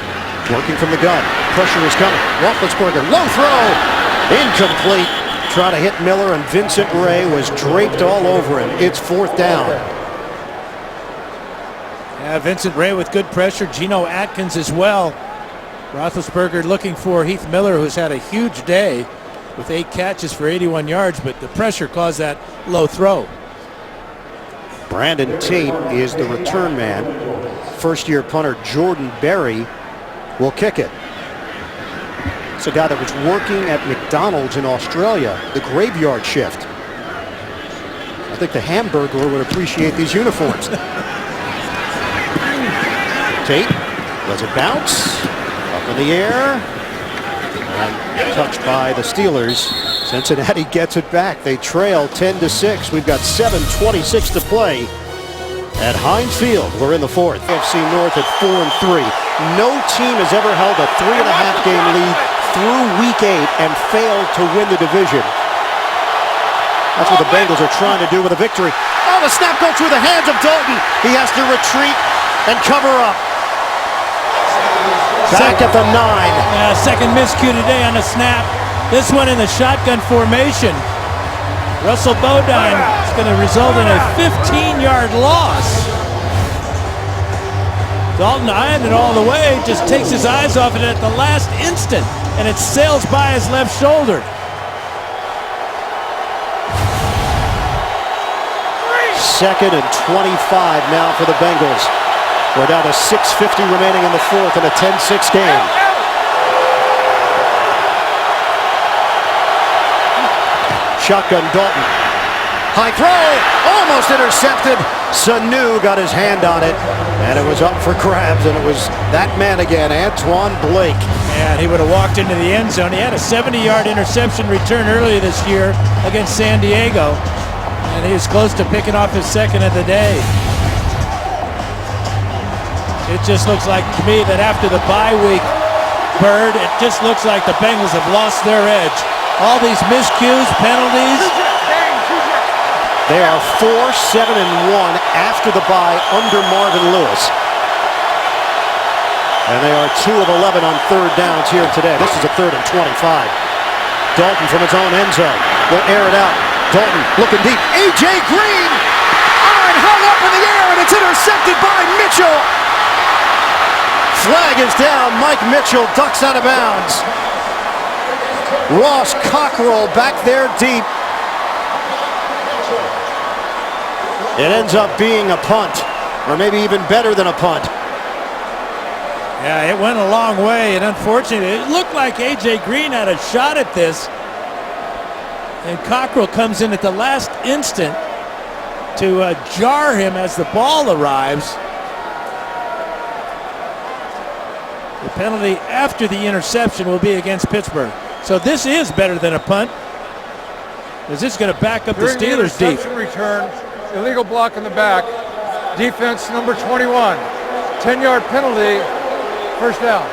working from the gun. Pressure is coming. Roethlisberger, low throw. Incomplete. Try to hit Miller, and Vincent Ray was draped all over him. It's 4th down. Yeah, Vincent Ray with good pressure. Geno Atkins as well. Roethlisberger looking for Heath Miller, who's had a huge day with 8 catches for 81 yards, but the pressure caused that low throw. Brandon Tate is the return man. First-year punter Jordan Berry will kick it. It's a guy that was working at McDonald's in Australia, the graveyard shift. I think the Hamburglar would appreciate these uniforms. Tate lets it bounce up in the air and touched by the Steelers. Cincinnati gets it back. They trail 10-6. We've got 7:26 to play at Heinz Field. We're in the fourth. AFC North at 4-3. No team has ever held a 3.5-game lead through week 8 and failed to win the division. That's what the Bengals are trying to do with a victory. Oh, the snap goes through the hands of Dalton. He has to retreat and cover up. Back at the 9. Second miscue today on the snap. This one in the shotgun formation. Russell Bodine is going to result in a 15-yard loss. Dalton eyeing it all the way, just takes his eyes off it at the last instant, and it sails by his left shoulder. Second and 25 now for the Bengals. We're down to 6:50 remaining in the fourth in a 10-6 game. Shotgun Dalton. High throw, almost intercepted. Sanu got his hand on it, and it was up for grabs, and it was that man again, Antoine Blake. And he would have walked into the end zone. He had a 70-yard interception return earlier this year against San Diego, and he was close to picking off his second of the day. It just looks like to me that after the bye week, Bird, it just looks like the Bengals have lost their edge. All these miscues, penalties. They are 4-7-1 after the bye under Marvin Lewis. And they are 2 of 11 on third downs here today. This is a 3rd and 25. Dalton from his own end zone will air it out. Dalton looking deep. A.J. Green! And hung up in the air, and it's intercepted by Mitchell. Flag is down. Mike Mitchell ducks out of bounds. Ross Cockrell back there deep. It ends up being a punt, or maybe even better than a punt. Yeah, it went a long way, and unfortunately, it looked like A.J. Green had a shot at this. And Cockrell comes in at the last instant to jar him as the ball arrives. The penalty after the interception will be against Pittsburgh. So this is better than a punt, because this is going to back up the Steelers deep. Interception return, illegal block in the back, defense number 21, 10-yard penalty, first down.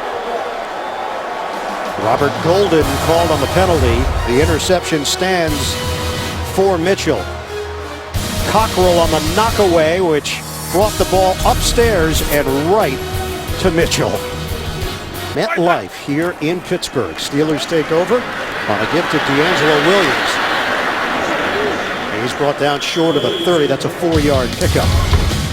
Robert Golden called on the penalty. The interception stands for Mitchell. Cockrell on the knockaway, which brought the ball upstairs and right to Mitchell. MetLife here in Pittsburgh. Steelers take over on a give to D'Angelo Williams. He's brought down short of the 30. That's a 4-yard pickup.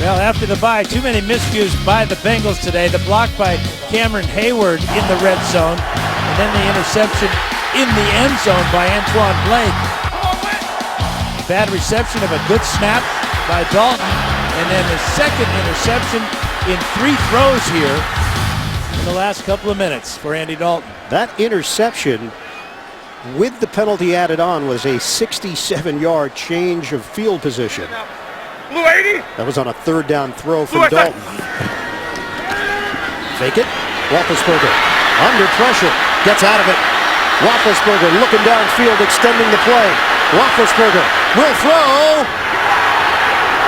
Well, after the bye, too many miscues by the Bengals today. The block by Cameron Hayward in the red zone, and then the interception in the end zone by Antoine Blake. Bad reception of a good snap by Dalton, and then the second interception in 3 throws here in the last couple of minutes for Andy Dalton. That interception with the penalty added on was a 67-yard change of field position. Blue 80. That was on a 3rd down throw from Dalton. Fake it. Roethlisberger under pressure. Gets out of it. Roethlisberger looking downfield, extending the play. Roethlisberger will throw.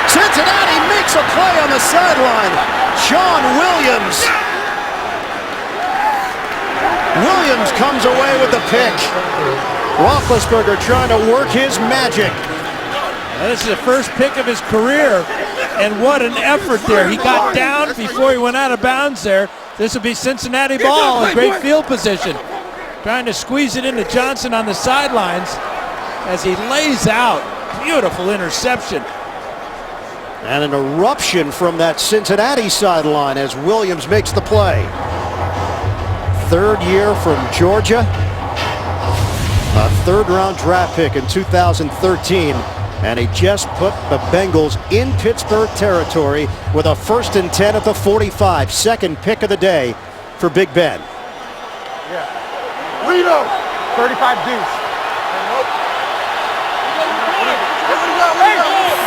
Cincinnati makes a play on the sideline. Sean Williams. Williams comes away with the pick. Roethlisberger trying to work his magic. Now, this is the first pick of his career, and what an effort there. He got down before he went out of bounds there. This will be Cincinnati ball, a great field position. Trying to squeeze it into Johnson on the sidelines as he lays out. Beautiful interception. And an eruption from that Cincinnati sideline as Williams makes the play. 3rd year from Georgia. A 3rd-round draft pick in 2013. And he just put the Bengals in Pittsburgh territory with a 1st and 10 at the 45. 2nd pick of the day for Big Ben. Reno, 35 deuce.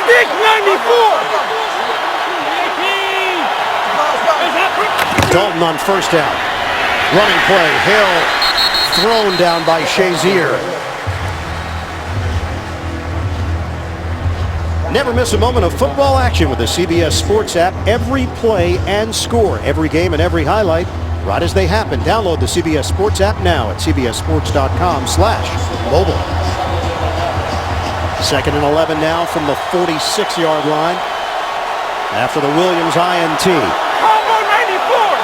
Stick 94. Dalton on 1st down. Running play. Hill thrown down by Shazier. Never miss a moment of football action with the CBS Sports app. Every play and score, every game and every highlight, right as they happen. Download the CBS Sports app now at cbssports.com/mobile. 2nd and 11 now from the 46-yard line after the Williams INT. Combo 94.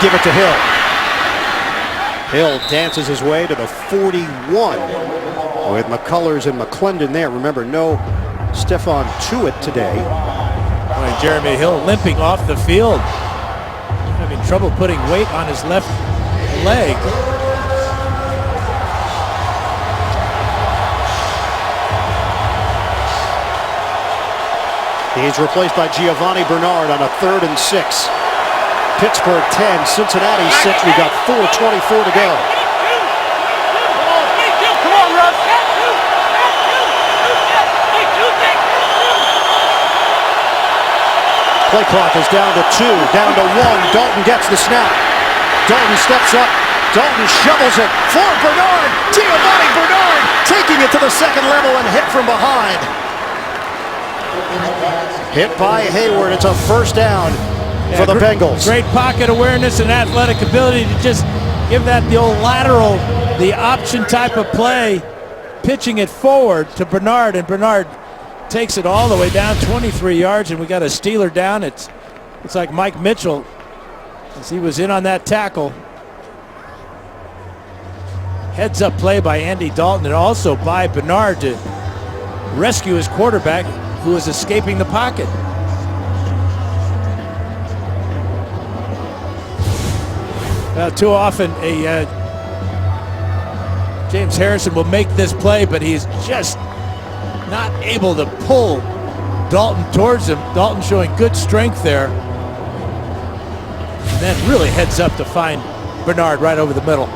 Give it to Hill. Hill dances his way to the 41 with McCullers and McClendon there. Remember, no Stephon Tuitt today. Boy, Jeremy Hill limping off the field. Having trouble putting weight on his left leg. He's replaced by Giovanni Bernard on a 3rd and 6. Pittsburgh 10, Cincinnati 6. We got 4:24 to go. Come on, Russ. Play clock is down to 2, down to 1. Dalton gets the snap. Dalton steps up. Dalton shovels it for Bernard. Giovanni Bernard taking it to the 2nd level and hit from behind. Hit by Hayward. It's a 1st down for the Bengals. Great pocket awareness and athletic ability to just give that the old lateral, the option type of play, pitching it forward to Bernard, and Bernard takes it all the way down 23 yards, and we got a Steeler down. It's like Mike Mitchell, as he was in on that tackle. Heads up play by Andy Dalton and also by Bernard to rescue his quarterback who was escaping the pocket. Too often James Harrison will make this play, but he's just not able to pull Dalton towards him. Dalton showing good strength there. And then really heads up to find Bernard right over the middle.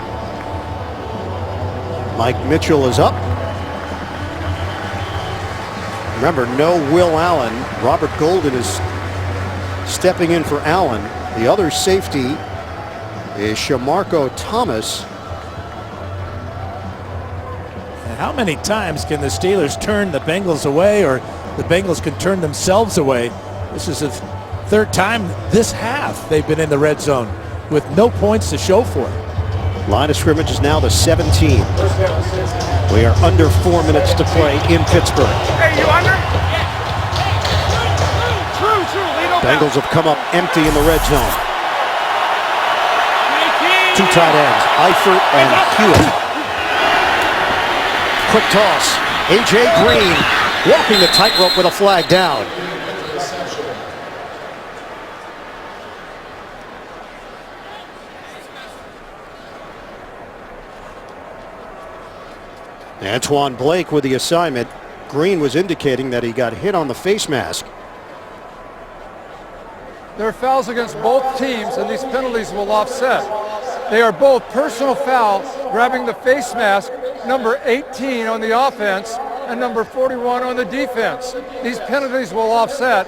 Mike Mitchell is up. Remember, no Will Allen. Robert Golden is stepping in for Allen. The other safety is Shamarko Thomas. And how many times can the Steelers turn the Bengals away, or the Bengals can turn themselves away? This is the third time this half they've been in the red zone with no points to show for it. Line of scrimmage is now the 17. We are under 4 minutes to play in Pittsburgh. Hey, you under? Bengals have come up empty in the red zone. Two tight ends, Eifert and Hewitt. Quick toss. A.J. Green walking the tightrope with a flag down. Antoine Blake with the assignment. Green was indicating that he got hit on the face mask. There are fouls against both teams, and these penalties will offset. They are both personal foul, grabbing the face mask, number 18 on the offense and number 41 on the defense. These penalties will offset.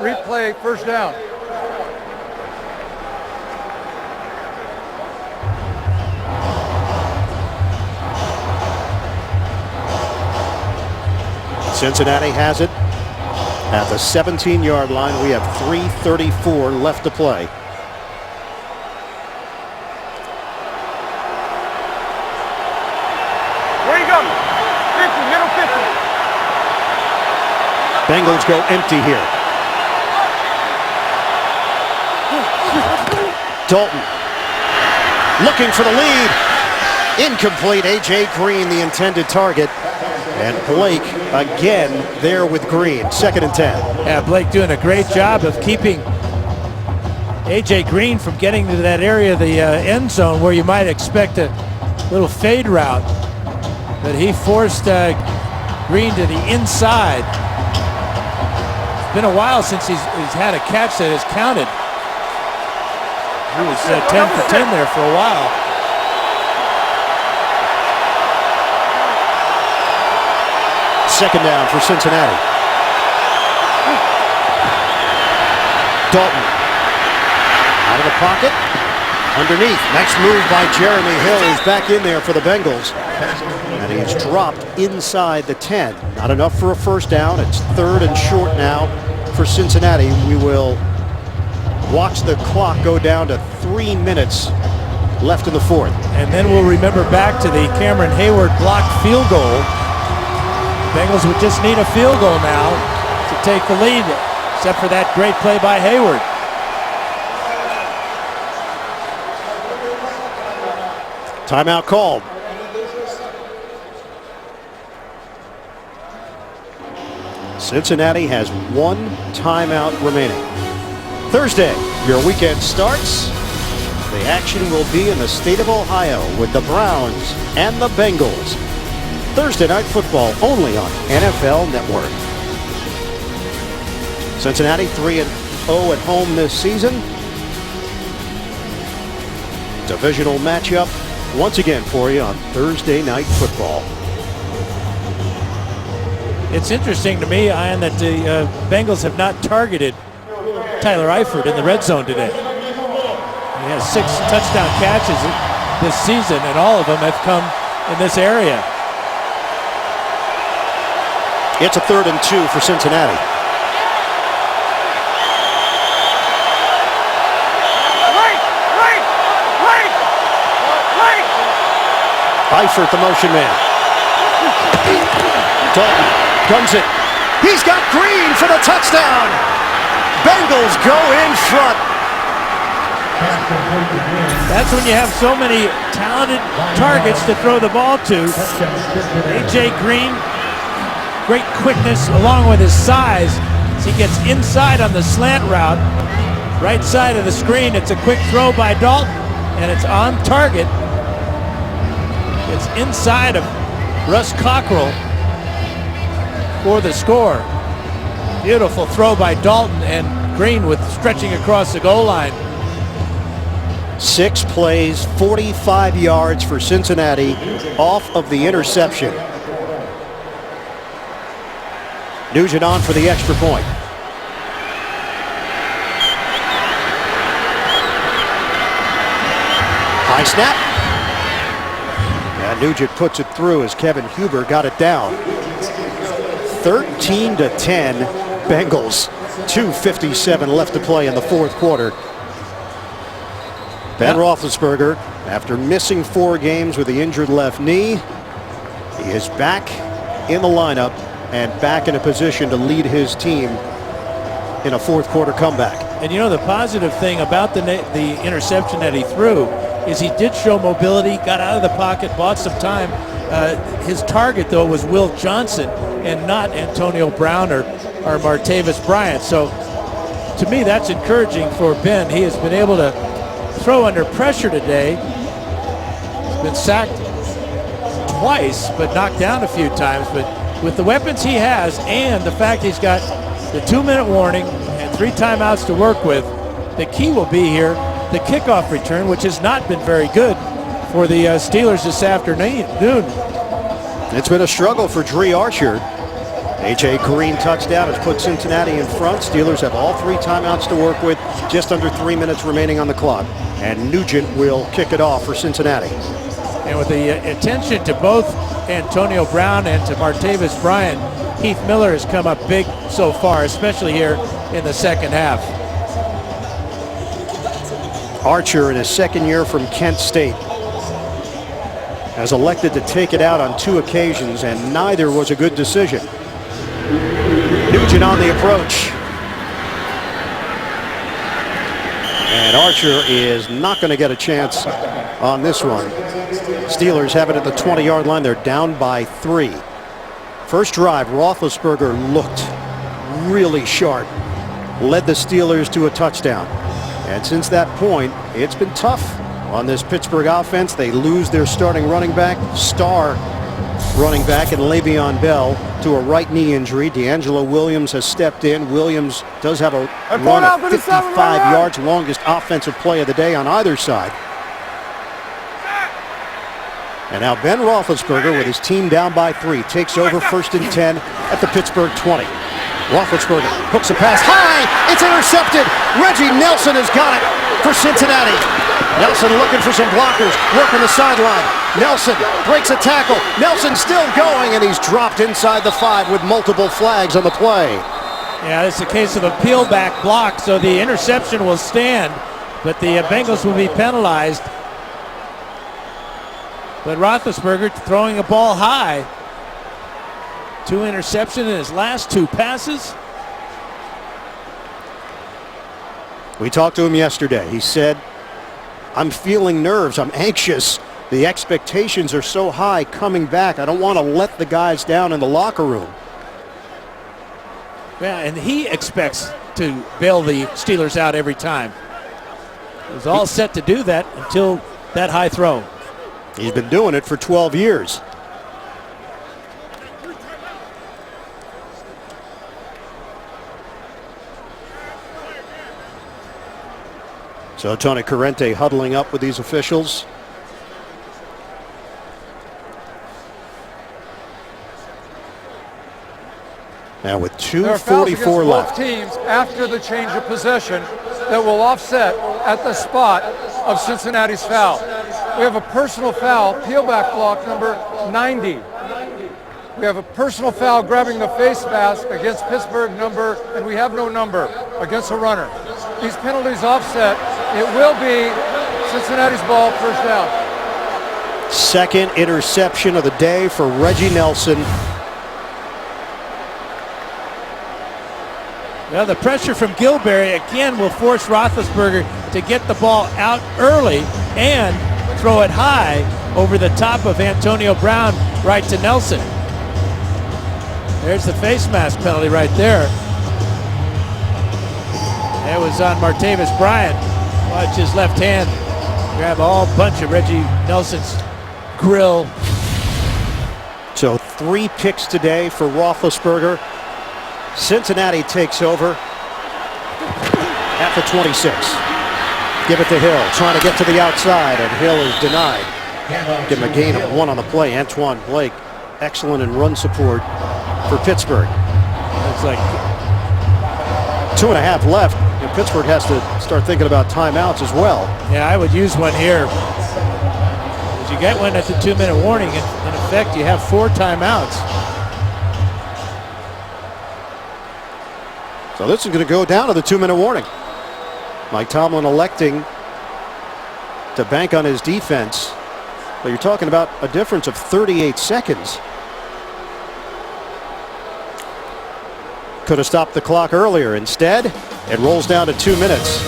Replay, first down. Cincinnati has it at the 17-yard line. We have 3:34 left to play. Where you going? 50, middle 50. Bengals go empty here. Dalton looking for the lead. Incomplete. A.J. Green, the intended target. And Blake again there with Green. 2nd and 10. Yeah, Blake doing a great job of keeping A.J. Green from getting to that area of the end zone where you might expect a little fade route. But he forced Green to the inside. It's been a while since he's had a catch that has counted. He was 10 for 10 there for a while. Second down for Cincinnati. Dalton out of the pocket. Underneath. Nice move by Jeremy Hill. He's back in there for the Bengals. And he's dropped inside the 10. Not enough for a first down. It's 3rd and short now for Cincinnati. We will watch the clock go down to 3 minutes left in the 4th. And then we'll remember back to the Cameron Hayward blocked field goal. Bengals would just need a field goal now to take the lead, except for that great play by Hayward. Timeout called. Cincinnati has 1 timeout remaining. Thursday, your weekend starts. The action will be in the state of Ohio with the Browns and the Bengals. Thursday night football only on NFL Network. Cincinnati 3-0 at home this season. Divisional matchup once again for you on Thursday night football. It's interesting to me, Ian, that the Bengals have not targeted Tyler Eifert in the red zone today. He has 6 touchdown catches this season, and all of them have come in this area. It's a 3rd and 2 for Cincinnati. Eifert, the motion man. Dalton guns it. He's got Green for the touchdown. Bengals go in front. That's when you have so many talented targets to throw the ball to. A.J. Green, great quickness along with his size. As he gets inside on the slant route, right side of the screen. It's a quick throw by Dalton, and it's on target. It's inside of Russ Cockrell for the score. Beautiful throw by Dalton, and Green with stretching across the goal line. 6 plays, 45 yards for Cincinnati off of the interception. Nugent on for the extra point. High snap. And Nugent puts it through as Kevin Huber got it down. 13-10 Bengals. 2:57 left to play in the fourth quarter. Ben Roethlisberger, after missing 4 games with the injured left knee, he is back in the lineup and back in a position to lead his team in a fourth quarter comeback. And you know, the positive thing about the interception that he threw is he did show mobility, got out of the pocket, bought some time. His target, though, was Will Johnson and not Antonio Brown or Martavis Bryant. So to me, that's encouraging for Ben. He has been able to throw under pressure today. He's been sacked twice, but knocked down a few times. But with the weapons he has and the fact he's got the 2-minute warning and 3 timeouts to work with, the key will be here the kickoff return, which has not been very good for the Steelers this afternoon. It's been a struggle for Dre Archer. A.J. Green touchdown has put Cincinnati in front. Steelers have all 3 timeouts to work with, just under 3 minutes remaining on the clock. And Nugent will kick it off for Cincinnati. And with the attention to both Antonio Brown and to Martavis Bryant, Heath Miller has come up big so far, especially here in the second half. Archer, in his second year from Kent State, has elected to take it out on 2 occasions, and neither was a good decision. Nugent on the approach. And Archer is not going to get a chance on this one. Steelers have it at the 20-yard line. They're down by 3. First drive, Roethlisberger looked really sharp. Led the Steelers to a touchdown. And since that point, it's been tough on this Pittsburgh offense. They lose their starting running back, star running back, and Le'Veon Bell to a right knee injury. D'Angelo Williams has stepped in. Williams does have a run of 55 yards, longest offensive play of the day on either side. And now Ben Roethlisberger, with his team down by 3, takes over 1st and 10 at the Pittsburgh 20. Roethlisberger hooks a pass high. It's intercepted. Reggie Nelson has got it for Cincinnati. Nelson looking for some blockers, working the sideline. Nelson breaks a tackle. Nelson still going, and he's dropped inside the 5 with multiple flags on the play. Yeah, it's a case of a peel back block, so the interception will stand, but the Bengals will be penalized. But Roethlisberger throwing a ball high. 2 interceptions in his last 2 passes. We talked to him yesterday. He said, I'm feeling nerves. I'm anxious. The expectations are so high coming back. I don't want to let the guys down in the locker room. Yeah, and he expects to bail the Steelers out every time. He was all set to do that until that high throw. He's been doing it for 12 years. So Tony Corrente huddling up with these officials. Now with 2:44 left. Both teams after the change of possession that will offset at the spot of Cincinnati's foul. We have a personal foul, peel back block number 90. We have a personal foul grabbing the face mask against Pittsburgh and we have no number against a runner. These penalties offset. It will be Cincinnati's ball, first down. Second interception of the day for Reggie Nelson. Well, the pressure from Gilberry again will force Roethlisberger to get the ball out early and throw it high over the top of Antonio Brown right to Nelson. There's the face mask penalty right there. That was on Martavis Bryant. Watch his left hand grab a whole bunch of Reggie Nelson's grill. So 3 picks today for Roethlisberger. Cincinnati takes over at the 26. Give it to Hill, trying to get to the outside, and Hill is denied. Give him a gain of 1 on the play. Antoine Blake, excellent in run support for Pittsburgh. It's like 2.5 left. And Pittsburgh has to start thinking about timeouts as well. Yeah, I would use one here. As you get one at the 2-minute warning, in effect, you have 4 timeouts. So this is going to go down to the 2-minute warning. Mike Tomlin electing to bank on his defense. But you're talking about a difference of 38 seconds. Could have stopped the clock earlier. Instead, it rolls down to 2 minutes.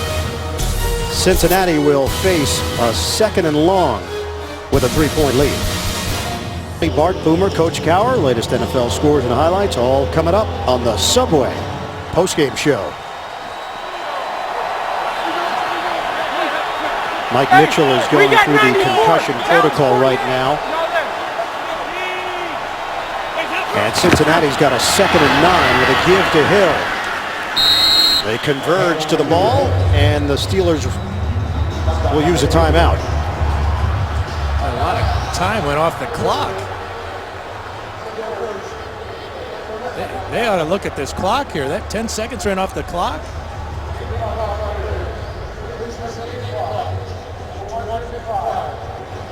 Cincinnati will face a 2nd and long with a 3-point lead. Bart Boomer, Coach Cowher, latest NFL scores and highlights, all coming up on the Subway postgame show. Mike Mitchell is going through the concussion protocol right now. And Cincinnati's got a 2nd and 9 with a give to Hill. They converge to the ball, and the Steelers will use a timeout. A lot of time went off the clock. They ought to look at this clock here. That 10 seconds ran off the clock.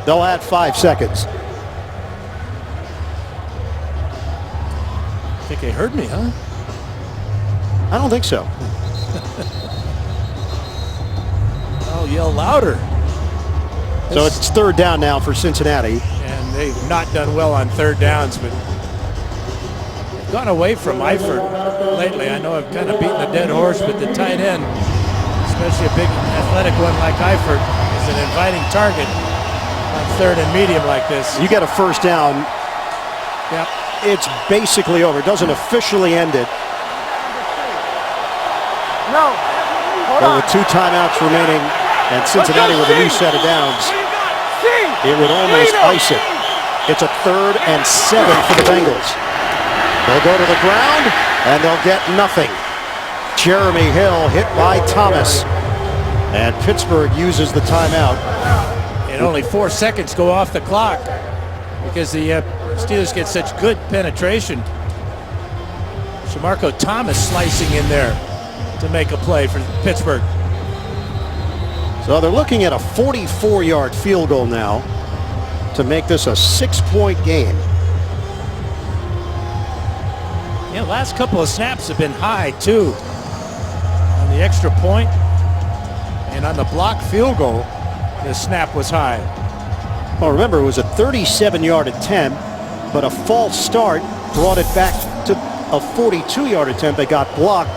They'll add 5 seconds. I think they heard me, huh? I don't think so. I'll yell louder. So it's 3rd down now for Cincinnati. And they've not done well on 3rd downs, but they've gone away from Eifert lately. I know I've kind of beaten a dead horse, but the tight end, especially a big athletic one like Eifert, is an inviting target on 3rd and medium like this. You get a 1st down. Yep. It's basically over. It doesn't officially end it. No. But with 2 timeouts remaining and Cincinnati with a new set of downs, it would almost ice it. It's a 3rd and 7 for the Bengals. They'll go to the ground and they'll get nothing. Jeremy Hill hit by Thomas. And Pittsburgh uses the timeout. And only 4 seconds go off the clock because the Steelers get such good penetration. Shamarko Thomas slicing in there to make a play for Pittsburgh. So they're looking at a 44-yard field goal now to make this a 6-point game. Yeah, last couple of snaps have been high too. On the extra point and on the blocked field goal, the snap was high. Well, remember, it was a 37-yard attempt, but a false start brought it back to a 42-yard attempt. They got blocked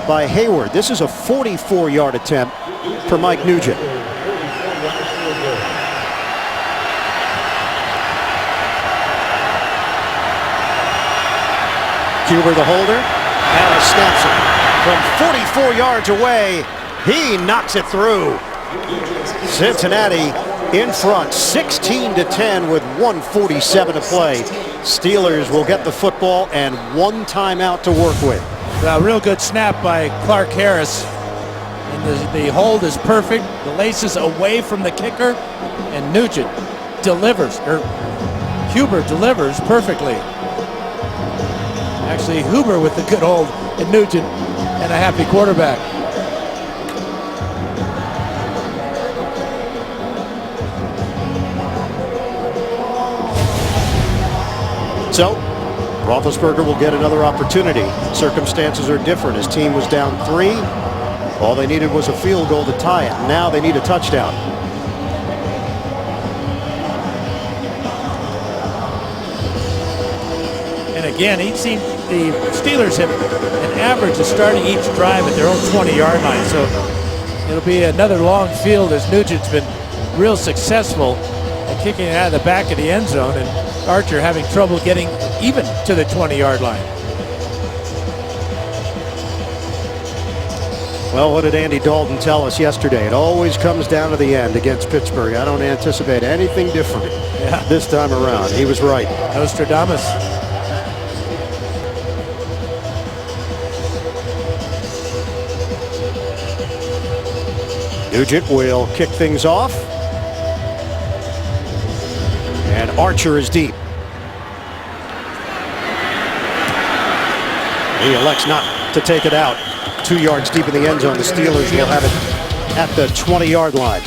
by Hayward. This is a 44-yard attempt for Mike Nugent. Huber, the holder, and snaps it from 44 yards away. He knocks it through. Cincinnati in front, 16-10 with 1:47 to play. Steelers will get the football and 1 timeout to work with. A real good snap by Clark Harris. And the hold is perfect. The laces away from the kicker, and Nugent delivers, or Huber delivers perfectly. Actually, Huber with the good hold, and Nugent and a happy quarterback. So, Roethlisberger will get another opportunity. Circumstances are different. His team was down 3. All they needed was a field goal to tie it. Now they need a touchdown. And again, each team, the Steelers have an average of starting each drive at their own 20-yard line. So it'll be another long field as Nugent's been real successful at kicking it out of the back of the end zone, and Archer having trouble getting even to the 20-yard line. Well, what did Andy Dalton tell us yesterday? It always comes down to the end against Pittsburgh. I don't anticipate anything different this time around. He was right. Nostradamus. Nugent will kick things off. And Archer is deep. He elects not to take it out. 2 yards deep in the end zone. The Steelers will have it at the 20-yard line.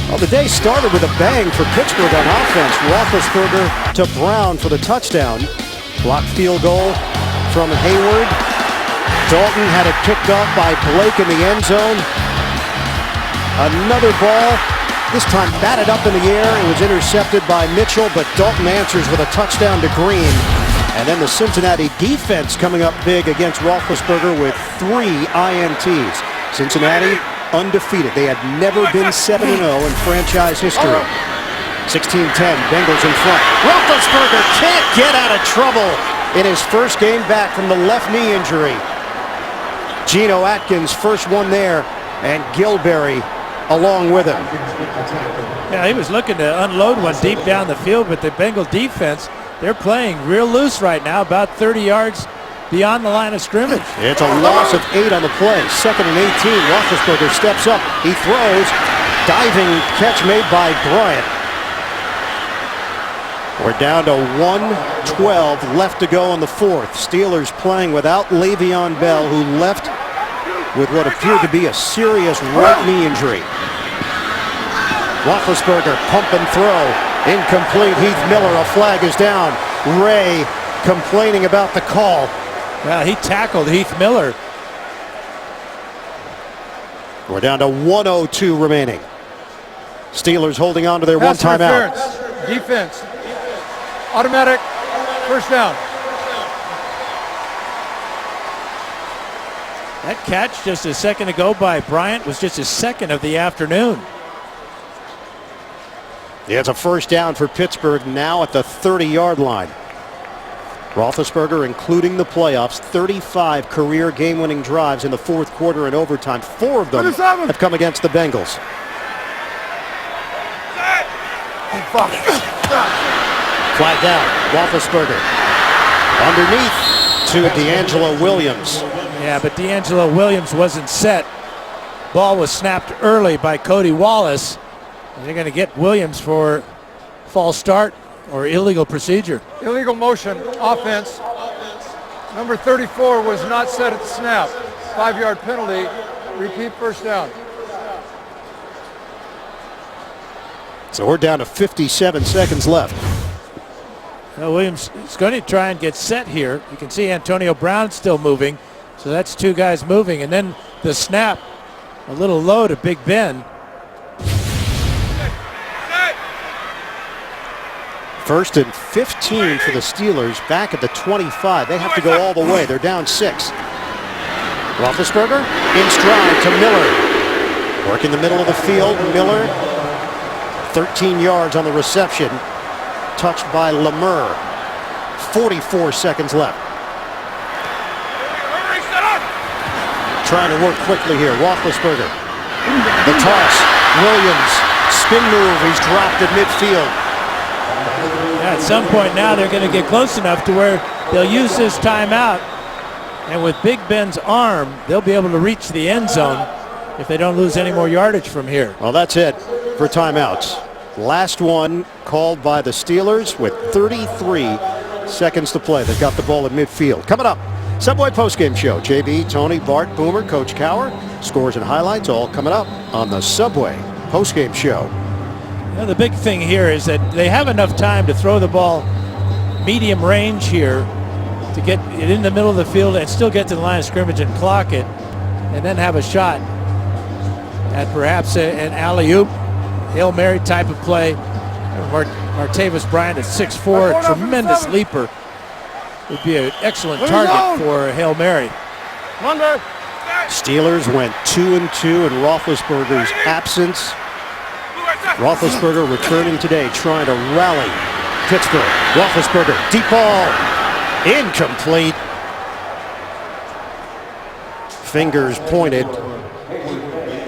Well, the day started with a bang for Pittsburgh on offense. Roethlisberger to Brown for the touchdown. Blocked field goal from Hayward. Dalton had it picked up by Blake in the end zone. Another ball, this time batted up in the air. It was intercepted by Mitchell, but Dalton answers with a touchdown to Green. And then the Cincinnati defense coming up big against Roethlisberger with 3 INTs. Cincinnati undefeated. They had never been 7-0 in franchise history. 16-10, Bengals in front. Roethlisberger can't get out of trouble in his first game back from the left knee injury. Geno Atkins, first one there, and Gilberry along with him. Yeah, he was looking to unload one deep down the field, but the Bengal defense, they're playing real loose right now, about 30 yards beyond the line of scrimmage. It's a loss of 8 on the play. 2nd and 18. Roethlisberger steps up. He throws. Diving catch made by Bryant. We're down to 1:12 left to go in the 4th. Steelers playing without Le'Veon Bell, who left with what appeared to be a serious right knee injury. Roethlisberger pump and throw. Incomplete. Heath Miller, a flag is down. Ray complaining about the call. Well, he tackled Heath Miller. We're down to 1:02 remaining. Steelers holding on to their one timeout. Defense. Automatic. First down. That catch just a second ago by Bryant was just his 2nd of the afternoon. Yeah, it's a first down for Pittsburgh now at the 30-yard line. Roethlisberger, including the playoffs, 35 career game-winning drives in the 4th quarter and overtime. 4 of them have come against the Bengals. Flag down. Roethlisberger underneath to D'Angelo Williams. Yeah, but D'Angelo Williams wasn't set. Ball was snapped early by Cody Wallace. And they're going to get Williams for false start or illegal procedure. Illegal motion, offense. Number 34 was not set at the snap. 5-yard penalty. Repeat first down. So we're down to 57 seconds left. Now Williams is going to try and get set here. You can see Antonio Brown still moving. So that's 2 guys moving. And then the snap, a little low to Big Ben. First and 15 for the Steelers back at the 25. They have to go all the way. They're down 6. Roethlisberger in stride to Miller. Working the middle of the field. Miller 13 yards on the reception. Touched by Lemur. 44 seconds left. Trying to work quickly here. Roethlisberger. The toss. Williams. Spin move. He's dropped at midfield. At some point now they're going to get close enough to where they'll use this timeout, and with Big Ben's arm they'll be able to reach the end zone if they don't lose any more yardage from here. Well, that's it for timeouts. Last one called by the Steelers with 33 seconds to play. They've got the ball at midfield. Coming up, Subway postgame show. JB, Tony, Bart, Boomer, Coach Cower. Scores and highlights all coming up on the Subway postgame show. Now, the big thing here is that they have enough time to throw the ball medium range here to get it in the middle of the field and still get to the line of scrimmage and clock it, and then have a shot at perhaps an alley-oop, Hail Mary type of play. Martavis Bryant at 6'4", a tremendous leaper, would be an excellent target for a Hail Mary. Steelers went 2-2 in Roethlisberger's absence. Roethlisberger returning today, trying to rally Pittsburgh. Roethlisberger, deep ball, incomplete. Fingers pointed.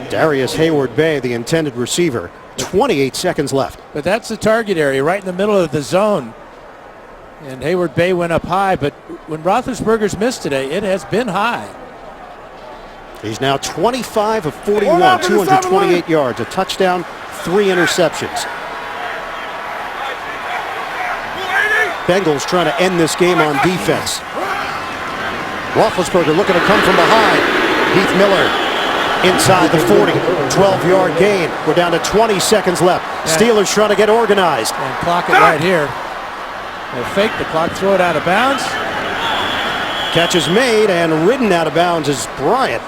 Darius Hayward-Bay, the intended receiver. 28 seconds left. But that's the target area, right in the middle of the zone. And Hayward-Bay went up high, but when Roethlisberger's missed today, it has been high. He's now 25 of 41, 228 yards, a touchdown, 3 interceptions. Bengals trying to end this game on defense. Roethlisberger looking to come from behind. Heath Miller inside the 40, 12-yard gain. We're down to 20 seconds left. Steelers trying to get organized. And clock it right here. They'll fake the clock, throw it out of bounds. Catch is made and ridden out of bounds is Bryant.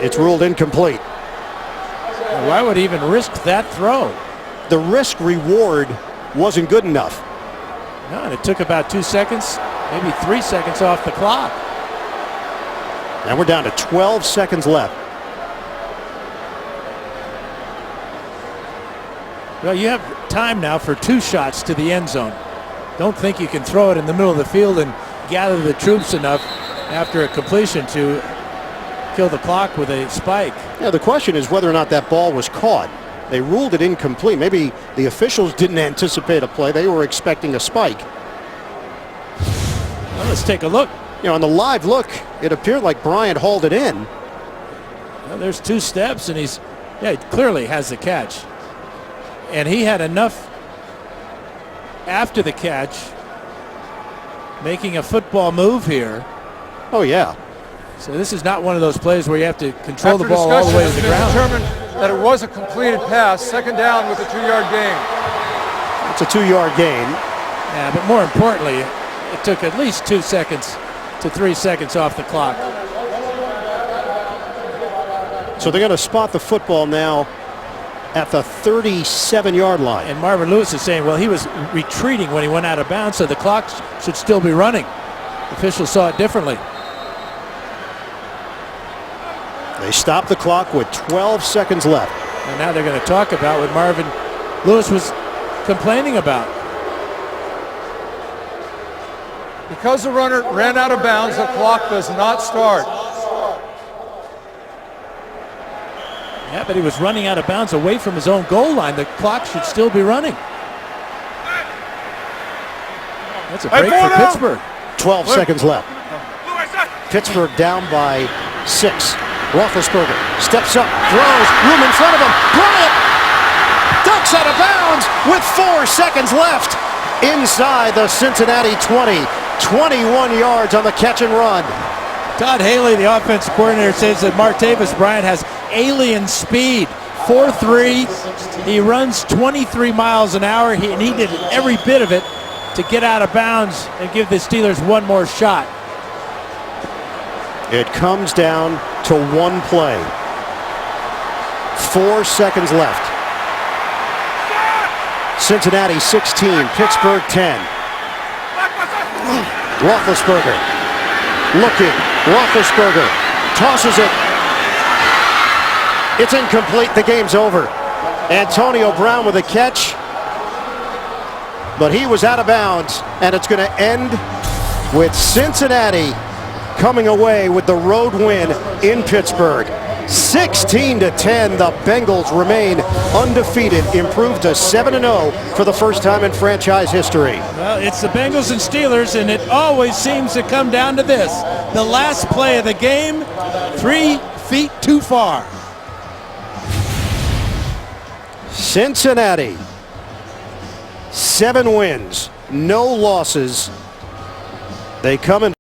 It's ruled incomplete. Why would he even risk that throw? The risk reward wasn't good enough. No, and it took about 2 seconds, maybe 3 seconds off the clock. And we're down to 12 seconds left. Well, you have time now for 2 shots to the end zone. Don't think you can throw it in the middle of the field and gather the troops enough after a completion to kill the clock with a spike. Yeah, the question is whether or not that ball was caught. They ruled it incomplete. Maybe the officials didn't anticipate a play. They were expecting a spike. Well, let's take a look. You know, on the live look, it appeared like Bryant hauled it in. Well, there's 2 steps, and he clearly has the catch. And he had enough after the catch, making a football move here. Oh, yeah. So this is not one of those plays where you have to control the ball all the way to the ground. Determined that it was a completed pass, second down with a 2-yard gain. It's a 2-yard gain. Yeah, but more importantly, it took at least 2 seconds to 3 seconds off the clock. So they're going to spot the football now at the 37-yard line. And Marvin Lewis is saying, well, he was retreating when he went out of bounds, so the clock should still be running. Officials saw it differently. They stop the clock with 12 seconds left. And now they're going to talk about what Marvin Lewis was complaining about. Because the runner ran out of bounds, the clock does not start. Yeah, but he was running out of bounds away from his own goal line. The clock should still be running. That's a break for Pittsburgh. 12 seconds left. Pittsburgh down by 6. Roethlisberger steps up, throws, room in front of him. Bryant ducks out of bounds with 4 seconds left. Inside the Cincinnati 20. 21 yards on the catch and run. Todd Haley, the offense coordinator, says that Martavis Bryant has alien speed. 4.3. He runs 23 miles an hour. He needed every bit of it to get out of bounds and give the Steelers one more shot. It comes down to one play. 4 seconds left. Cincinnati 16, Pittsburgh 10. Roethlisberger looking. Roethlisberger tosses it. It's incomplete. The game's over. Antonio Brown with a catch, but he was out of bounds, and it's going to end with Cincinnati coming away with the road win in Pittsburgh. 16-10, the Bengals remain undefeated, improved to 7-0 for the first time in franchise history. Well, it's the Bengals and Steelers, and it always seems to come down to this. The last play of the game, 3 feet too far. Cincinnati, 7 wins, no losses. They come in